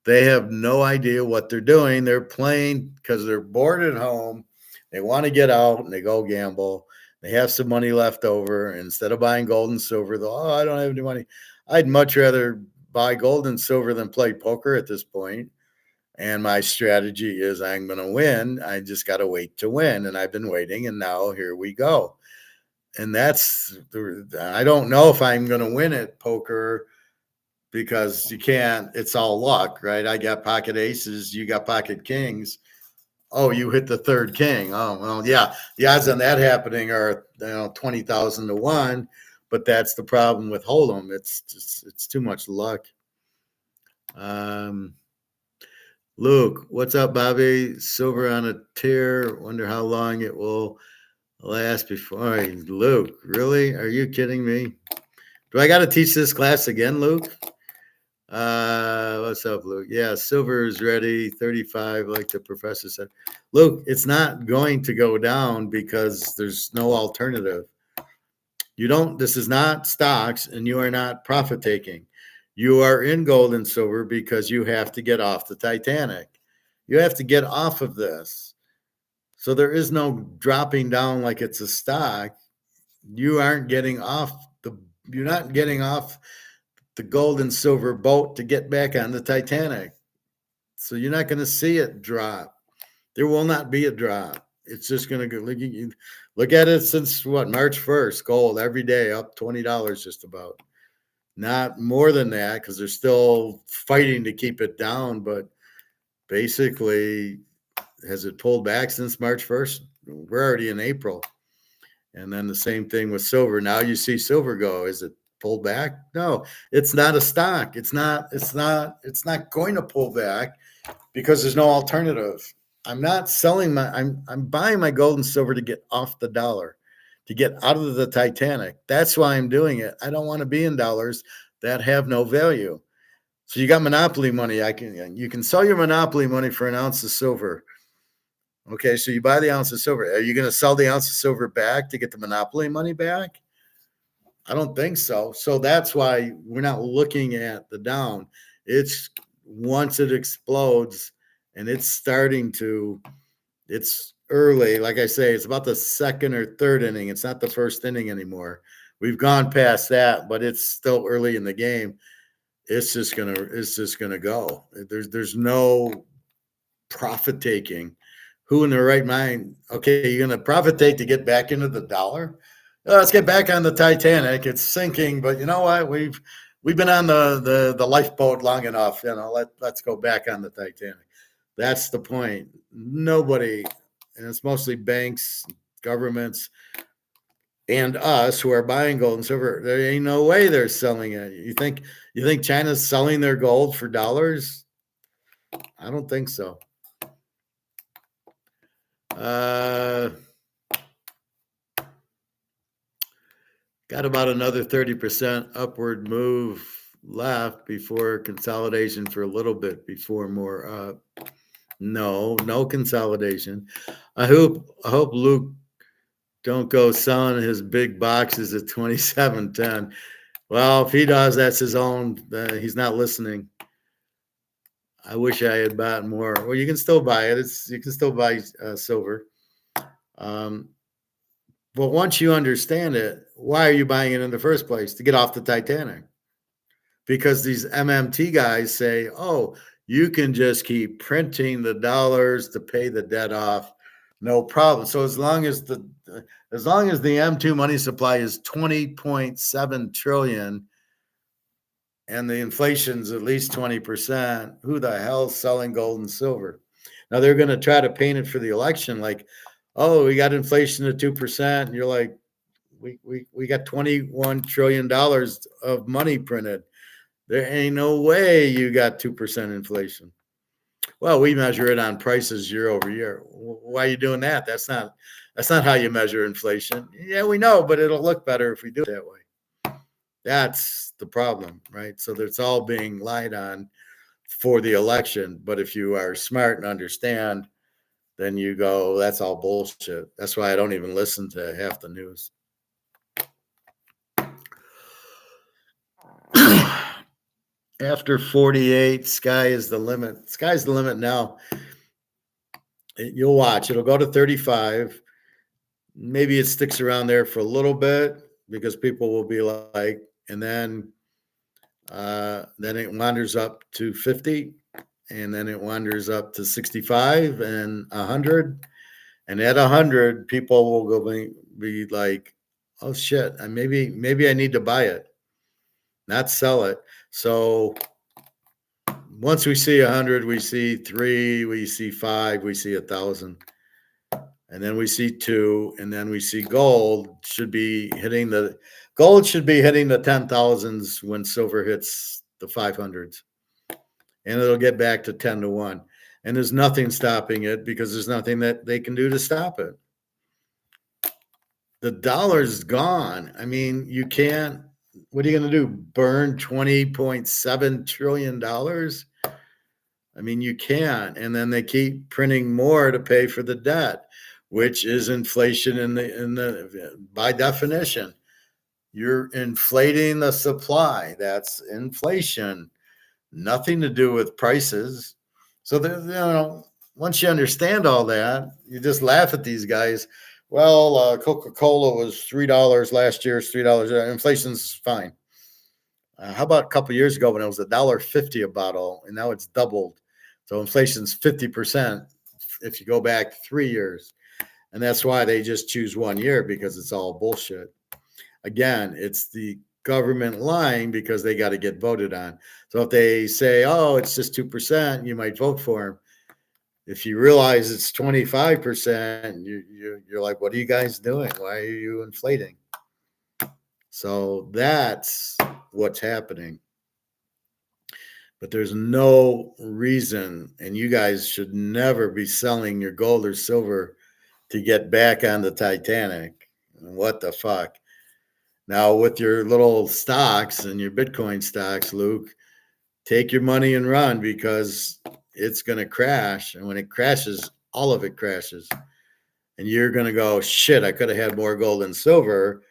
They have no idea what they're doing. They're playing because they're bored at home. They want to get out and they go gamble. They have some money left over. And instead of buying gold and silver, I don't have any money. I'd much rather buy gold and silver than play poker at this point. And my strategy is I'm going to win. I just got to wait to win. And I've been waiting. And now here we go. And I don't know if I'm going to win at poker because you can't, it's all luck, right? I got pocket aces. You got pocket kings. Oh, you hit the third king. Oh, well, yeah. The odds on that happening are 20,000 to 1. But that's the problem with Hold'em. It's too much luck. Luke, what's up, Bobby? Silver on a tear. Wonder how long it will last before. Luke, really? Are you kidding me? Do I got to teach this class again, Luke? What's up, Luke? Yeah, silver is ready. 35, like the professor said. Luke, it's not going to go down because there's no alternative. This is not stocks, and you are not profit taking. You are in gold and silver because you have to get off the Titanic. You have to get off of this. So there is no dropping down like it's a stock. You're not getting off the gold and silver boat to get back on the Titanic. So you're not going to see it drop. There will not be a drop. It's just going to go. Look at it since what, March 1st, gold every day up $20 just about. Not more than that because they're still fighting to keep it down. But basically, has it pulled back since March 1st? We're already in April. And then the same thing with silver. Now you see silver go. Is it pulled back? No, it's not a stock. It's not going to pull back because there's no alternative. I'm not selling I'm buying my gold and silver to get off the dollar, to get out of the Titanic. That's why I'm doing it. I don't want to be in dollars that have no value. So you got monopoly money. You can sell your monopoly money for an ounce of silver. Okay, so you buy the ounce of silver. Are you going to sell the ounce of silver back to get the monopoly money back? I don't think so. So that's why we're not looking at the down. It's once it explodes and it's early. Like I say, it's about the second or third inning. It's not the first inning anymore. We've gone past that, but it's still early in the game. It's just gonna go. There's no profit taking. Who in their right mind? Okay, you're gonna profit take to get back into the dollar. Let's get back on the Titanic. It's sinking, but you know what? We've been on the lifeboat long enough. Let's go back on the Titanic. That's the point. Nobody, and it's mostly banks, governments, and us who are buying gold and silver. There ain't no way they're selling it. You think China's selling their gold for dollars? I don't think so. Got about another 30% upward move left before consolidation for a little bit before more up. No consolidation. I hope Luke don't go selling his big boxes at 27.10. Well, if he does, that's his own. He's not listening. I wish I had bought more. Well, you can still buy it. You can still buy silver. But once you understand it, why are you buying it in the first place? To get off the Titanic. Because these MMT guys say, oh, you can just keep printing the dollars to pay the debt off. No problem. So as long as the M2 money supply is 20.7 trillion and the inflation's at least 20%, who the hell's selling gold and silver? Now they're going to try to paint it for the election like, oh, we got inflation at 2%. And you're like, we got $21 trillion of money printed. There ain't no way you got 2% inflation. Well, we measure it on prices year over year. Why are you doing that? That's not how you measure inflation. Yeah, we know, but it'll look better if we do it that way. That's the problem, right? So it's all being lied on for the election. But if you are smart and understand, then you go, that's all bullshit. That's why I don't even listen to half the news. After 48, sky is the limit. Sky's the limit now. You'll watch. It'll go to 35. Maybe it sticks around there for a little bit because people will be like, and then it wanders up to 50, and then it wanders up to 65 and 100. And at 100, people will go be like, oh shit, maybe I need to buy it, not sell it. So once we see 100, we see 3, we see 5, we see 1,000, and then we see 2, and then we see gold should be hitting the 10,000s when silver hits the 500s, and it'll get back to 10-1. And there's nothing stopping it because there's nothing that they can do to stop it. The dollar's gone. I mean, you can't. What are you going to do? Burn $20.7 trillion? I mean, you can't. And then they keep printing more to pay for the debt, which is inflation in the by definition. You're inflating the supply. That's inflation. Nothing to do with prices. So once you understand all that, you just laugh at these guys. Well, Coca-Cola was $3 last year. It's $3. Inflation's fine. How about a couple years ago when it was $1.50 a bottle, and now it's doubled? So inflation's 50% if you go back 3 years, and that's why they just choose 1 year, because it's all bullshit. Again, it's the government lying because they got to get voted on. So if they say, "Oh, it's just 2%," you might vote for them. If you realize it's 25%, you're like, "What are you guys doing? Why are you inflating?" So that's what's happening. But there's no reason, and you guys should never be selling your gold or silver to get back on the Titanic. What the fuck? Now, with your little stocks and your Bitcoin stocks, Luke, take your money and run, because it's going to crash. And when it crashes, all of it crashes. And you're going to go, shit, I could have had more gold and silver.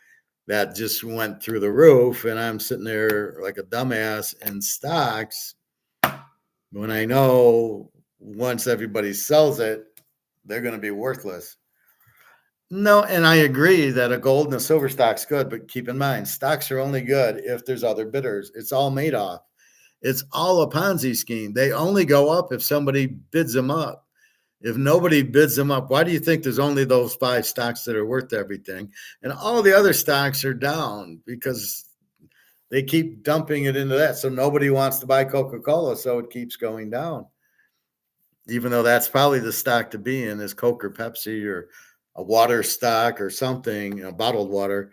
That just went through the roof. And I'm sitting there like a dumbass in stocks when I know once everybody sells it, they're going to be worthless. No, and I agree that a gold and a silver stock's good, but keep in mind, stocks are only good if there's other bidders. It's all madoff. It's all a Ponzi scheme. They only go up if somebody bids them up. If nobody bids them up, why do you think there's only those 5 stocks that are worth everything? And all the other stocks are down because they keep dumping it into that. So nobody wants to buy Coca-Cola, so it keeps going down. Even though that's probably the stock to be in, is Coke or Pepsi or a water stock or something, bottled water,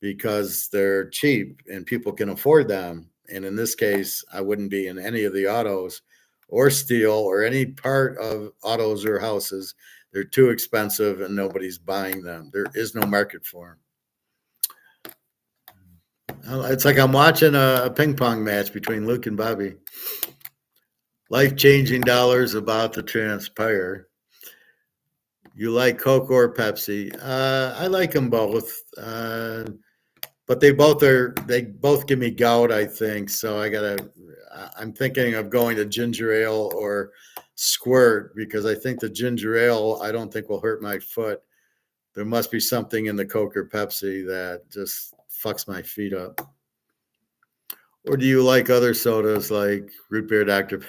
because they're cheap and people can afford them. And in this case, I wouldn't be in any of the autos or steel or any part of autos or houses. They're too expensive and nobody's buying them. There is no market for them. It's like I'm watching a ping pong match between Luke and Bobby. Life-changing dollars about to transpire. You like Coke or Pepsi? I like them both. But they both give me gout, I think. So I'm thinking of going to ginger ale or squirt, because I think the ginger ale, I don't think will hurt my foot. There must be something in the Coke or Pepsi that just fucks my feet up. Or do you like other sodas like root beer, Dr.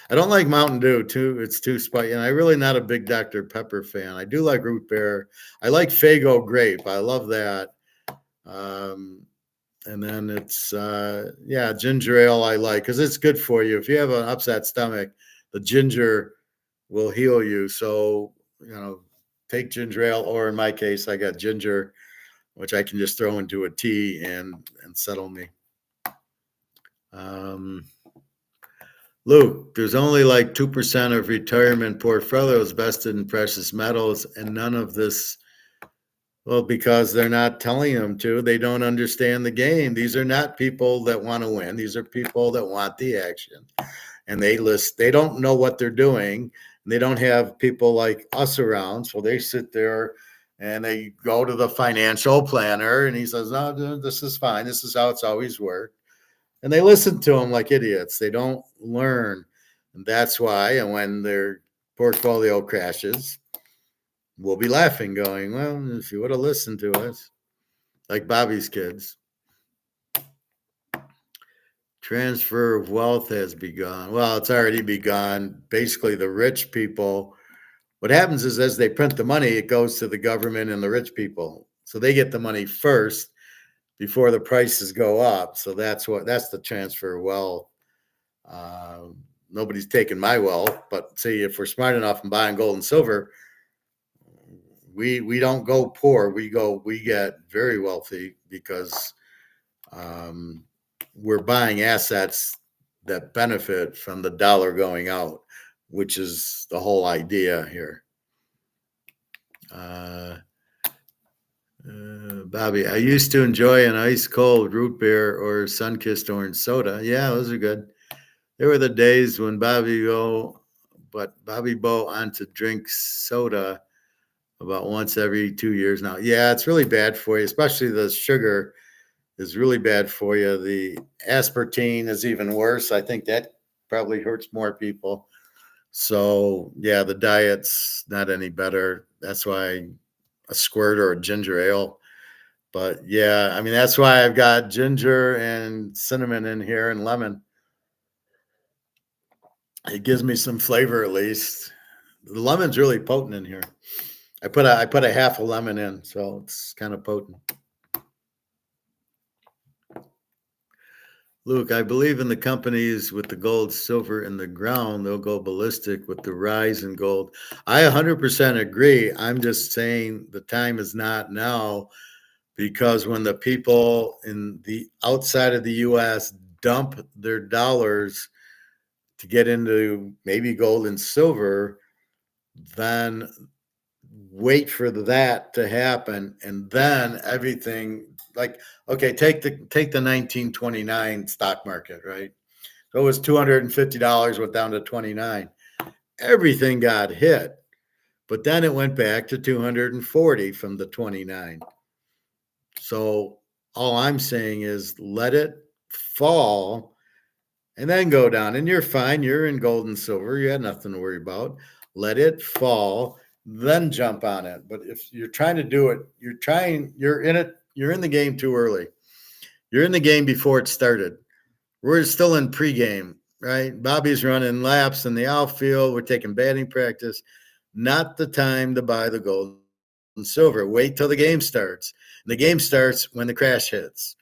I don't like Mountain Dew too. It's too spicy. And I'm really not a big Dr. Pepper fan. I do like root beer. I like Faygo grape. I love that. And then it's ginger ale I like because it's good for you. If you have an upset stomach, the ginger will heal you. So, take ginger ale, or in my case, I got ginger, which I can just throw into a tea and settle me. Luke, there's only like 2% of retirement portfolios vested in precious metals, and none of this. Well, because they're not telling them to. They don't understand the game. These are not people that want to win. These are people that want the action. And they don't know what they're doing. They don't have people like us around. So they sit there and they go to the financial planner and he says, "No, this is fine. This is how it's always worked." And they listen to him like idiots. They don't learn. And that's why, and when their portfolio crashes, we'll be laughing, going, "Well, if you would have listened to us," like Bobby's kids. Transfer of wealth has begun. Well, it's already begun. Basically, the rich people, what happens is as they print the money, it goes to the government and the rich people. So they get the money first before the prices go up. So that's the transfer of wealth. Nobody's taking my wealth, but see, if we're smart enough and buying gold and silver, we don't go poor. We get very wealthy because we're buying assets that benefit from the dollar going out, which is the whole idea here. Bobby, I used to enjoy an ice cold root beer or sun-kissed orange soda. Yeah, those are good. There were the days when Bobby Bo on to drink soda about once every 2 years now. Yeah, it's really bad for you, especially the sugar is really bad for you. The aspartame is even worse. I think that probably hurts more people. So yeah, the diet's not any better. That's why a squirt or a ginger ale. But yeah, I mean that's why I've got ginger and cinnamon in here and lemon. It gives me some flavor at least. The lemon's really potent in here. I put a half a lemon in, so it's kind of potent. Luke, I believe in the companies with the gold, silver in the ground. They'll go ballistic with the rise in gold. I 100% agree. I'm just saying the time is not now because when the people in the outside of the US dump their dollars to get into maybe gold and silver, then wait for that to happen and then everything like okay take the 1929 stock market, right? So it was $250, went down to 29. Everything got hit, but then it went back to 240 from the 29. So all I'm saying is let it fall and then go down. And you're fine. You're in gold and silver. You had nothing to worry about. Let it fall, then jump on it. But if you're trying to do it, you're in it, you're in the game too early. You're in the game before it started. We're still in pregame, right? Bobby's running laps in the outfield. We're taking batting practice. Not the time to buy the gold and silver. Wait till the game starts. And the game starts when the crash hits.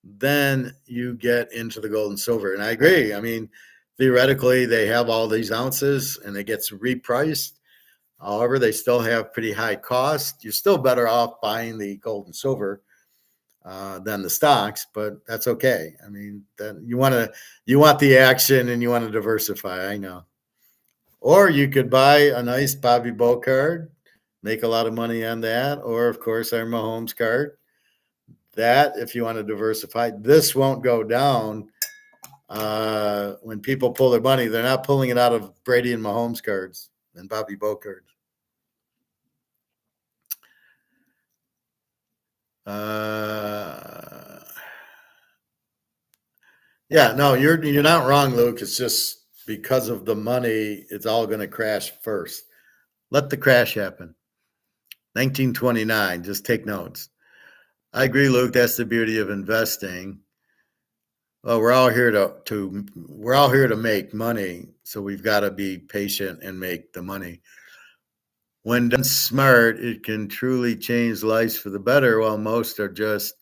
Then you get into the gold and silver. And I agree. I mean, theoretically, they have all these ounces and it gets repriced. However, they still have pretty high cost. You're still better off buying the gold and silver than the stocks, but that's okay. I mean, then you want the action and you want to diversify. I know. Or you could buy a nice Bobby Bow card, make a lot of money on that, or of course our Mahomes card. That, if you want to diversify, this won't go down. When people pull their money, they're not pulling it out of Brady and Mahomes cards and Bobby Bow cards. Yeah, no, you're not wrong, Luke. It's just because of the money, it's all going to crash first. Let the crash happen. 1929. Just take notes. I agree, Luke. That's the beauty of investing. Well, we're all here to make money, so we've got to be patient and make the money. When done smart, it can truly change lives for the better, while most are just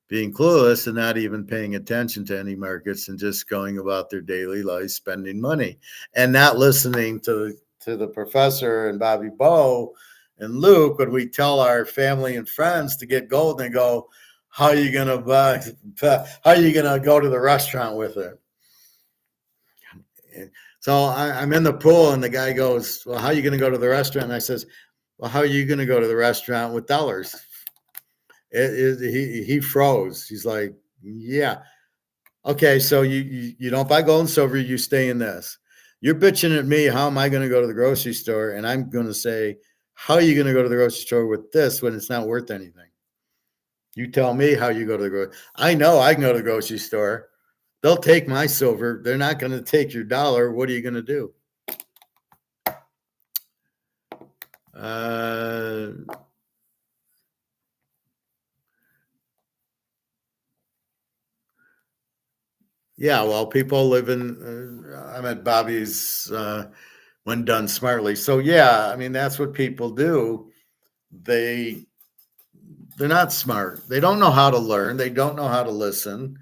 being clueless and not even paying attention to any markets and just going about their daily life spending money and not listening to the professor and Bobby Bow and Luke when we tell our family and friends to get gold and go, how are you going to buy? How are you going to go to the restaurant with it? So I'm in the pool and the guy goes, well, how are you going to go to the restaurant? And I says, well, how are you going to go to the restaurant with dollars? He froze. He's like, yeah. Okay, so you don't buy gold and silver, you stay in this. You're bitching at me, how am I going to go to the grocery store? And I'm going to say, how are you going to go to the grocery store with this when it's not worth anything? You tell me how you go to the grocery. I know I can go to the grocery store. They'll take my silver. They're not going to take your dollar. What are you going to do? Yeah, well, people live in, I'm at Bobby's when done smartly. So yeah, I mean, that's what people do. They, they're not smart. They don't know how to learn. They don't know how to listen.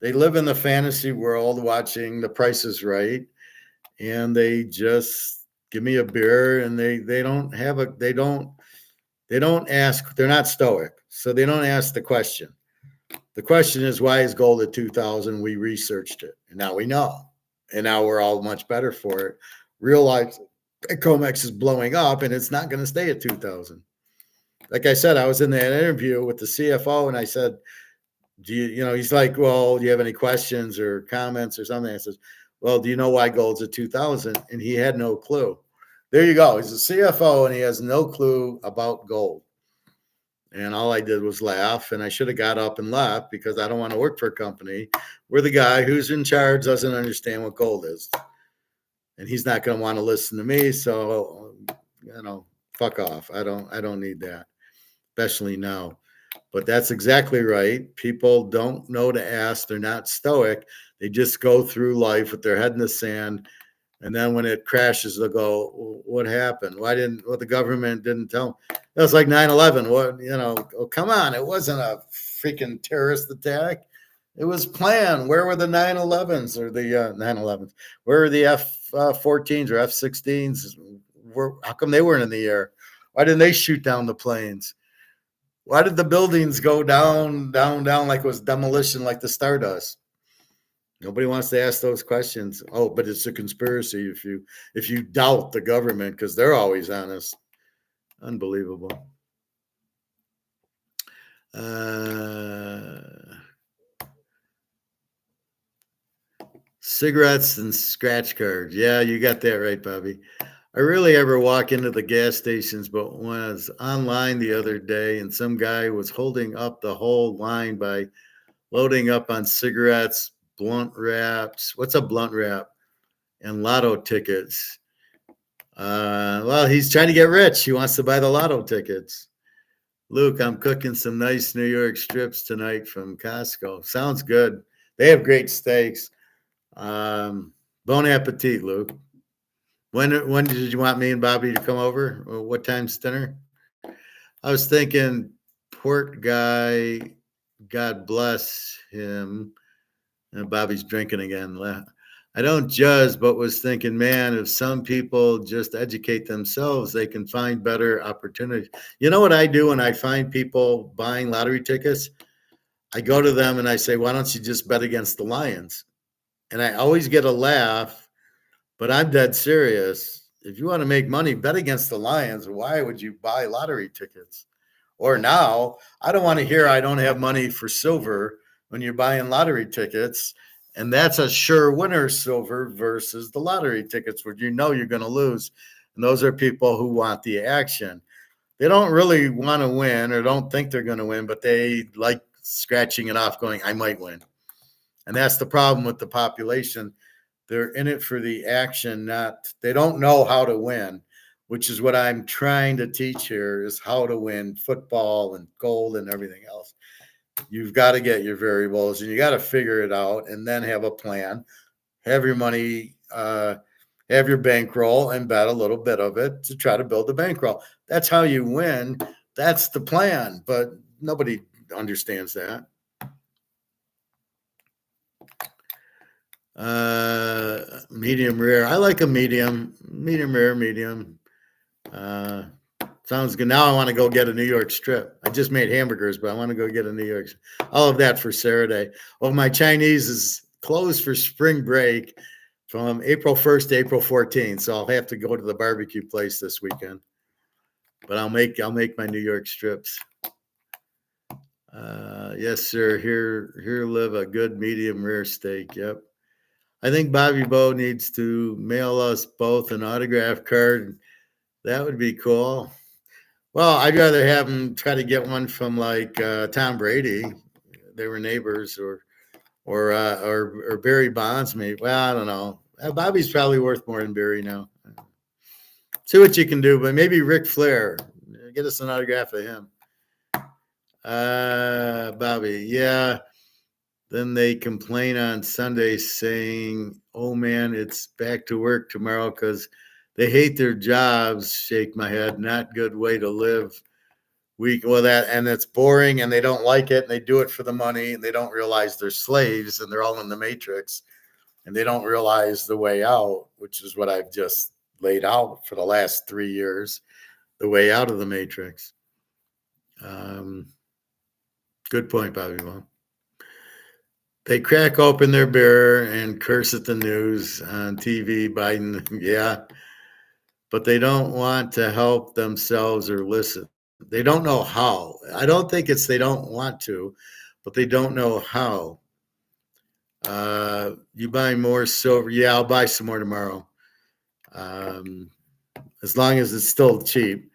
They live in the fantasy world watching The Price is Right. And they just give me a beer and they don't have a, they don't ask, they're not stoic. So they don't ask the question. The question is, why is gold at 2000? We researched it and now we know. And now we're all much better for it. Real life, COMEX is blowing up and it's not going to stay at 2000. Like I said, I was in that interview with the CFO and I said, do you know, he's like, well, do you have any questions or comments or something? I says, well, do you know why gold's at 2000? And he had no clue. There you go. He's a CFO and he has no clue about gold. And all I did was laugh, and I should have got up and left because I don't want to work for a company where the guy who's in charge doesn't understand what gold is. and he's not going to want to listen to me. So, fuck off. I don't need that, especially now. But that's exactly right. People don't know to ask. They're not stoic. They just go through life with their head in the sand. And then when it crashes, they'll go, what happened? The government didn't tell them? It was like 9/11. Come on. It wasn't a freaking terrorist attack. It was planned. Where were the 9/11s or the 9/11s? Where were the F-14s or F-16s? How come they weren't in the air? Why didn't they shoot down the planes? Why did the buildings go down like it was demolition, like the Stardust? Nobody wants to ask those questions. Oh, but it's a conspiracy if you doubt the government, because they're always honest. Unbelievable. Cigarettes and scratch cards. Yeah, you got that right, Bobby. I rarely ever walk into the gas stations, but when I was online the other day and some guy was holding up the whole line by loading up on cigarettes, blunt wraps. What's a blunt wrap? And lotto tickets. Well, he's trying to get rich. He wants to buy the lotto tickets. Luke, I'm cooking some nice New York strips tonight from Costco. Sounds good. They have great steaks. Bon appetit, Luke. When did you want me and Bobby to come over? Or what time's dinner? I was thinking port guy, God bless him. And Bobby's drinking again. I don't judge, but was thinking, man, if some people just educate themselves, they can find better opportunities. You know what I do when I find people buying lottery tickets? I go to them and I say, why don't you just bet against the Lions? And I always get a laugh, but I'm dead serious. If you want to make money, bet against the Lions. Why would you buy lottery tickets? Or now, I don't want to hear I don't have money for silver when you're buying lottery tickets. And that's a sure winner, silver, versus the lottery tickets where you're going to lose. And those are people who want the action. They don't really want to win or don't think they're going to win, but they like scratching it off going, I might win. And that's the problem with the population. They're in it for the action, they don't know how to win, which is what I'm trying to teach here, is how to win football and gold and everything else. You've got to get your variables and you got to figure it out and then have a plan, have your money, have your bankroll and bet a little bit of it to try to build the bankroll. That's how you win. That's the plan, but nobody understands that. Medium rare. I like a medium rare, medium. Sounds good. Now I want to go get a New York strip. I just made hamburgers, but I want to go get a New York. All of that for Saturday. Well, my Chinese is closed for spring break from April 1st to April 14th. So I'll have to go to the barbecue place this weekend. But I'll make my New York strips. Yes, sir. Here live a good medium rare steak. Yep. I think Bobby Bo needs to mail us both an autograph card. That would be cool. Well, I'd rather have him try to get one from like Tom Brady. They were neighbors, or Barry Bonds. Maybe. Well, I don't know. Bobby's probably worth more than Barry now. See what you can do, but maybe Ric Flair. Get us an autograph of him. Bobby, yeah. Then they complain on Sunday saying, oh, man, it's back to work tomorrow because they hate their jobs. Shake my head. Not good way to live. And it's boring and they don't like it and they do it for the money and they don't realize they're slaves and they're all in the matrix and they don't realize the way out, which is what I've just laid out for the last 3 years, the way out of the matrix. Good point, Bobby Bob. They crack open their beer and curse at the news on TV, Biden, yeah. But they don't want to help themselves or listen. They don't know how. I don't think it's they don't want to, but they don't know how. You buy more silver? Yeah, I'll buy some more tomorrow. As long as it's still cheap.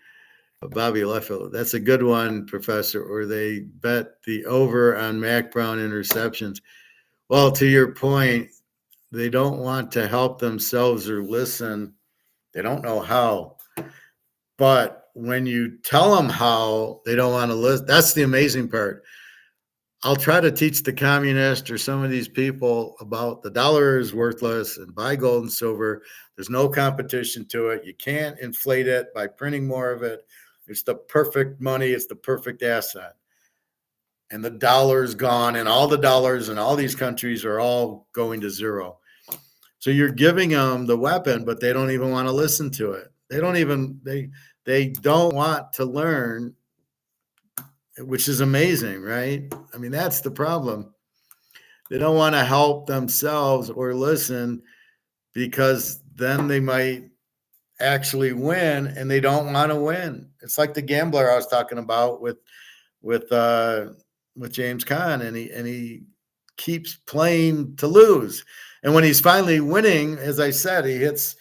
Bobby Leffield, that's a good one, Professor. Or they bet the over on Mac Brown interceptions. Well, to your point, they don't want to help themselves or listen. They don't know how. But when you tell them how, they don't want to listen. That's the amazing part. I'll try to teach the communist or some of these people about the dollar is worthless and buy gold and silver. There's no competition to it. You can't inflate it by printing more of it. It's the perfect money. It's the perfect asset. And the dollar's gone, and all the dollars in all these countries are all going to zero. So you're giving them the weapon, but they don't even want to listen to it. They don't want to learn, which is amazing, right? I mean, that's the problem. They don't want to help themselves or listen because then they might actually win, and they don't want to win. It's like the gambler I was talking about with uh with James Caan, and he keeps playing to lose. And when he's finally winning, as I said, he hits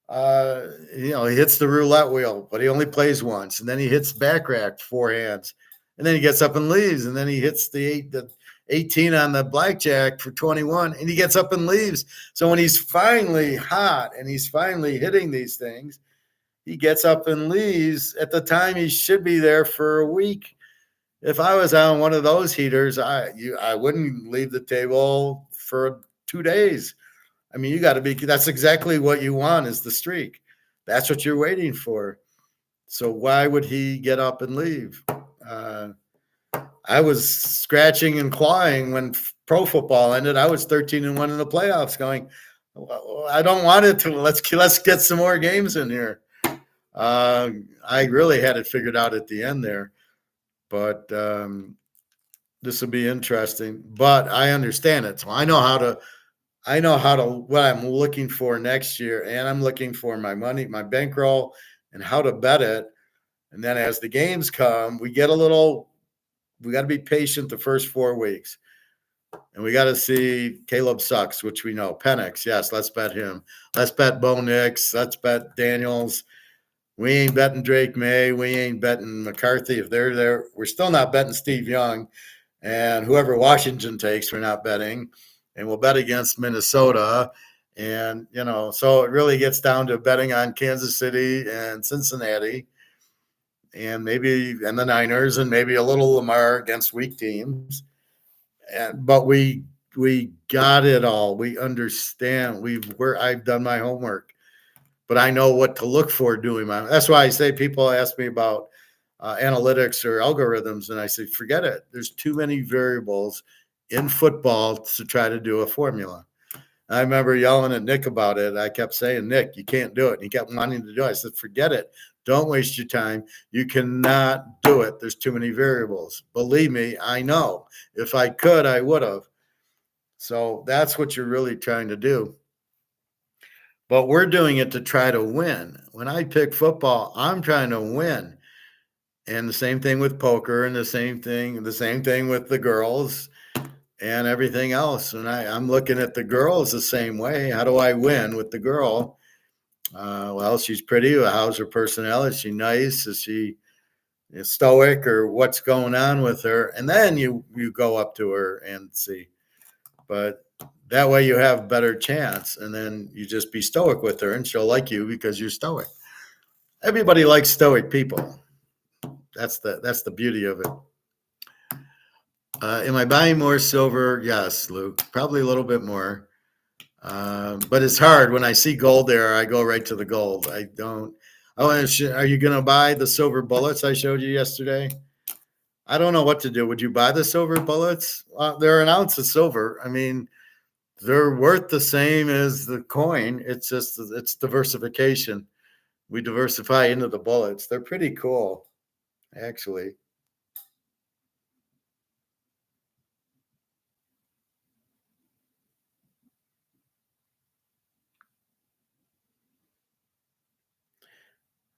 he hits the roulette wheel, but he only plays once, and then he hits backrack four hands, and then he gets up and leaves, and then he hits the 18 on the blackjack for 21, and he gets up and leaves. So when he's finally hot and he's finally hitting these things, he gets up and leaves at the time he should be there for a week. If I was on one of those heaters, I wouldn't leave the table for 2 days. I mean, you got to be. That's exactly what you want is the streak. That's what you're waiting for. So why would he get up and leave? I was scratching and clawing when pro football ended. I was 13-1 in the playoffs, going, well, I don't want it to. Let's get some more games in here. I really had it figured out at the end there, but this will be interesting. But I understand it, so I know how to what I'm looking for next year, and I'm looking for my money, my bankroll, and how to bet it. And then as the games come, we got to be patient the first 4 weeks. And we got to see Caleb Sucks, which we know. Penix, yes, let's bet him. Let's bet Bo Nix. Let's bet Daniels. We ain't betting Drake May. We ain't betting McCarthy. If they're there, we're still not betting Steve Young. And whoever Washington takes, we're not betting. And we'll bet against Minnesota. And, so it really gets down to betting on Kansas City and Cincinnati and the Niners and maybe a little Lamar against weak teams. But we got it all. We understand. I've done my homework, but I know what to look for doing my. That's why I say people ask me about analytics or algorithms, and I say forget it. There's too many variables in football to try to do a formula. I remember yelling at Nick about it. I kept saying, Nick, you can't do it. And he kept wanting to do it. I said, forget it. Don't waste your time. You cannot do it. There's too many variables. Believe me, I know. If I could, I would have. So that's what you're really trying to do. But we're doing it to try to win. When I pick football, I'm trying to win. And the same thing with poker, and the same thing with the girls and everything else. And I'm looking at the girls the same way. How do I win with the girl? Well, she's pretty. How's her personality? Is she nice? Is she stoic, or what's going on with her? And then you go up to her and see. But that way you have a better chance. And then you just be stoic with her, and she'll like you because you're stoic. Everybody likes stoic people. That's the beauty of it. Am I buying more silver? Yes, Luke, probably a little bit more. But it's hard. When I see gold there, I go right to the gold. I don't. Are you going to buy the silver bullets I showed you yesterday? I don't know what to do. Would you buy the silver bullets? They're an ounce of silver. I mean, they're worth the same as the coin. It's just it's diversification. We diversify into the bullets. They're pretty cool, actually.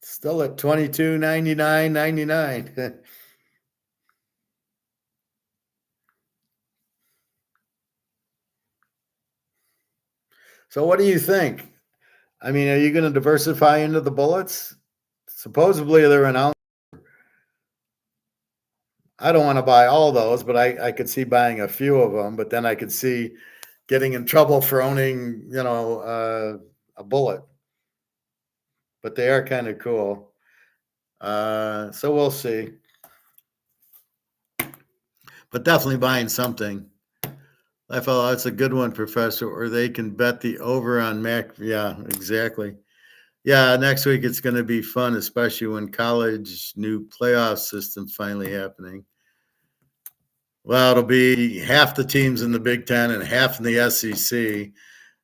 Still at $22.99.99. So what do you think? I mean, are you going to diversify into the bullets? Supposedly they're an ounce. I don't want to buy all those, but I could see buying a few of them. But then I could see getting in trouble for owning, a bullet. But they are kind of cool. So we'll see. But definitely buying something. I felt that's a good one, Professor. Or they can bet the over on Mac. Yeah, exactly. Yeah, next week it's going to be fun, especially when college new playoff system finally happening. Well, it'll be half the teams in the Big Ten and half in the SEC,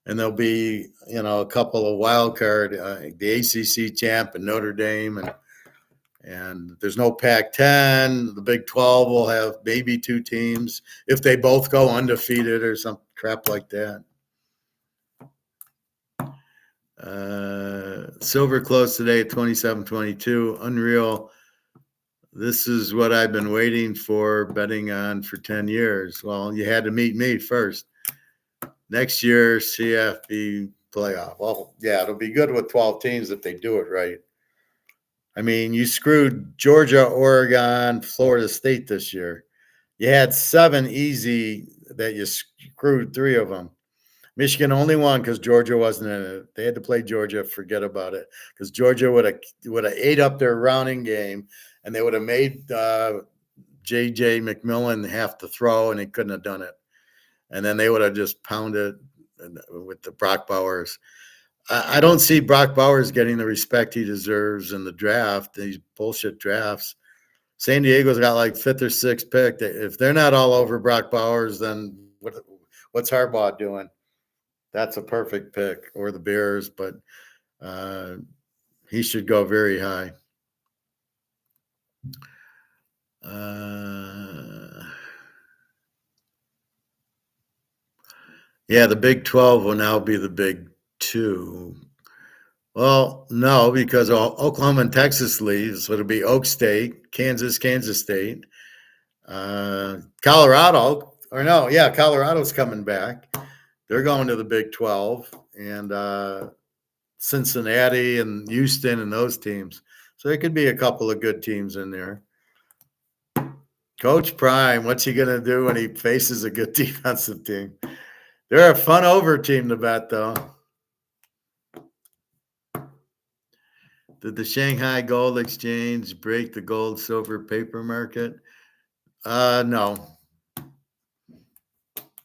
and there'll be a couple of wild card, the ACC champ and Notre Dame, and there's no Pac-10. The Big 12 will have maybe two teams if they both go undefeated or some crap like that. Silver closed today at 27.22. Unreal. This is what I've been waiting for, betting on for 10 years. Well, you had to meet me first. Next year, CFB playoff. Well, yeah, it'll be good with 12 teams if they do it right. I mean, you screwed Georgia, Oregon, Florida State this year. You had 7 easy that you screwed 3 of them. Michigan only won because Georgia wasn't in it. They had to play Georgia. Forget about it, because Georgia would have ate up their rounding game, and they would have made J.J. McMillan have to throw, and he couldn't have done it. And then they would have just pounded with the Brock Bowers. I don't see Brock Bowers getting the respect he deserves in the draft. These bullshit drafts. San Diego's got like 5th or 6th pick. If they're not all over Brock Bowers, then what's Harbaugh doing? That's a perfect pick, or the Bears, but he should go very high. Yeah, the Big 12 will now be the Big 2. Well, no, because Oklahoma and Texas leaves, so it'll be Oak State, Kansas State, Colorado, or no, yeah, Colorado's coming back. They're going to the Big 12, and Cincinnati and Houston and those teams. So there could be a couple of good teams in there. Coach Prime, what's he going to do when he faces a good defensive team? They're a fun over team to bet, though. Did the Shanghai Gold Exchange break the gold silver paper market? No.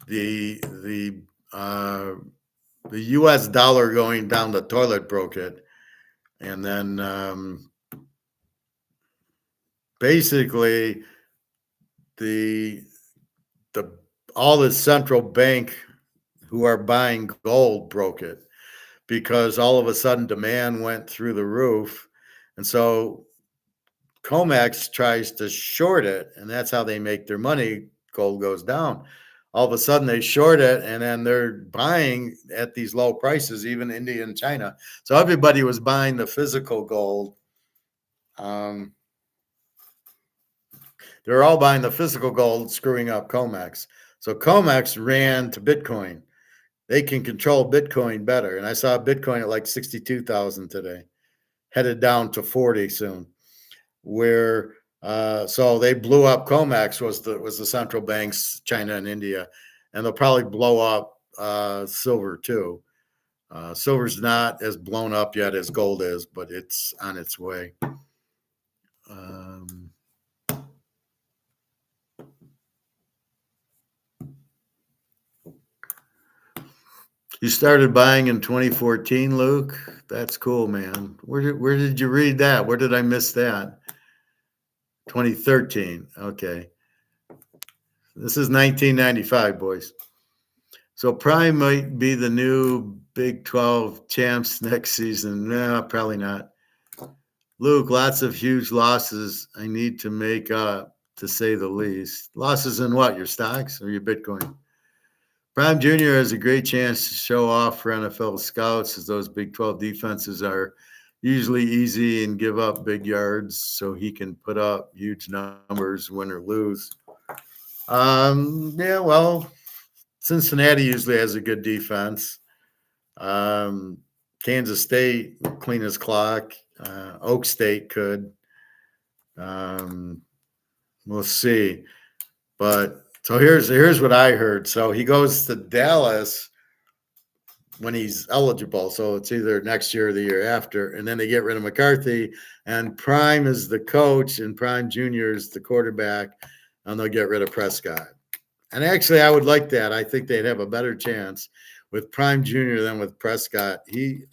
The U.S. dollar going down the toilet broke it, and then basically the all the central bank who are buying gold broke it, because all of a sudden demand went through the roof, and so COMEX tries to short it, and that's how they make their money. Gold goes down. All of a sudden they short it, and then they're buying at these low prices, even India and China. So everybody was buying the physical gold. They're all buying the physical gold, screwing up COMEX. So COMEX ran to Bitcoin. They can control Bitcoin better. And I saw Bitcoin at like 62,000 today, headed down to 40 soon. So they blew up COMEX, was the central banks, China and India, and they'll probably blow up silver too. Silver's not as blown up yet as gold is, but it's on its way. You started buying in 2014, Luke? That's cool, man. Where did you read that? Where did I miss that? 2013. Okay. This is 1995, boys. So Prime might be the new Big 12 champs next season. No, probably not. Luke, lots of huge losses I need to make up, to say the least. Losses in what? Your stocks or your Bitcoin? Prime Jr. has a great chance to show off for NFL scouts, as those Big 12 defenses are usually easy and give up big yards, so he can put up huge numbers, win or lose. Yeah, well, Cincinnati usually has a good defense. Kansas State, clean as clock. Oak State could. We'll see. But So here's what I heard. So he goes to Dallas when he's eligible. So it's either next year or the year after. And then they get rid of McCarthy, and Prime is the coach, and Prime Jr. is the quarterback, and they'll get rid of Prescott. And actually, I would like that. I think they'd have a better chance with Prime Jr. than with Prescott.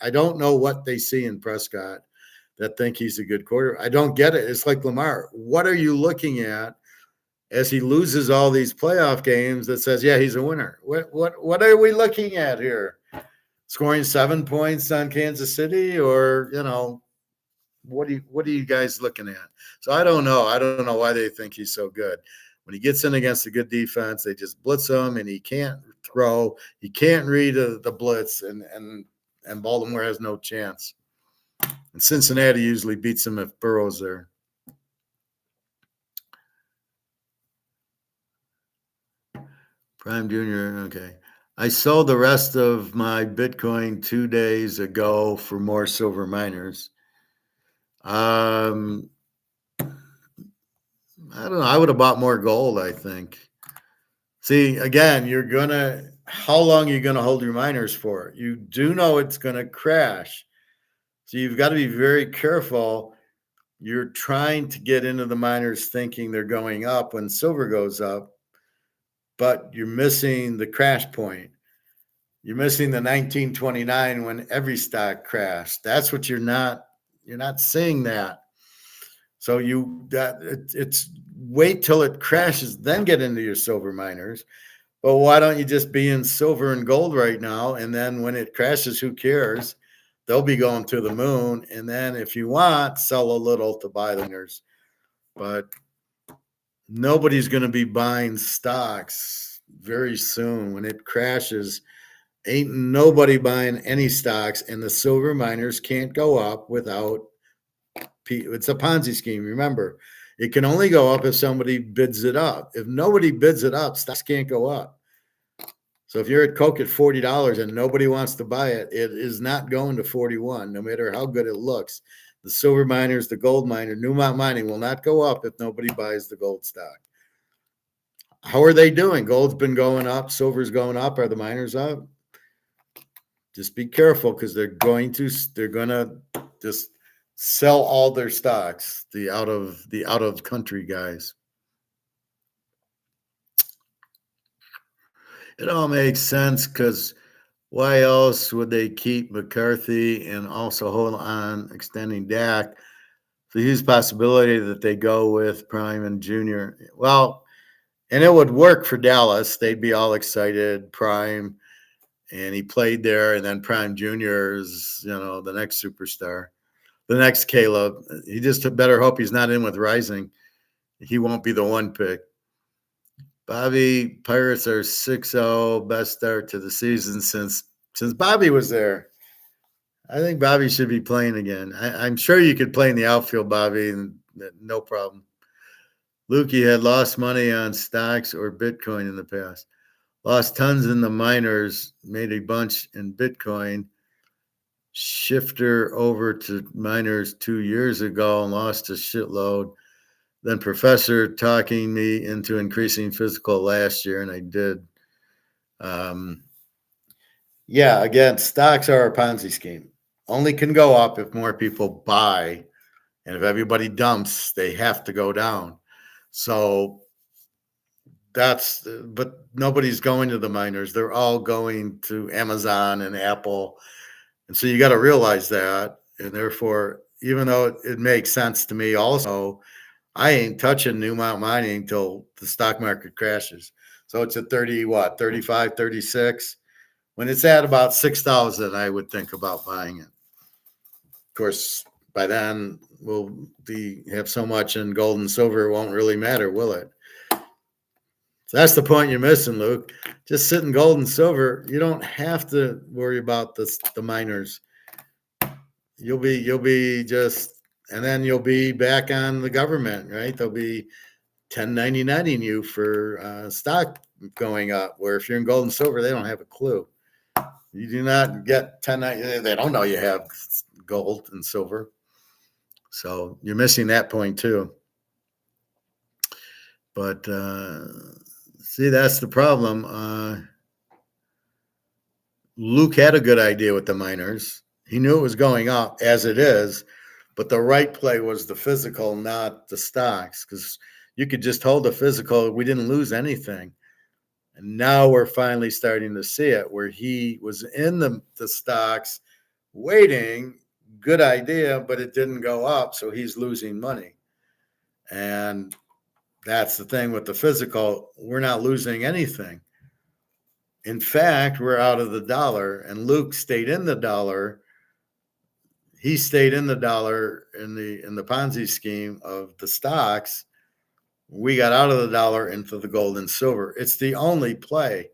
I don't know what they see in Prescott that think he's a good quarterback. I don't get it. It's like Lamar. What are you looking at as he loses all these playoff games that says, yeah, he's a winner? What are we looking at here? Scoring 7 points on Kansas City, or what are you guys looking at? So I don't know. I don't know why they think he's so good. When he gets in against a good defense, they just blitz him, and he can't throw. He can't read the blitz, and Baltimore has no chance. And Cincinnati usually beats him if Burrow's there. Prime Jr. Okay. I sold the rest of my Bitcoin 2 days ago for more silver miners. I don't know. I would have bought more gold, I think. See, again, how long are you going to hold your miners for? You do know it's going to crash. So you've got to be very careful. You're trying to get into the miners thinking they're going up when silver goes up, but you're missing the crash point. You're missing the 1929 when every stock crashed. That's what you're not seeing that. So it's wait till it crashes, then get into your silver miners. But why don't you just be in silver and gold right now? And then when it crashes, who cares? They'll be going to the moon. And then if you want, sell a little to buy the winners. But nobody's going to be buying stocks very soon. When it crashes, ain't nobody buying any stocks, and the silver miners can't go up without. It's a Ponzi scheme. Remember, it can only go up if somebody bids it up. If nobody bids it up, stocks can't go up. So if you're at Coke at $40 and nobody wants to buy it, it is not going to 41, no matter how good it looks. The silver miners, the gold miner, Newmont Mining will not go up if nobody buys the gold stock. How are they doing? Gold's been going up, silver's going up. Are the miners up? Just be careful, because they're going to just sell all their stocks, the out of country guys. It all makes sense, because why else would they keep McCarthy and also hold on extending Dak? The huge possibility that they go with Prime and Junior. Well, and it would work for Dallas. They'd be all excited. Prime, and he played there, and then Prime Junior is, the next superstar, the next Caleb. He just better hope he's not in with Rising. He won't be the one pick. Bobby, Pirates are 6-0, best start to the season since Bobby was there. I think Bobby should be playing again. I'm sure you could play in the outfield, Bobby, and no problem. Lukey had lost money on stocks or Bitcoin in the past. Lost tons in the miners, made a bunch in Bitcoin. Shifter over to miners 2 years ago and lost a shitload. Then professor talking me into increasing physical last year, and I did. Yeah, again, stocks are a Ponzi scheme. Only can go up if more people buy, and if everybody dumps, they have to go down. So but nobody's going to the miners. They're all going to Amazon and Apple. And so you got to realize that. And therefore, even though it makes sense to me also, I ain't touching Newmont Mining until the stock market crashes. So it's at 35, 36. When it's at about 6,000, I would think about buying it. Of course, by then we'll have so much in gold and silver, it won't really matter, will it? So that's the point you're missing, Luke. Just sit in gold and silver. You don't have to worry about the miners. You'll be just, and then you'll be back on the government, right? They'll be 1099ing you for stock going up. Where if you're in gold and silver, they don't have a clue. You do not get 1099. They don't know you have gold and silver. So you're missing that point too. But See, that's the problem. Luke had a good idea with the minors. He knew it was going up as it is, but the right play was the physical, not the stocks, because you could just hold the physical. We didn't lose anything. And now we're finally starting to see it where he was in the stocks waiting. Good idea, but it didn't go up. So he's losing money. And that's the thing with the physical. We're not losing anything. In fact, we're out of the dollar, and Luke stayed in the dollar. He stayed in the dollar in the Ponzi scheme of the stocks. We got out of the dollar into the gold and silver. It's the only play.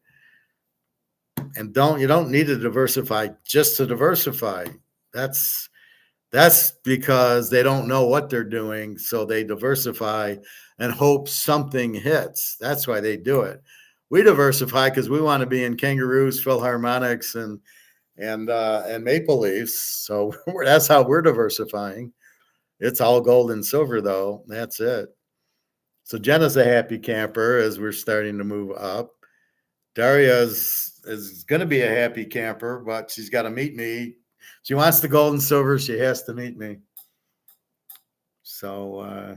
And you don't need to diversify just to diversify. That's because they don't know what they're doing, so they diversify and hope something hits. That's why they do it. We diversify because we want to be in Kangaroos, Philharmonics, and Maple Leafs. So that's how we're diversifying. It's all gold and silver, though. That's it. So Jenna's a happy camper as we're starting to move up. Daria is going to be a happy camper, but she's got to meet me. She wants the gold and silver. She has to meet me. So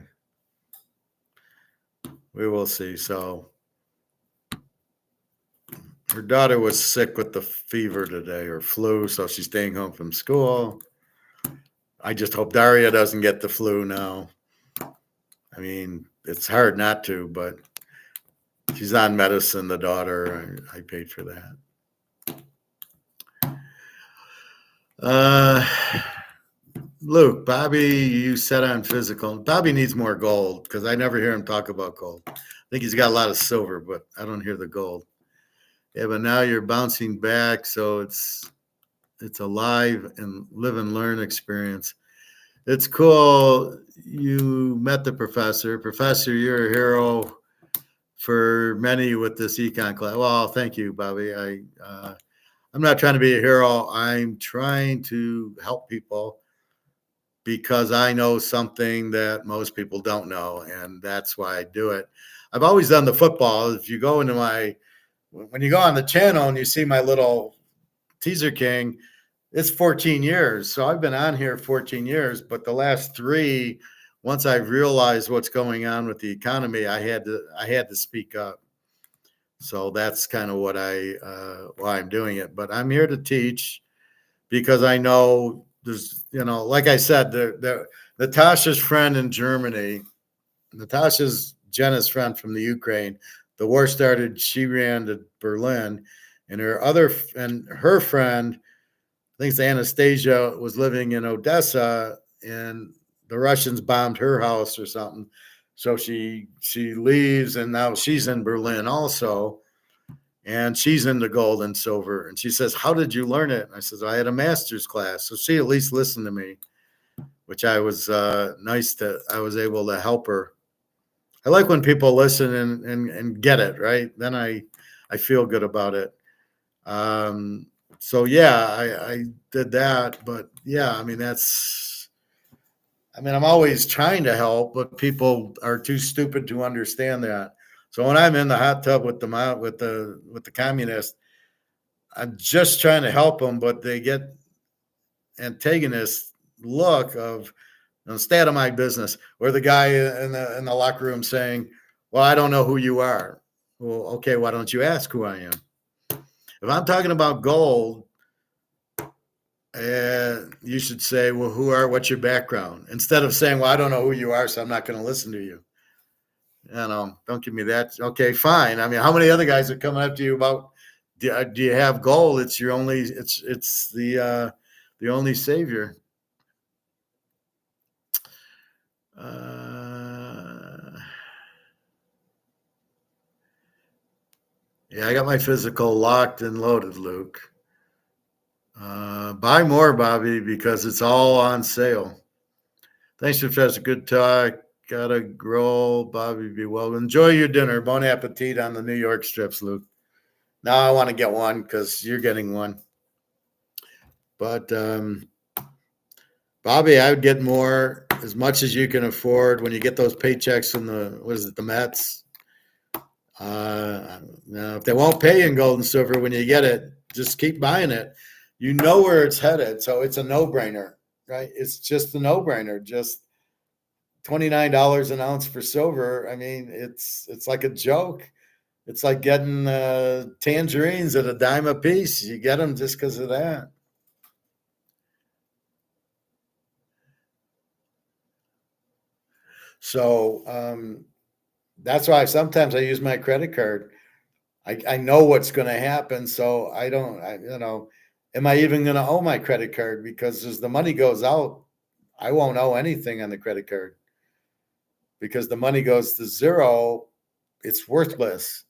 we will see. So her daughter was sick with the fever today or flu, so she's staying home from school. I just hope Daria doesn't get the flu now. I mean, it's hard not to, but she's on medicine, the daughter. I paid for that. Luke, Bobby, you said on physical. Bobby needs more gold because I never hear him talk about gold. I think he's got a lot of silver, but I don't hear the gold. Yeah, but now you're bouncing back, so it's a live and live and learn experience. It's cool. You met the professor. Professor, you're a hero for many with this econ class. Well, thank you, Bobby. I'm not trying to be a hero. I'm trying to help people because I know something that most people don't know, and that's why I do it. I've always done the football. If you go into when you go on the channel and you see my little Teaserking, it's 14 years. So I've been on here 14 years, but the last 3, once I realized what's going on with the economy, I had to speak up. So that's kind of why I'm doing it. But I'm here to teach because I know there's, like I said, Natasha's friend in Germany, Natasha's Jenna's friend from the Ukraine. The war started. She ran to Berlin, and her friend, I think it's Anastasia, was living in Odessa, and the Russians bombed her house or something. So she leaves, and now she's in Berlin also, and she's into gold and silver. And she says, "How did you learn it?" And I says, "I had a master's class." So she at least listened to me, which I was nice that I was able to help her. I like when people listen and get it, right? Then I feel good about it. So yeah, I did that, but yeah, I mean I'm always trying to help, but people are too stupid to understand that. So when I'm in the hot tub with the communists, I'm just trying to help them, but they get antagonist look of stay out of my business, or the guy in the locker room saying, "Well, I don't know who you are." Well, okay, why don't you ask who I am? If I'm talking about gold, you should say, "Well, what's your background?" Instead of saying, "Well, I don't know who you are, so I'm not going to listen to you." Don't give me that. Okay, fine. I mean, how many other guys are coming up to you about, do you have gold? It's the only savior. Yeah, I got my physical locked and loaded, Luke. Buy more, Bobby, because it's all on sale. Thanks, Professor. Good talk. Gotta grow, Bobby. Be well. Enjoy your dinner. Bon appetit on the New York strips, Luke. Now I want to get one because you're getting one. But Bobby, I would get more, as much as you can afford when you get those paychecks from the Mets. Now, if they won't pay you in gold and silver when you get it, just keep buying it. You know where it's headed, so it's a no-brainer, right? It's just a no-brainer. Just $29 an ounce for silver. I mean, it's like a joke. It's like getting tangerines at a dime a piece. You get them just because of that. So that's why sometimes I use my credit card. I know what's going to happen, so I don't. Am I even going to owe my credit card? Because as the money goes out, I won't owe anything on the credit card because the money goes to zero. It's worthless.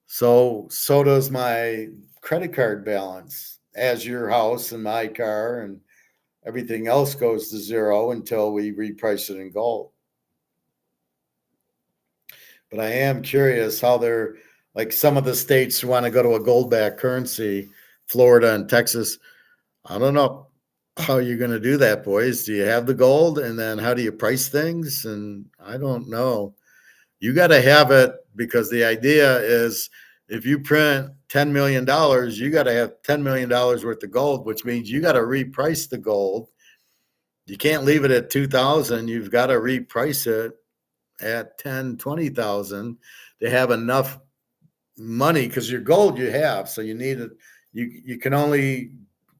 So does my credit card balance, as your house and my car and everything else goes to zero until we reprice it in gold. But I am curious how they're like some of the states want to go to a gold backed currency, Florida and Texas. I don't know how you're going to do that, boys. Do you have the gold? And then how do you price things? And I don't know. You got to have it because the idea is if you print $10 million, you got to have $10 million worth of gold, which means you got to reprice the gold. You can't leave it at 2,000. You've got to reprice it at 10, 20,000 to have enough money because your gold you have. So you need it. You can only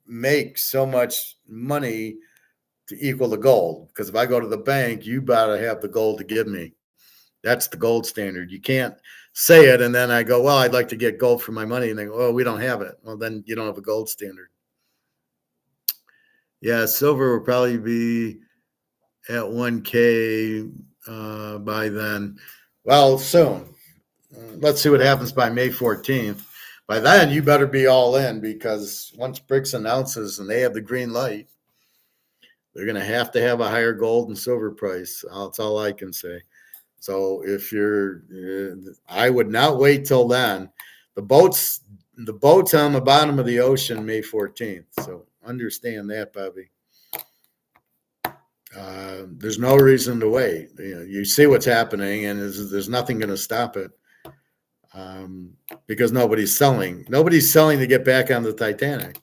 make so much money to equal the gold. Because if I go to the bank, you better have the gold to give me. That's the gold standard. You can't say it and then I go, well, I'd like to get gold for my money. And they go, oh, we don't have it. Well, then you don't have a gold standard. Yeah, silver will probably be at 1K by then. Well, soon. Let's see what happens by May 14th. By then, you better be all in because once BRICS announces and they have the green light, they're going to have a higher gold and silver price. That's all I can say. So if you're, I would not wait till then. The boat's on the bottom of the ocean May 14th. So understand that, Bobby. There's no reason to wait. You see what's happening, and there's nothing going to stop it because nobody's selling. Nobody's selling to get back on the Titanic.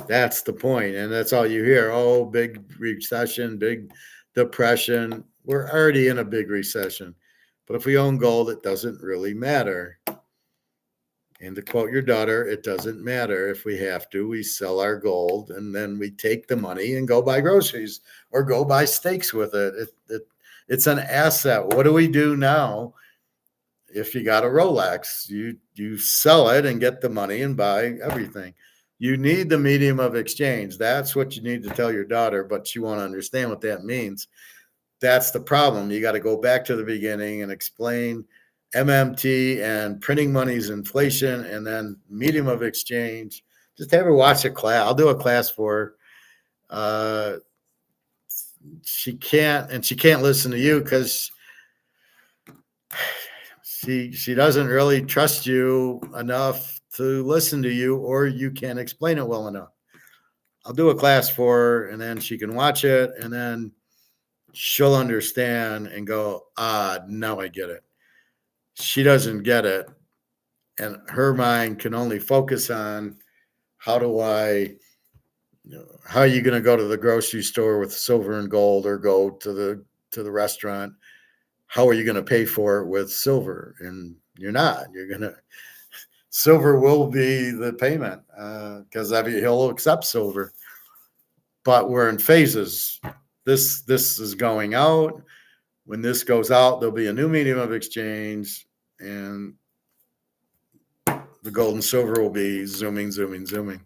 That's the point, and that's all you hear. Oh, big recession, big depression. We're already in a big recession. But if we own gold, it doesn't really matter. And to quote your daughter, it doesn't matter if we have to. We sell our gold and then we take the money and go buy groceries or go buy steaks with it. It's an asset. What do we do now? If you got a Rolex, you sell it and get the money and buy everything. You need the medium of exchange. That's what you need to tell your daughter, but she won't understand what that means. That's the problem. You got to go back to the beginning and explain MMT and printing money's inflation and then medium of exchange. Just have her watch a class. I'll do a class for her. She can't listen to you because she doesn't really trust you enough to listen to you, or you can't explain it well enough. I'll do a class for her and then she can watch it and then she'll understand and go, now I get it. She doesn't get it. And her mind can only focus on how are you going to go to the grocery store with silver and gold or go to the restaurant? How are you going to pay for it with silver? And you're not. Silver will be the payment because he'll accept silver. But we're in phases. This is going out. When this goes out, there'll be a new medium of exchange, and the gold and silver will be zooming.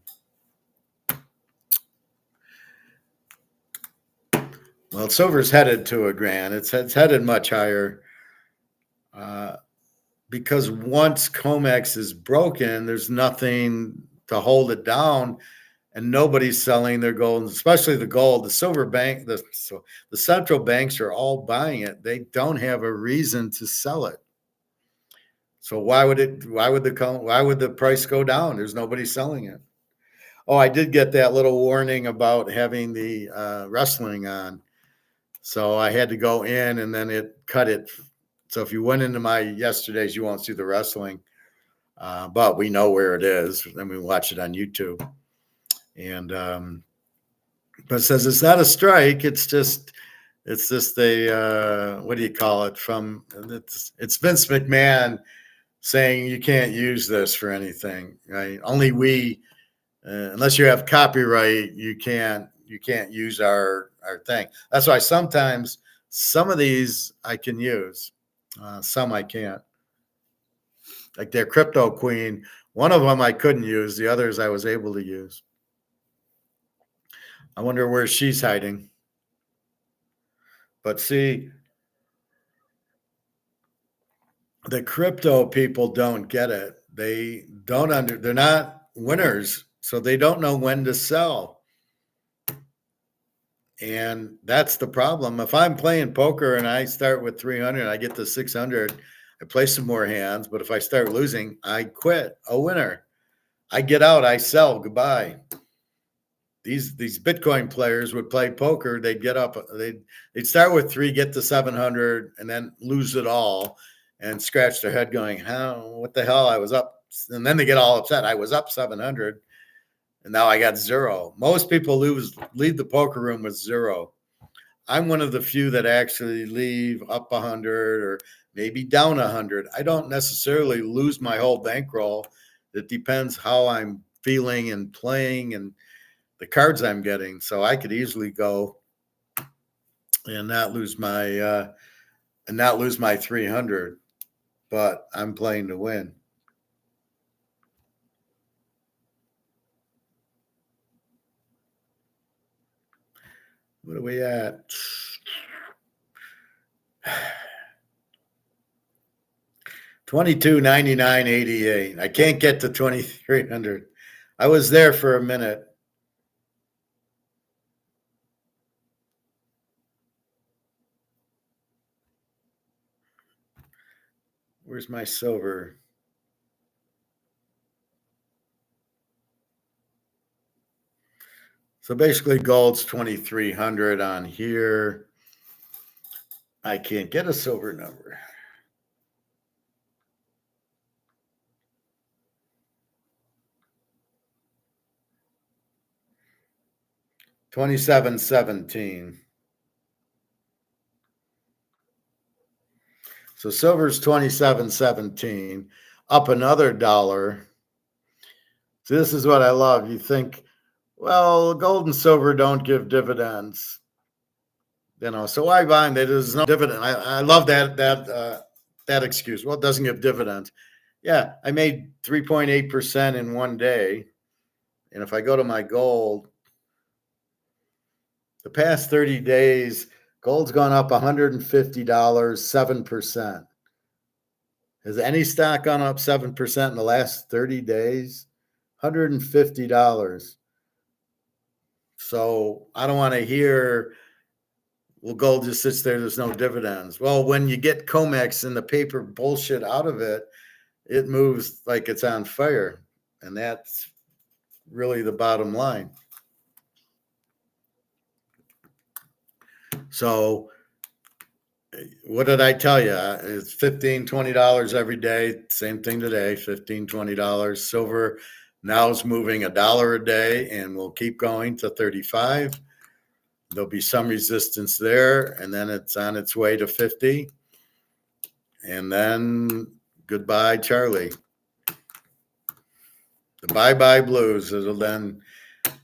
Well, silver's headed to $1,000. It's headed much higher because once COMEX is broken, there's nothing to hold it down, and nobody's selling their gold, especially the gold. The silver bank, the central banks are all buying it. They don't have a reason to sell it. So why would the price go down? There's nobody selling it. Oh, I did get that little warning about having the wrestling on. So I had to go in and then it cut it So if you went into my yesterday's, you won't see the wrestling, but we know where it is, and we watch it on YouTube. And but it says it's not a strike. It's just a what do you call it? It's Vince McMahon saying you can't use this for anything, right? Only we, unless you have copyright, you can't use our thing. That's why sometimes some of these I can use, some I can't. Like their Crypto Queen, one of them I couldn't use, the others I was able to use. I wonder where she's hiding. But see, the crypto people don't get it. They don't they're not winners, so they don't know when to sell. And that's the problem. If I'm playing poker and I start with 300, I get to 600, I play some more hands, but if I start losing, I quit. A winner. I get out, I sell, goodbye. These Bitcoin players would play poker, they'd get up, they'd start with 3, get to 700, and then lose it all and scratch their head going, what the hell, I was up. And then they get all upset. I was up 700 and now I got 0. Most people leave the poker room with 0. I'm one of the few that actually leave up 100 or maybe down 100. I don't necessarily lose my whole bankroll. It depends how I'm feeling and playing and the cards I'm getting. So I could easily go and not lose my 300, but I'm playing to win. What are we at? 22.99.88. I can't get to 2,300. I was there for a minute. Where's my silver? So basically gold's 2,300 on here. I can't get a silver number. $27.17. So silver's $27.17, up another $1. So this is what I love. You think, well, gold and silver don't give dividends, so why buy them? There's no dividend. I love that excuse. Well, it doesn't give dividends. Yeah, I made 3.8% in one day, and if I go to my gold, the past 30 days, gold's gone up $150, 7%. Has any stock gone up 7% in the last 30 days? $150. So I don't want to hear, well, gold just sits there, there's no dividends. Well, when you get COMEX and the paper bullshit out of it, it moves like it's on fire. And that's really the bottom line. So what did I tell you? It's $15, $20 every day. Same thing today, $15, $20. Silver now is moving $1 a day and will keep going to 35. There'll be some resistance there, and then it's on its way to 50. And then goodbye, Charlie. The bye-bye blues.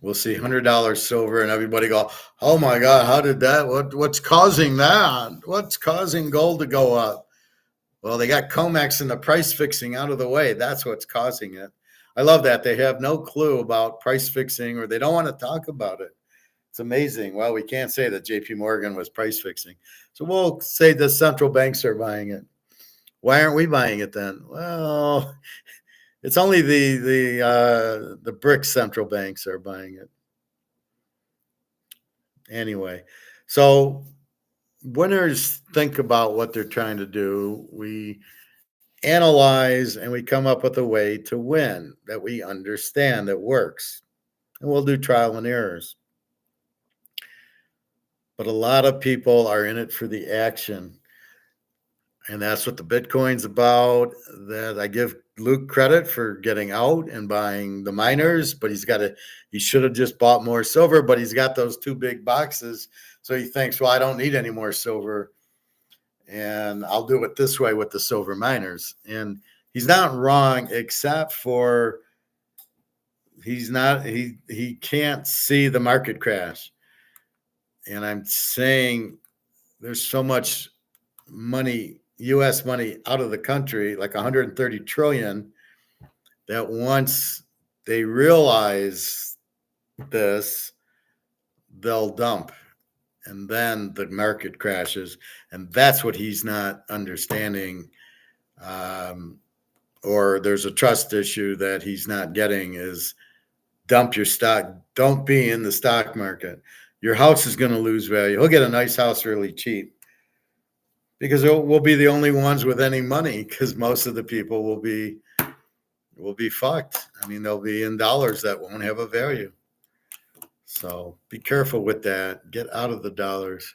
We'll see $100 silver, and everybody go, oh my God, how did that? What's causing that? What's causing gold to go up? Well, they got COMEX and the price fixing out of the way. That's what's causing it. I love that. They have no clue about price fixing, or they don't want to talk about it. It's amazing. Well, we can't say that JP Morgan was price fixing. So we'll say the central banks are buying it. Why aren't we buying it then? Well, it's only the BRICS central banks are buying it. Anyway, so winners think about what they're trying to do. We analyze and we come up with a way to win that we understand that works. And we'll do trial and errors. But a lot of people are in it for the action. And that's what the Bitcoin's about. That I give Luke credit for getting out and buying the miners, but he should have just bought more silver, but he's got those two big boxes. So he thinks, well, I don't need any more silver. And I'll do it this way with the silver miners. And he's not wrong, except for he can't see the market crash. And I'm saying there's so much money, US money out of the country, like 130 trillion, that once they realize this, they'll dump. And then the market crashes. And that's what he's not understanding. Or there's a trust issue that he's not getting is dump your stock. Don't be in the stock market. Your house is going to lose value. He'll get a nice house really cheap because we'll be the only ones with any money because most of the people will be fucked. I mean, they'll be in dollars that won't have a value. So be careful with that. Get out of the dollars.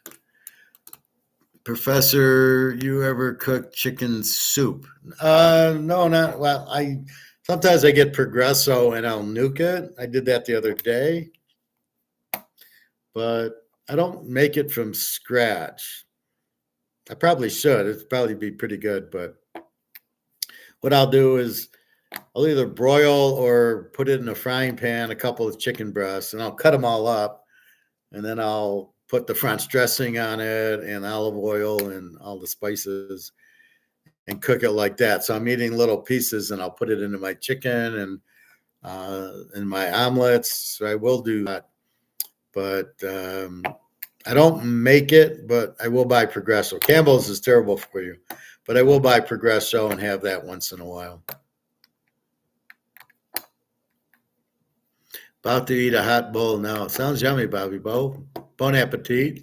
Professor, you ever cook chicken soup? No, not well. Sometimes I get Progresso and I'll nuke it. I did that the other day, but I don't make it from scratch. I probably should. It'd probably be pretty good, but what I'll do is I'll either broil or put it in a frying pan, a couple of chicken breasts, and I'll cut them all up, and then I'll put the French dressing on it and olive oil and all the spices and cook it like that. So I'm eating little pieces, and I'll put it into my chicken and my omelets. So I will do that, but I don't make it, but I will buy Progresso. Campbell's is terrible for you, but I will buy Progresso and have that once in a while. About to eat a hot bowl now. Sounds yummy, Bobby Bo. Bon appetit.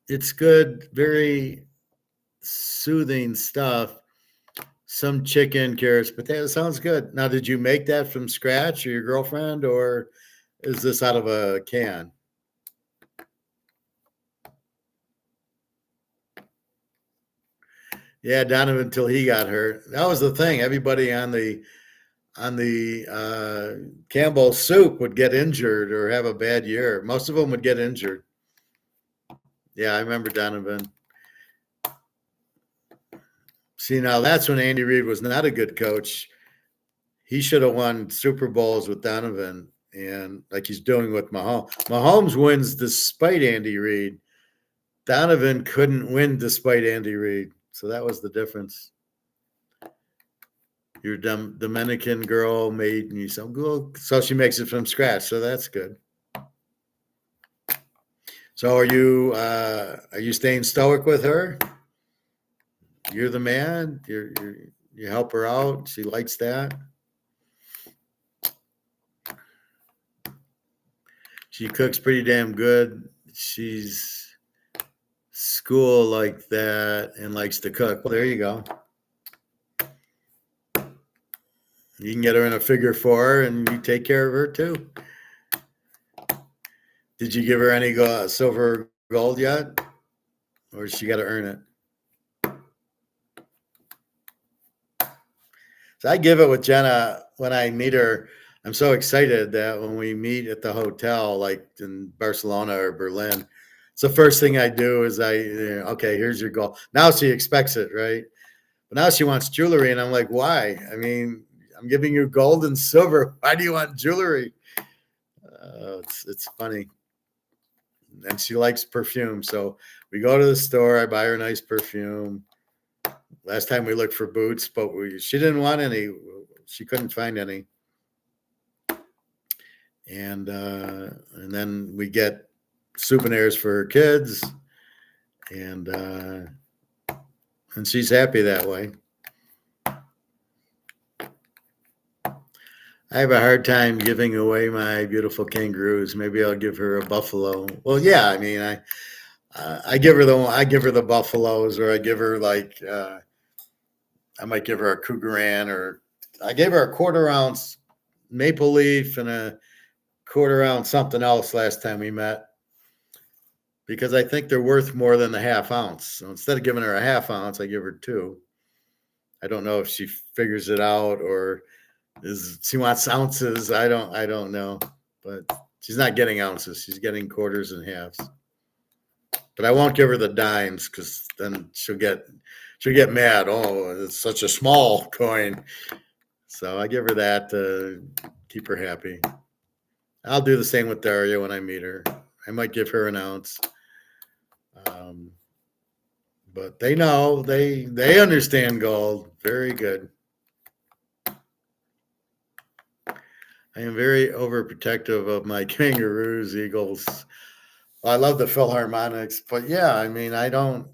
It's good, very soothing stuff. Some chicken, carrots, potatoes. Sounds good. Now, did you make that from scratch or your girlfriend, or is this out of a can? Yeah, Donovan until he got hurt. That was the thing. Everybody on the Campbell soup would get injured or have a bad year. Most of them would get injured. Yeah, I remember Donovan. See, now that's when Andy Reid was not a good coach. He should have won Super Bowls with Donovan, and like he's doing with Mahomes. Mahomes wins despite Andy Reid. Donovan couldn't win despite Andy Reid. So that was the difference. Your Dominican girl made me some good. So she makes it from scratch. So that's good. So are you staying stoic with her? You're the man. You help her out. She likes that. She cooks pretty damn good. She's school like that and likes to cook. Well, there you go. You can get her in a figure four and you take care of her too. Did you give her any silver or gold yet? Or she got to earn it? So I give it with Jenna when I meet her. I'm so excited that when we meet at the hotel, like in Barcelona or Berlin, it's the first thing I do is okay, here's your goal. Now she expects it, right? But now she wants jewelry. And I'm like, why? I mean, I'm giving you gold and silver. Why do you want jewelry? It's funny. And she likes perfume. So we go to the store. I buy her a nice perfume. Last time we looked for boots, but she didn't want any. She couldn't find any. And then we get souvenirs for her kids. And she's happy that way. I have a hard time giving away my beautiful kangaroos. Maybe I'll give her a buffalo. Well, yeah, I mean, I give her the buffaloes, or I give her I might give her a Cougaran, or I gave her a 1/4 ounce maple leaf and a 1/4 ounce something else last time we met. because I think they're worth more than the half ounce. So instead of giving her a half ounce, I give her 2. I don't know if she figures it out or she wants ounces. I don't know, but she's not getting ounces. She's getting quarters and halves. But I won't give her the dimes because then she'll get mad. Oh, it's such a small coin. So I give her that to keep her happy. I'll do the same with Daria when I meet her. I might give her an ounce. But they know, they understand gold. Very good. I am very overprotective of my kangaroos, eagles. Well, I love the Philharmonics, but yeah, I mean, I don't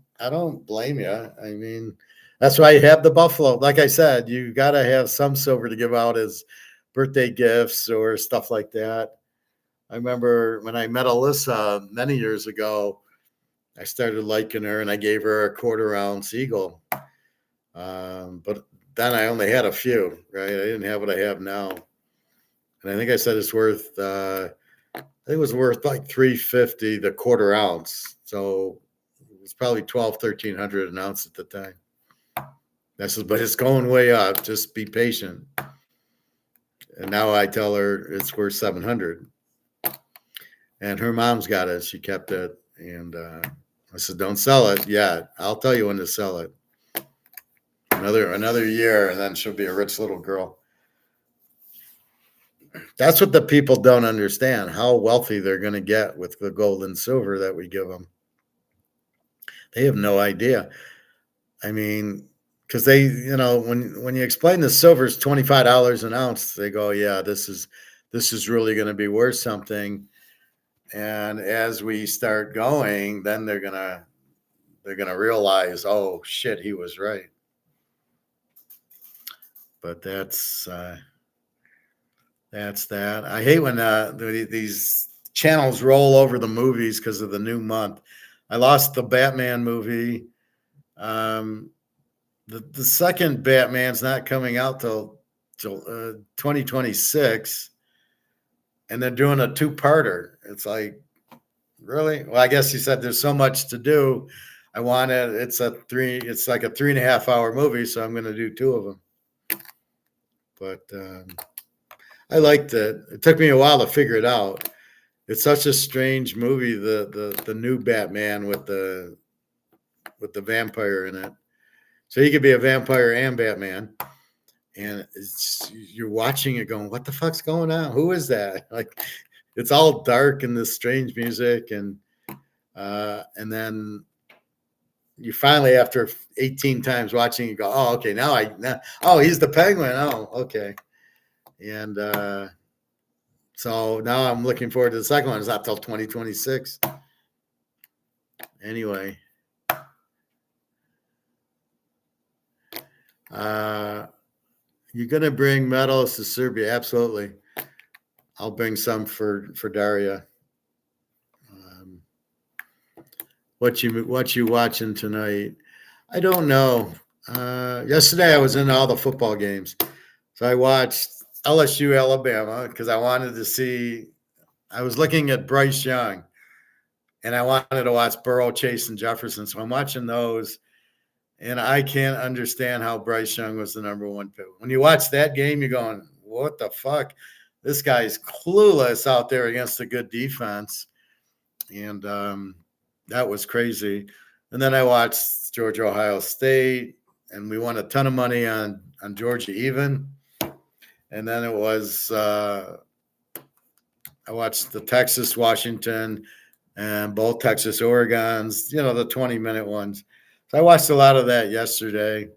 blame you. I mean, that's why you have the buffalo. Like I said, you got to have some silver to give out as birthday gifts or stuff like that. I remember when I met Alyssa many years ago, I started liking her and I gave her a quarter-ounce eagle. But then I only had a few, right? I didn't have what I have now. And I think I said it's worth, I think it was worth like $350 the quarter ounce. So it was probably 1,200, 1,300 an ounce at the time. But it's going way up. Just be patient. And now I tell her it's worth 700. And her mom's got it. She kept it. And I said, don't sell it yet. I'll tell you when to sell it. Another year, and then she'll be a rich little girl. That's what the people don't understand, how wealthy they're going to get with the gold and silver that we give them. They have no idea. I mean, because they, when you explain the silver is $25 an ounce, they go, yeah, this is really going to be worth something. And as we start going, then they're gonna realize, oh shit, he was right. But that's that. I hate when these channels roll over the movies because of the new month. I lost the Batman movie. The second Batman's not coming out till 2026, and they're doing a 2-parter. It's like, really? Well, I guess you said there's so much to do. It's like a 3.5-hour movie, so I'm going to do 2 of them. But I liked it. It took me a while to figure it out. It's such a strange movie, the new Batman with the vampire in it. So he could be a vampire and Batman. And you're watching it going, what the fuck's going on? Who is that? Like, it's all dark and this strange music. And then you finally, after 18 times watching, you go, oh, okay, now he's the Penguin. Oh, okay. And so now I'm looking forward to the second one. It's not till 2026. Anyway. You're going to bring medals to Serbia. Absolutely. I'll bring some for Daria. What you watching tonight? I don't know. Yesterday I was in all the football games. So I watched LSU Alabama because I wanted to see. I was looking at Bryce Young, and I wanted to watch Burrow, Chase, and Jefferson. So I'm watching those, and I can't understand how Bryce Young was the number 1 pick. When you watch that game, you're going, what the fuck? This guy's clueless out there against a good defense. And that was crazy. And then I watched Georgia, Ohio State, and we won a ton of money on Georgia even. And then it was I watched the Texas, Washington, and both Texas, Oregons, the 20-minute ones. So I watched a lot of that yesterday.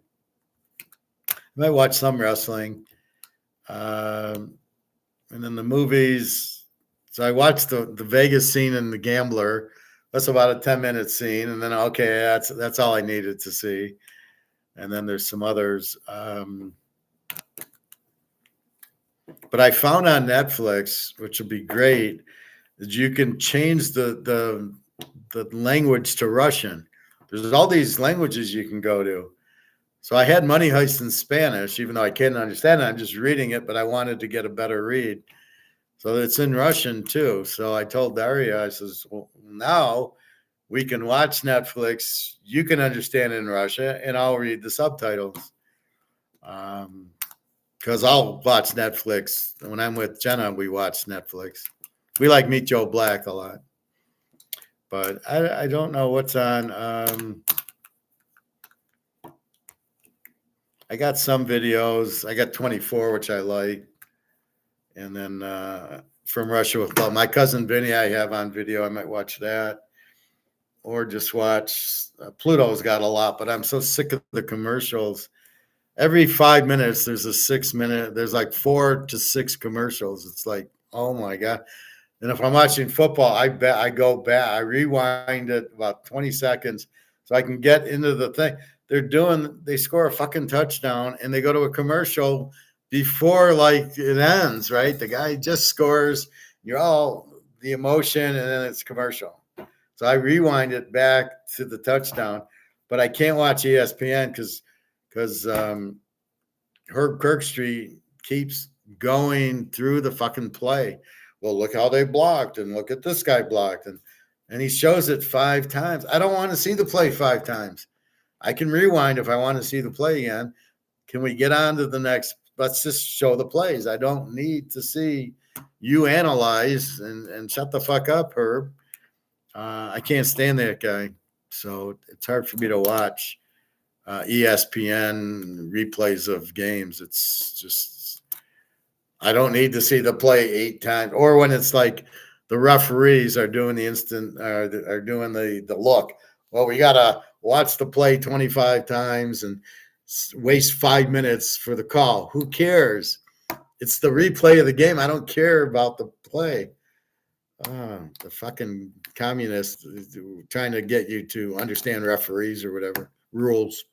I might watch some wrestling. And then the movies. So I watched the Vegas scene in The Gambler. That's about a 10-minute scene. And then, okay, that's all I needed to see. And then there's some others. But I found on Netflix, which would be great, that you can change the language to Russian. There's all these languages you can go to. So I had Money Heist in Spanish, even though I can't understand it. I'm just reading it, but I wanted to get a better read. So it's in Russian too. So I told Daria, I says, well, now we can watch Netflix. You can understand it in Russia, and I'll read the subtitles. Because I'll watch Netflix. When I'm with Jenna, we watch Netflix. We like Meet Joe Black a lot. But I don't know what's on. I got some videos. I got 24, which I like. And then From Russia with Love. My cousin Vinny, I have on video. I might watch that. Or just watch. Pluto's got a lot, but I'm so sick of the commercials. Every 5 minutes, there's a 6 minute, there's like 4 to 6 commercials. It's like, oh my God. And if I'm watching football, I go back, I rewind it about 20 seconds so I can get into the thing. They score a fucking touchdown and they go to a commercial before like it ends, right? The guy just scores, you're all the emotion, and then it's commercial. So I rewind it back to the touchdown, but I can't watch ESPN because Herb Kirkstreet keeps going through the fucking play. Well, look how they blocked, and look at this guy blocked, and he shows it 5 times. I don't want to see the play 5 times. I can rewind if I want to see the play again. Can we get on to the next? Let's just show the plays. I don't need to see you analyze and shut the fuck up, Herb. I can't stand that guy. So it's hard for me to watch ESPN replays of games. It's just, I don't need to see the play 8 times, or when it's like the referees are doing the instant, are doing the look. Well, we got to watch the play 25 times and waste 5 minutes for the call. Who cares? It's the replay of the game. I don't care about the play. The fucking communists trying to get you to understand referees or whatever rules.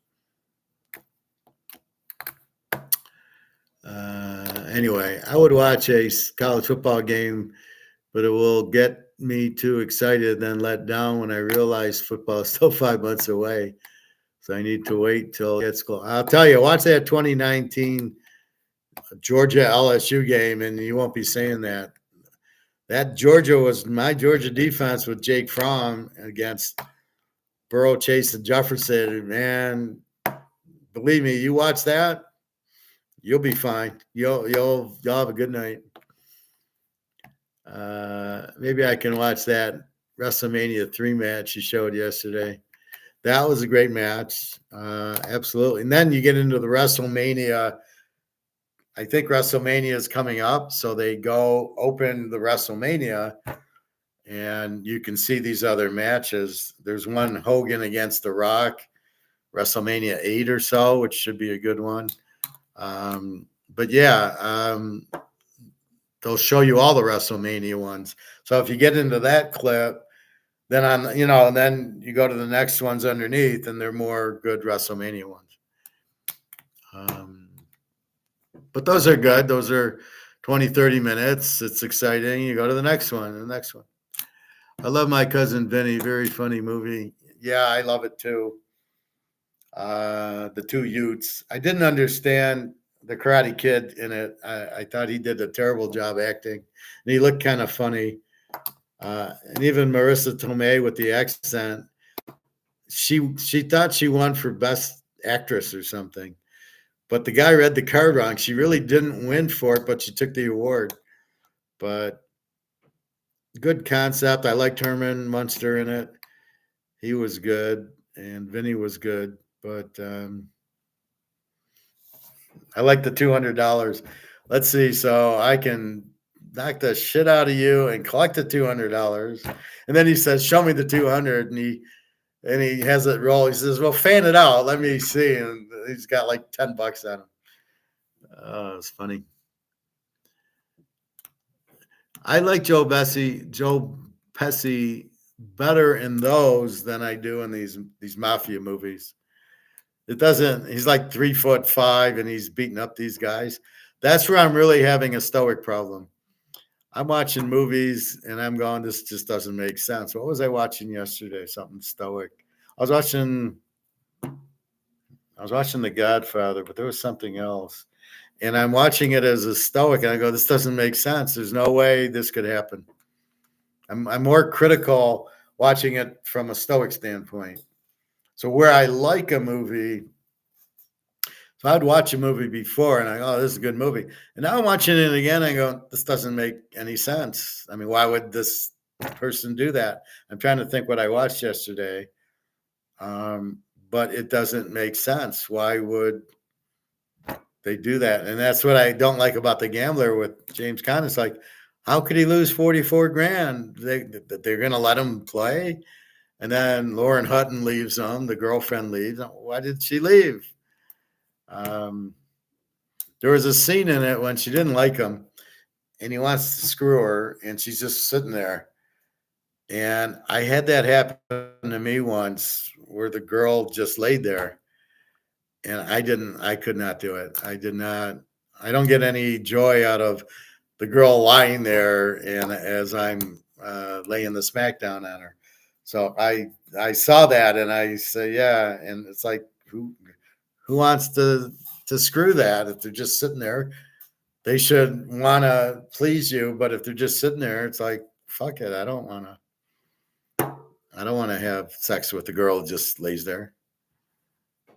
Anyway, I would watch a college football game, but it will get me too excited, then let down when I realize football is still 5 months away. So I need to wait till it gets close. I'll tell you, watch that 2019 Georgia LSU game, and you won't be saying that. That Georgia was my Georgia defense with Jake Fromm against Burrow, Chase, and Jefferson. Man, believe me, you watch that, you'll be fine. You'll have a good night. Maybe I can watch that WrestleMania 3 match you showed yesterday. That was a great match. Absolutely. And then you get into the WrestleMania. I think WrestleMania is coming up. So they go open the WrestleMania and you can see these other matches. There's one Hogan against The Rock, WrestleMania 8 or so, which should be a good one. But yeah, they'll show you all the WrestleMania ones. So if you get into that clip, then and then you go to the next ones underneath, and they're more good WrestleMania ones. But those are good. Those are 20, 30 minutes. It's exciting. You go to the next one, and the next one. I love My Cousin Vinny. Very funny movie. Yeah, I love it too. The Two Utes. I didn't understand the Karate Kid in it. I thought he did a terrible job acting, and he looked kind of funny. And even Marissa Tomei with the accent, she thought she won for best actress or something, but the guy read the card wrong. She really didn't win for it, but she took the award. But good concept. I liked Herman Munster in it. He was good, and Vinny was good. But I like the $200. Let's see. So I can knock the shit out of you and collect the $200. And then he says, show me the 200. And he has it roll. He says, well, fan it out. Let me see. And he's got like $10 on him. Oh, it's funny. I like Joe Pesci better in those than I do in these mafia movies. He's like 3'5" and he's beating up these guys. That's where I'm really having a stoic problem. I'm watching movies and I'm going, this just doesn't make sense. What was I watching yesterday? Something stoic. I was watching The Godfather, but there was something else. And I'm watching it as a stoic, and I go, this doesn't make sense. There's no way this could happen. I'm more critical watching it from a stoic standpoint. So where I like a movie, so I'd watch a movie before and I go, oh, this is a good movie. And now I'm watching it again. I go, this doesn't make any sense. I mean, why would this person do that? I'm trying to think what I watched yesterday. But it doesn't make sense. Why would they do that? And that's what I don't like about The Gambler with James Caan. It's like, how could he lose 44 grand? They're going to let him play? And then Lauren Hutton leaves him. The girlfriend leaves. Why did she leave? There was a scene in it when she didn't like him and he wants to screw her and she's just sitting there. And I had that happen to me once where the girl just laid there and I could not do it. I don't get any joy out of the girl lying there and as I'm laying the smackdown on her. So I saw that and I say, yeah. And it's like, who wants to screw that? If they're just sitting there, they should want to please you. But if they're just sitting there, it's like, fuck it. I don't want to have sex with the girl who just lays there.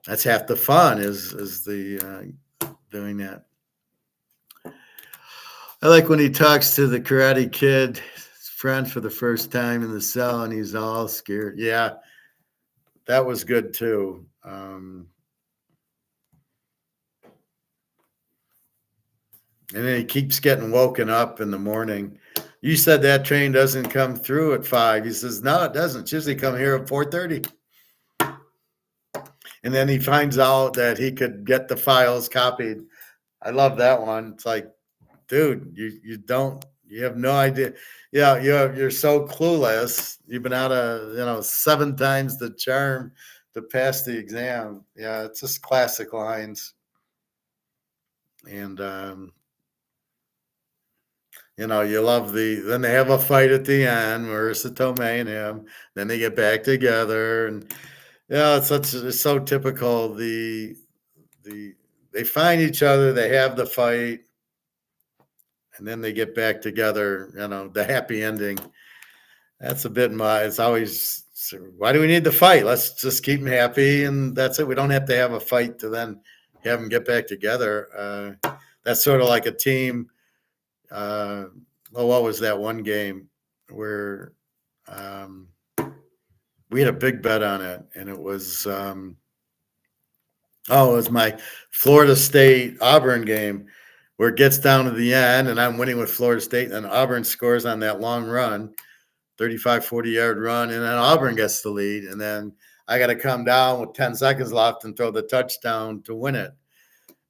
That's half the fun is the doing that. I like when he talks to the Karate Kid, his friend, for the first time in the cell, and he's all scared. Yeah, that was good too. And then he keeps getting woken up in the morning. You said that train doesn't come through at 5. He says, no, it doesn't. It's usually come here at 4:30. And then he finds out that he could get the files copied. I love that one. It's like, dude, you have no idea. Yeah, you're so clueless. You've been out of 7 times the charm to pass the exam. Yeah, it's just classic lines. And you love then they have a fight at the end, Marissa Tomei and him. Then they get back together, and it's so typical. They find each other, they have the fight, and then they get back together. The happy ending. That's a bit much. It's always, why do we need the fight? Let's just keep them happy, and that's it. We don't have to have a fight to then have them get back together. That's sort of like a team. What was that one game where we had a big bet on it, and it was it was my Florida State Auburn game where it gets down to the end, and I'm winning with Florida State, and Auburn scores on that long run, 35, 40-yard run, and then Auburn gets the lead, and then I got to come down with 10 seconds left and throw the touchdown to win it.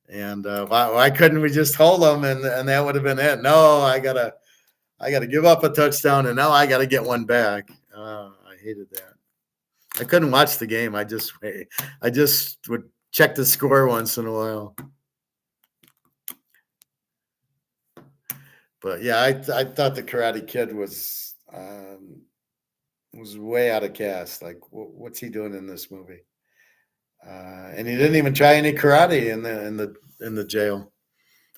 And why couldn't we just hold them and that would have been it? No, I gotta give up a touchdown and now I gotta get one back. I hated that. I couldn't watch the game. I just would check the score once in a while. But yeah, I thought the Karate Kid was way out of cast. Like, what's he doing in this movie? And he didn't even try any karate in the jail,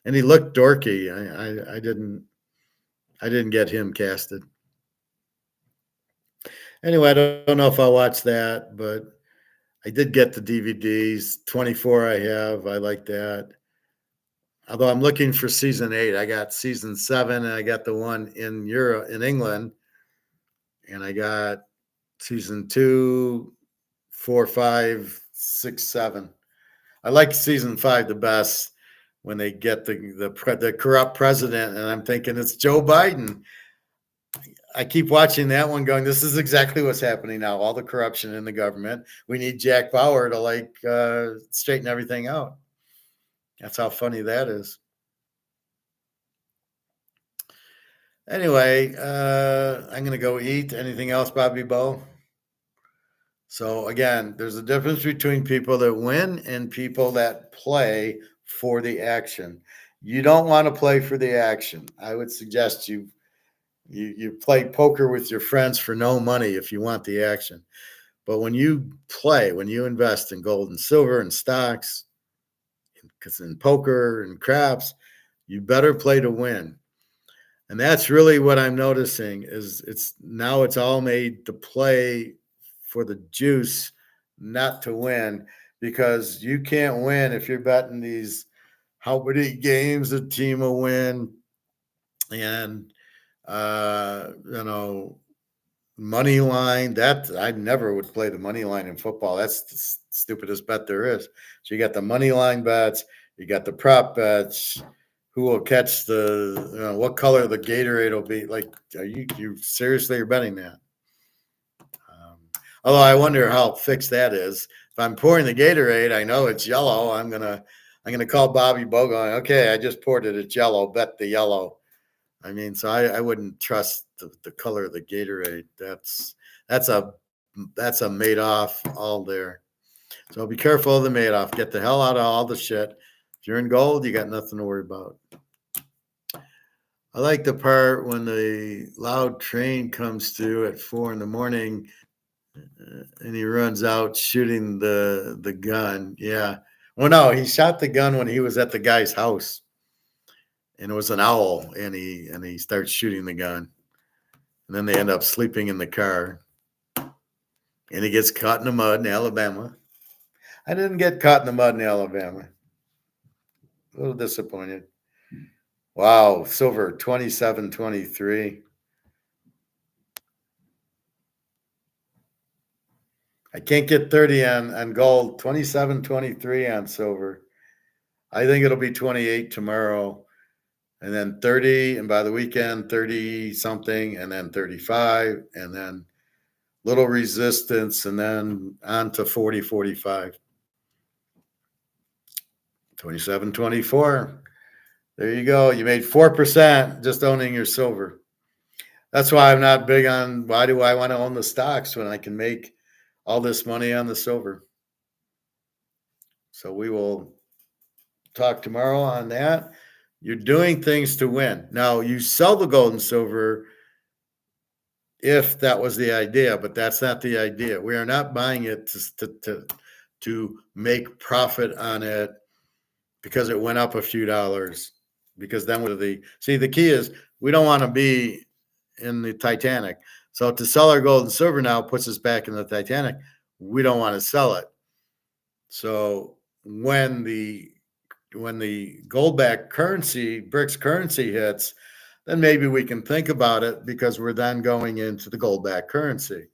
and he looked dorky. I didn't get him casted. Anyway, I don't know if I'll watch that, but I did get the DVDs. 24 I have. I like that. Although I'm looking for season 8. I got season 7, and I got the one in Europe, in England, and I got season 2, 4, 5, 6, 7. I like season 5 the best when they get the corrupt president, and I'm thinking it's Joe Biden. I keep watching that one going, this is exactly what's happening now. All the corruption in the government. We need Jack Bauer to straighten everything out. That's how funny that is. Anyway, I'm going to go eat. Anything else, Bobby Bo? So again, there's a difference between people that win and people that play for the action. You don't want to play for the action. I would suggest you play poker with your friends for no money if you want the action. But when you invest in gold and silver and stocks, because in poker and craps, you better play to win. And that's really what I'm noticing is it's all made to play for the juice, not to win, because you can't win if you're betting these how many games a team will win and you know, money line. That I never would play the money line in football. That's the stupidest bet there is. So you got the money line bets, you got the prop bets. Who will catch the? What color the Gatorade will be? Like, are you seriously are betting that? Um, Although I wonder how fixed that is. If I'm pouring the Gatorade, I know it's yellow. I'm gonna call Bobby Bogo. Okay, I just poured it. It's yellow. Bet the yellow. I mean, so I wouldn't trust the color of the Gatorade. That's a that's a Madoff all there. So be careful of the Madoff. Get the hell out of all the shit. If you're in gold, you got nothing to worry about. I like the part when the loud train comes through at 4 in the morning, and he runs out shooting the gun. Yeah. Well, no, he shot the gun when he was at the guy's house, and it was an owl, and he starts shooting the gun. And then they end up sleeping in the car. And he gets caught in the mud in Alabama. I didn't get caught in the mud in Alabama. A little disappointed. Wow, silver 27.23. I can't get 30 on gold, 27.23 on silver. I think it'll be 28 tomorrow. And then 30, and by the weekend, 30 something, and then 35, and then little resistance, and then on to 40, 45. 27.24. There you go. You made 4% just owning your silver. That's why I'm not big on why do I want to own the stocks when I can make all this money on the silver. So we will talk tomorrow on that. You're doing things to win. Now, you sell the gold and silver if that was the idea, but that's not the idea. We are not buying it to make profit on it because it went up a few dollars. Because then the key is we don't want to be in the Titanic. So to sell our gold and silver now puts us back in the Titanic. We don't want to sell it. So when the gold back currency, BRICS currency hits, then maybe we can think about it because we're then going into the gold back currency.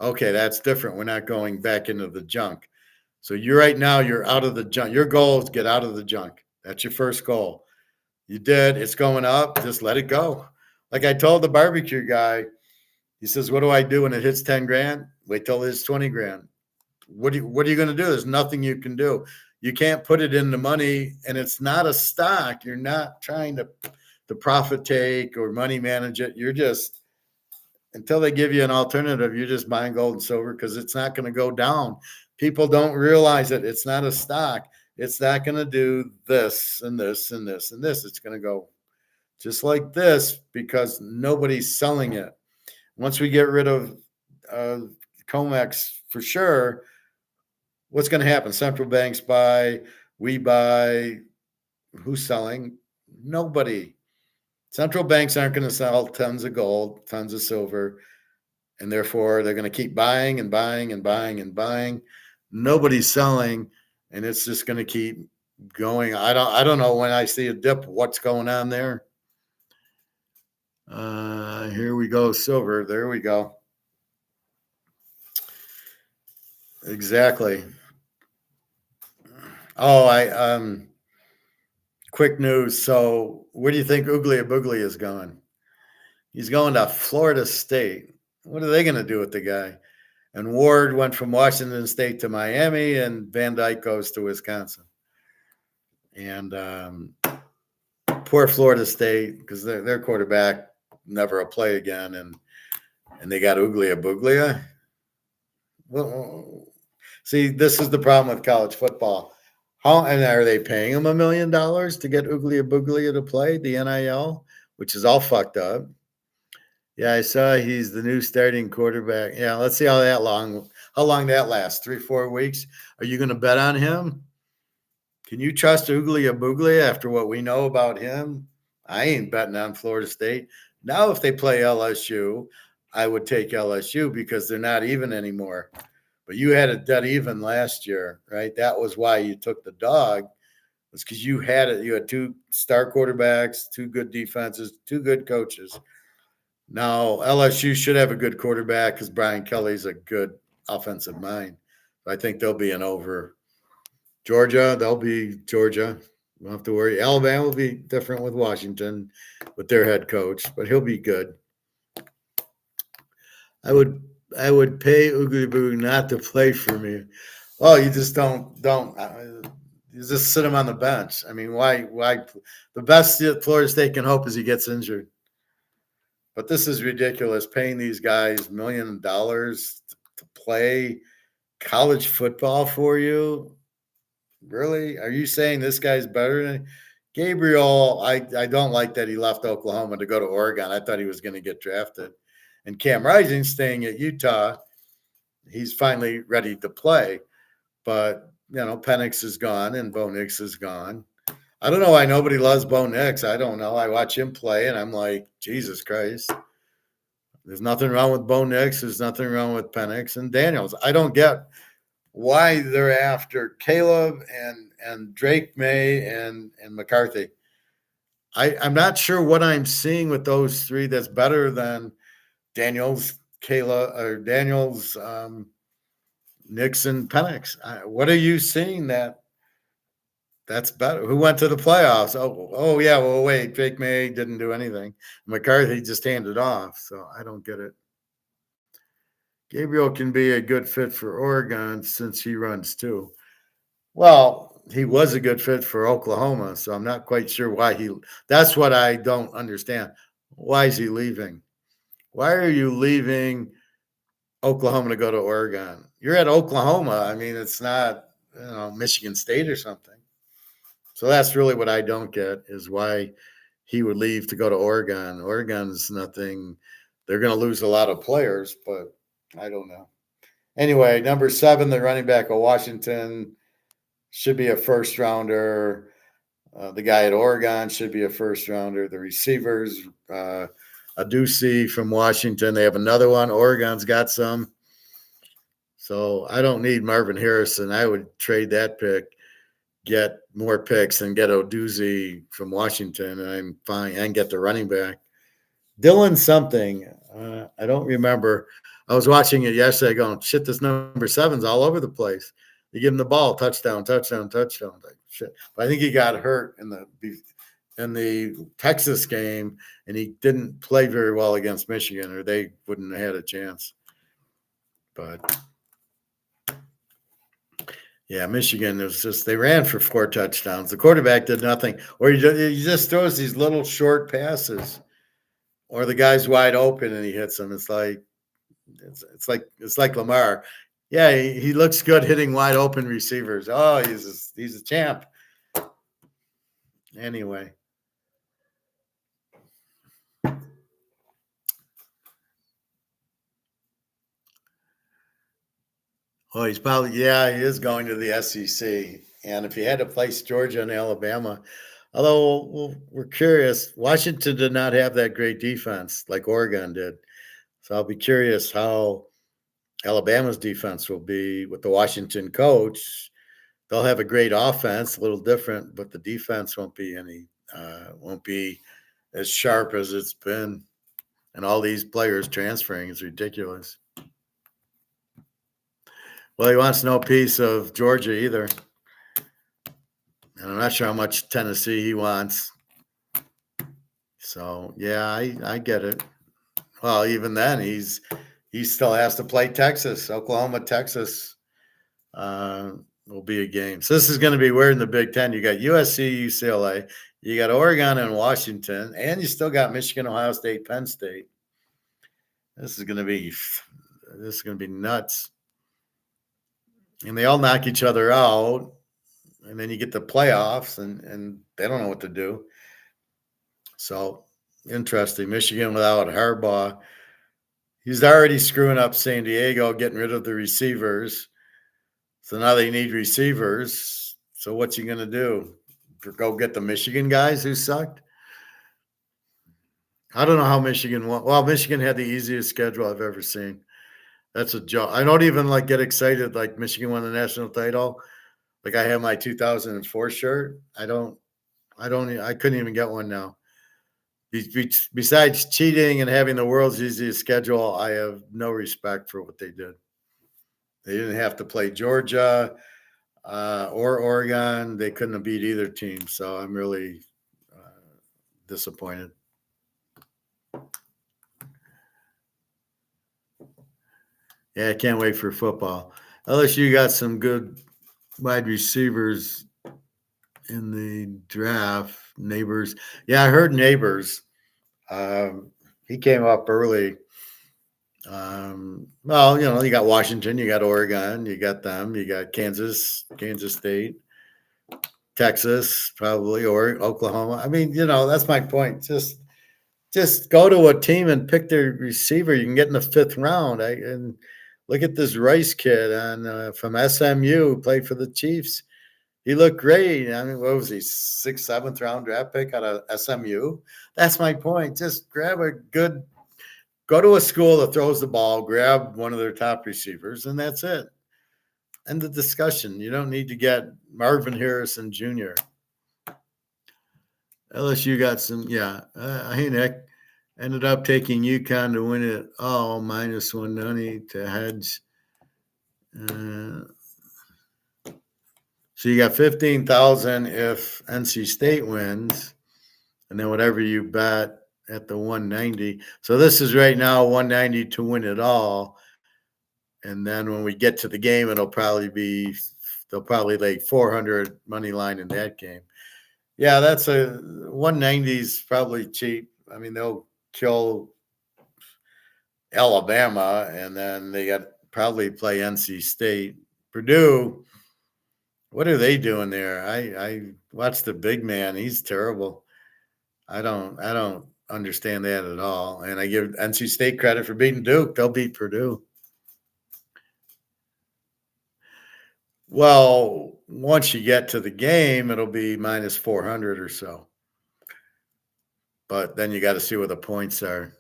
Okay, that's different. We're not going back into the junk. So you're out of the junk. Your goal is get out of the junk. That's your first goal. You did. It's going up. Just let it go. Like I told the barbecue guy, he says, "What do I do when it hits 10 grand? Wait till it hits 20 grand. What are you going to do? There's nothing you can do. You can't put it into money, and it's not a stock. You're not trying to profit take or money manage it. You're just until they give you an alternative, you're just buying gold and silver because it's not going to go down. People don't realize it. It's not a stock. It's not going to do this and this and this and this. It's going to go just like this because nobody's selling it. Once we get rid of COMEX for sure, what's going to happen? Central banks buy, we buy. Who's selling? Nobody. Central banks aren't going to sell tons of gold, tons of silver, and therefore they're going to keep buying and buying and buying and buying. Nobody's selling, and it's just going to keep going. I don't know when I see a dip, what's going on there. Here we go, silver. There we go. Exactly. Oh, quick news. So where do you think Oogly Boogly is going? He's going to Florida State. What are they going to do with the guy? And Ward went from Washington State to Miami, and Van Dyke goes to Wisconsin. And poor Florida State, because their quarterback never will play again, and they got Oogly Boogly. Well, see, this is the problem with college football. And are they paying him $1 million to get Oogly Boogly to play the NIL, which is all fucked up? Yeah, I saw he's the new starting quarterback. Yeah, let's see how long that lasts. 3-4 weeks. Are you going to bet on him? Can you trust Oogly Boogly after what we know about him? I ain't betting on Florida State. Now, if they play LSU, I would take LSU because they're not even anymore. But you had it dead even last year, right? That was why you took the dog. Was because you had it. You had two star quarterbacks, two good defenses, two good coaches. Now LSU should have a good quarterback because Brian Kelly's a good offensive mind. I think they'll be an over. Georgia, they'll be Georgia. You don't have to worry. Alabama will be different with Washington, with their head coach, but he'll be good. I would pay Ugubu not to play for me. Oh, you just don't you just sit him on the bench. I mean, why? The best that Florida State can hope is he gets injured. But this is ridiculous, paying these guys $1 million to play college football for you. Really? Are you saying this guy's better than Gabriel? I don't like that he left Oklahoma to go to Oregon. I thought he was going to get drafted. And Cam Rising staying at Utah. He's finally ready to play. But, Penix is gone and Bo Nix is gone. I don't know why nobody loves Bo Nix. I don't know. I watch him play and I'm like, Jesus Christ. There's nothing wrong with Bo Nix. There's nothing wrong with Penix and Daniels. I don't get why they're after Caleb and Drake May and McCarthy. I'm not sure what I'm seeing with those three that's better than Daniels, Daniels, Nix, and Penix. What are you seeing that's better? Who went to the playoffs? Oh yeah. Well, wait, Drake May didn't do anything. McCarthy just handed off. So I don't get it. Gabriel can be a good fit for Oregon since he runs too. Well, he was a good fit for Oklahoma, so I'm not quite sure why that's what I don't understand. Why is he leaving? Why are you leaving Oklahoma to go to Oregon? You're at Oklahoma. I mean, it's not, Michigan State or something. So that's really what I don't get is why he would leave to go to Oregon. Oregon's nothing. They're going to lose a lot of players, but I don't know. Anyway, number 7, the running back of Washington should be a first rounder. The guy at Oregon should be a first rounder. The receivers, Adusi from Washington, they have another one. Oregon's got some. So I don't need Marvin Harrison. I would trade that pick, get more picks, and get Odusi from Washington, and I'm fine. And get the running back. Dylan something. I don't remember. I was watching it yesterday going, shit, this number 7's all over the place. They give him the ball, touchdown, touchdown, touchdown. Like, shit. But I think he got hurt in the Texas game, and he didn't play very well against Michigan, or they wouldn't have had a chance. But yeah, Michigan was just they ran for 4 touchdowns. The quarterback did nothing, or he just throws these little short passes, or the guy's wide open and he hits them. It's like Lamar. Yeah, he looks good hitting wide open receivers. Oh, he's a champ. Anyway. Well, he is going to the SEC. And if he had to place Georgia and Alabama, although we're curious, Washington did not have that great defense like Oregon did. So I'll be curious how Alabama's defense will be with the Washington coach. They'll have a great offense, a little different, but the defense won't be as sharp as it's been. And all these players transferring is ridiculous. Well, he wants no piece of Georgia either. And I'm not sure how much Tennessee he wants. So yeah, I get it. Well, even then, he still has to play Texas, Oklahoma, Texas. Will be a game. So this is going to be weird in the Big Ten. You got USC, UCLA, you got Oregon and Washington, and you still got Michigan, Ohio State, Penn State. This is going to be nuts. And they all knock each other out, and then you get the playoffs, and they don't know what to do. So interesting. Michigan without Harbaugh. He's already screwing up San Diego, getting rid of the receivers. So now they need receivers. So what's he going to do? Go get the Michigan guys who sucked? I don't know how Michigan won. Well, Michigan had the easiest schedule I've ever seen. That's a joke. I don't even like get excited like Michigan won the national title. Like I have my 2004 shirt. I couldn't even get one now. Besides cheating and having the world's easiest schedule, I have no respect for what they did. They didn't have to play Georgia or Oregon. They couldn't have beat either team. So I'm really disappointed. Yeah, I can't wait for football. LSU got some good wide receivers in the draft. Neighbors. Yeah, I heard Neighbors. He came up early. Well, you got Washington, you got Oregon, you got them, you got Kansas State, Texas, probably, or Oklahoma. I mean, that's my point. Just go to a team and pick their receiver. You can get in the fifth round. And look at this Rice kid from SMU, who played for the Chiefs. He looked great. I mean, what was he, sixth, seventh round draft pick out of SMU? That's my point. Just go to a school that throws the ball, grab one of their top receivers, and that's it. End the discussion. You don't need to get Marvin Harrison Jr. LSU got some, yeah. Hey, Nick. Ended up taking UConn to win it all, minus 190 to hedge. So you got 15,000 if NC State wins, and then whatever you bet at the 190. So this is right now 190 to win it all. And then when we get to the game, they'll probably lay 400 money line in that game. Yeah, that's a 190 is probably cheap. I mean, they'll kill Alabama, and then they got probably play NC State. Purdue, what are they doing there? I watched the big man. He's terrible. I don't understand that at all. And I give NC State credit for beating Duke. They'll beat Purdue. Well, once you get to the game, it'll be minus 400 or so. But then you got to see what the points are.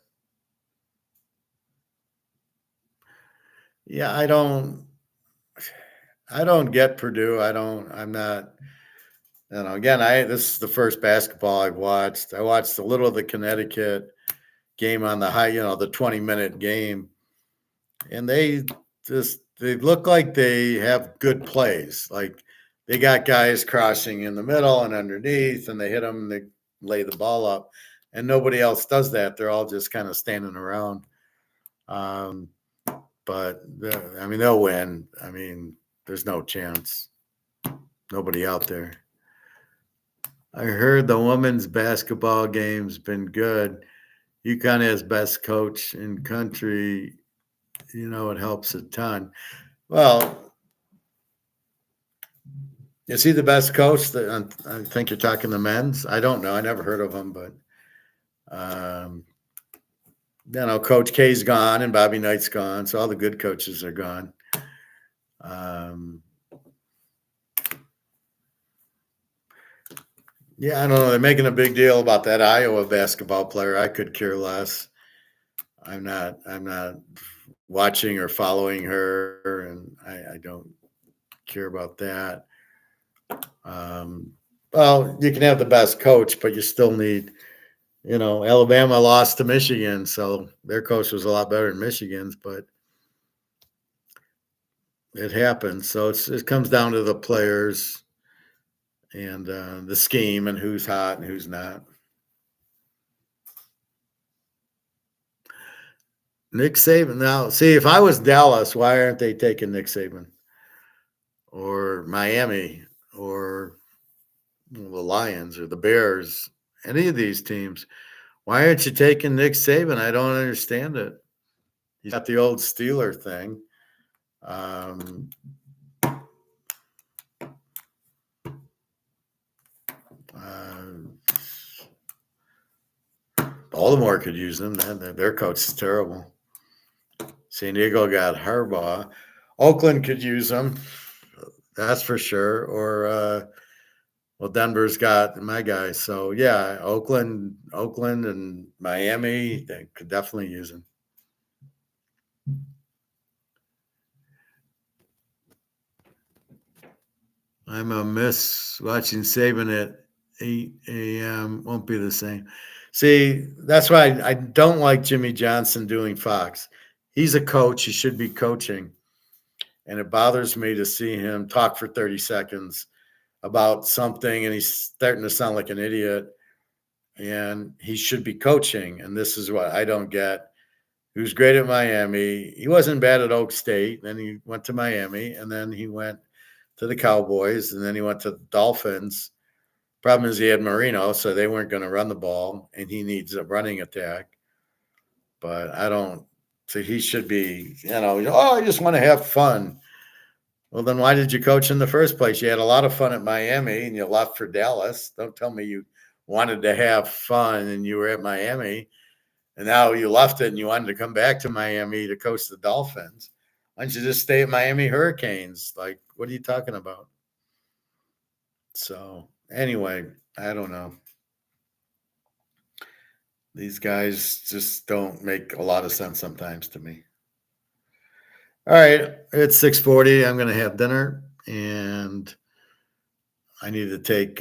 Yeah, I don't get Purdue. I'm not, again, this is the first basketball I've watched. I watched a little of the Connecticut game on the the 20-minute game. And they look like they have good plays. Like they got guys crossing in the middle and underneath, and they hit them and they lay the ball up. And nobody else does that. They're all just kind of standing around. But they'll win. I mean, there's no chance. Nobody out there. I heard the women's basketball game's been good. UConn has best coach in country. It helps a ton. Well, is he the best coach? I think you're talking the men's. I don't know. I never heard of him, but Coach K's gone and Bobby Knight's gone, so all the good coaches are gone. Yeah, I don't know. They're making a big deal about that Iowa basketball player. I could care less. I'm not watching or following her, and I don't care about that. Well, you can have the best coach, but you still need, Alabama lost to Michigan, so their coach was a lot better than Michigan's, but it happens. So it comes down to the players and the scheme and who's hot and who's not. Nick Saban. Now, see, if I was Dallas, why aren't they taking Nick Saban? Or Miami or the Lions or the Bears, any of these teams? Why aren't you taking Nick Saban? I don't understand it. He's got the old Steeler thing. Baltimore could use them. Their coach is terrible. San Diego got Harbaugh. Oakland could use them. That's for sure. Or Well, Denver's got my guys. So yeah, Oakland, and Miami, they could definitely use him. I'm a miss watching Saban at 8 a.m. Won't be the same. See, that's why I don't like Jimmy Johnson doing Fox. He's a coach. He should be coaching. And it bothers me to see him talk for 30 seconds about something and he's starting to sound like an idiot. And he should be coaching. And this is what I don't get. He was great at Miami. He wasn't bad at Oak State. Then he went to Miami, and then he went to the Cowboys, and then he went to the Dolphins. Problem is he had Marino, so they weren't going to run the ball, and he needs a running attack. But I don't. So he should be, oh, I just want to have fun. Well, then why did you coach in the first place? You had a lot of fun at Miami, and you left for Dallas. Don't tell me you wanted to have fun and you were at Miami. And now you left it and you wanted to come back to Miami to coach the Dolphins. Why don't you just stay at Miami Hurricanes? Like, what are you talking about? So, anyway, I don't know. These guys just don't make a lot of sense sometimes to me. All right, it's 6:40. I'm going to have dinner, and I need to take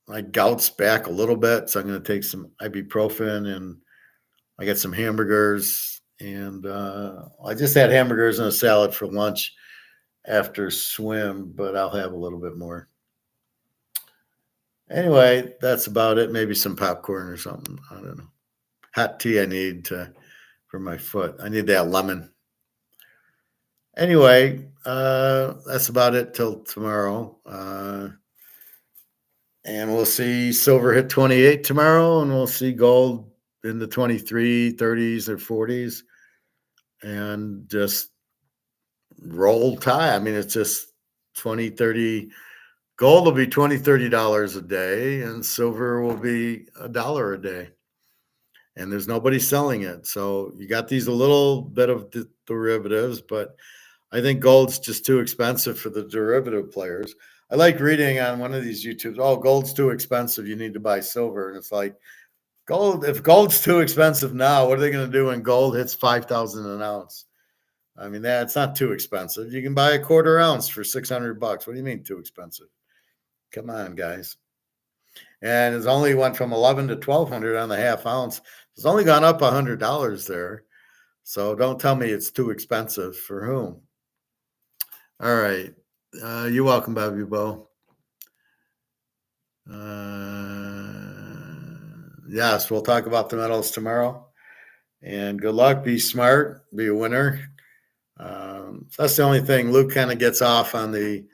my gout's back a little bit. So I'm going to take some ibuprofen, and I got some hamburgers, and I just had hamburgers and a salad for lunch after swim, but I'll have a little bit more. Anyway, that's about it. Maybe some popcorn or something. I don't know. Hot tea I need for my foot. I need that lemon. Anyway, that's about it till tomorrow. And we'll see silver hit 28 tomorrow, and we'll see gold in the 23, 30s, or 40s, and just roll tie. I mean, it's just 20, 30. Gold will be $20, $30 a day, and silver will be $1 a day. And there's nobody selling it. So you got these a little bit of derivatives, but I think gold's just too expensive for the derivative players. I like reading on one of these YouTubes, oh, gold's too expensive, you need to buy silver. And it's like, if gold's too expensive now, what are they going to do when gold hits 5,000 an ounce? I mean, that's not too expensive. You can buy a quarter ounce for $600. What do you mean too expensive? Come on, guys. And it's only went from 11 to 1,200 on the half ounce. It's only gone up $100 there. So don't tell me it's too expensive. For whom? All right. You're welcome, Bobby Bo. Yes, we'll talk about the medals tomorrow. And good luck. Be smart. Be a winner. That's the only thing. Luke kind of gets off on the.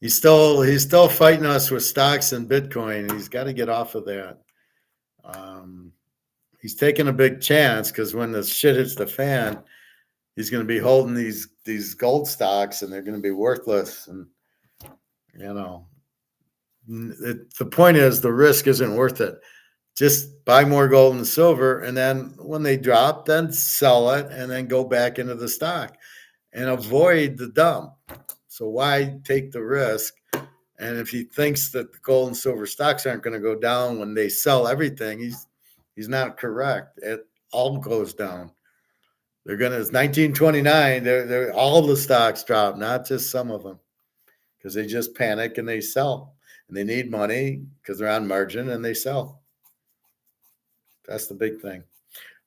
He's still fighting us with stocks and Bitcoin. He's got to get off of that. He's taking a big chance because when the shit hits the fan, he's going to be holding these gold stocks and they're going to be worthless. And the point is the risk isn't worth it. Just buy more gold and silver, and then when they drop, then sell it and then go back into the stock and avoid the dump. So why take the risk? And if he thinks that the gold and silver stocks aren't going to go down when they sell everything, he's not correct. It all goes down. They're going to, it's 1929. They're all the stocks drop, not just some of them, because they just panic and they sell, and they need money because they're on margin and they sell. That's the big thing.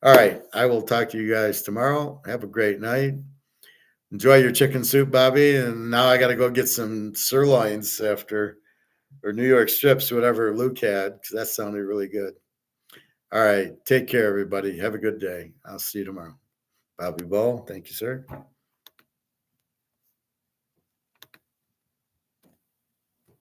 All right. I will talk to you guys tomorrow. Have a great night. Enjoy your chicken soup, Bobby. And now I got to go get some sirloins or New York strips, whatever Luke had, because that sounded really good. All right. Take care, everybody. Have a good day. I'll see you tomorrow. Bobby Bo. Thank you, sir.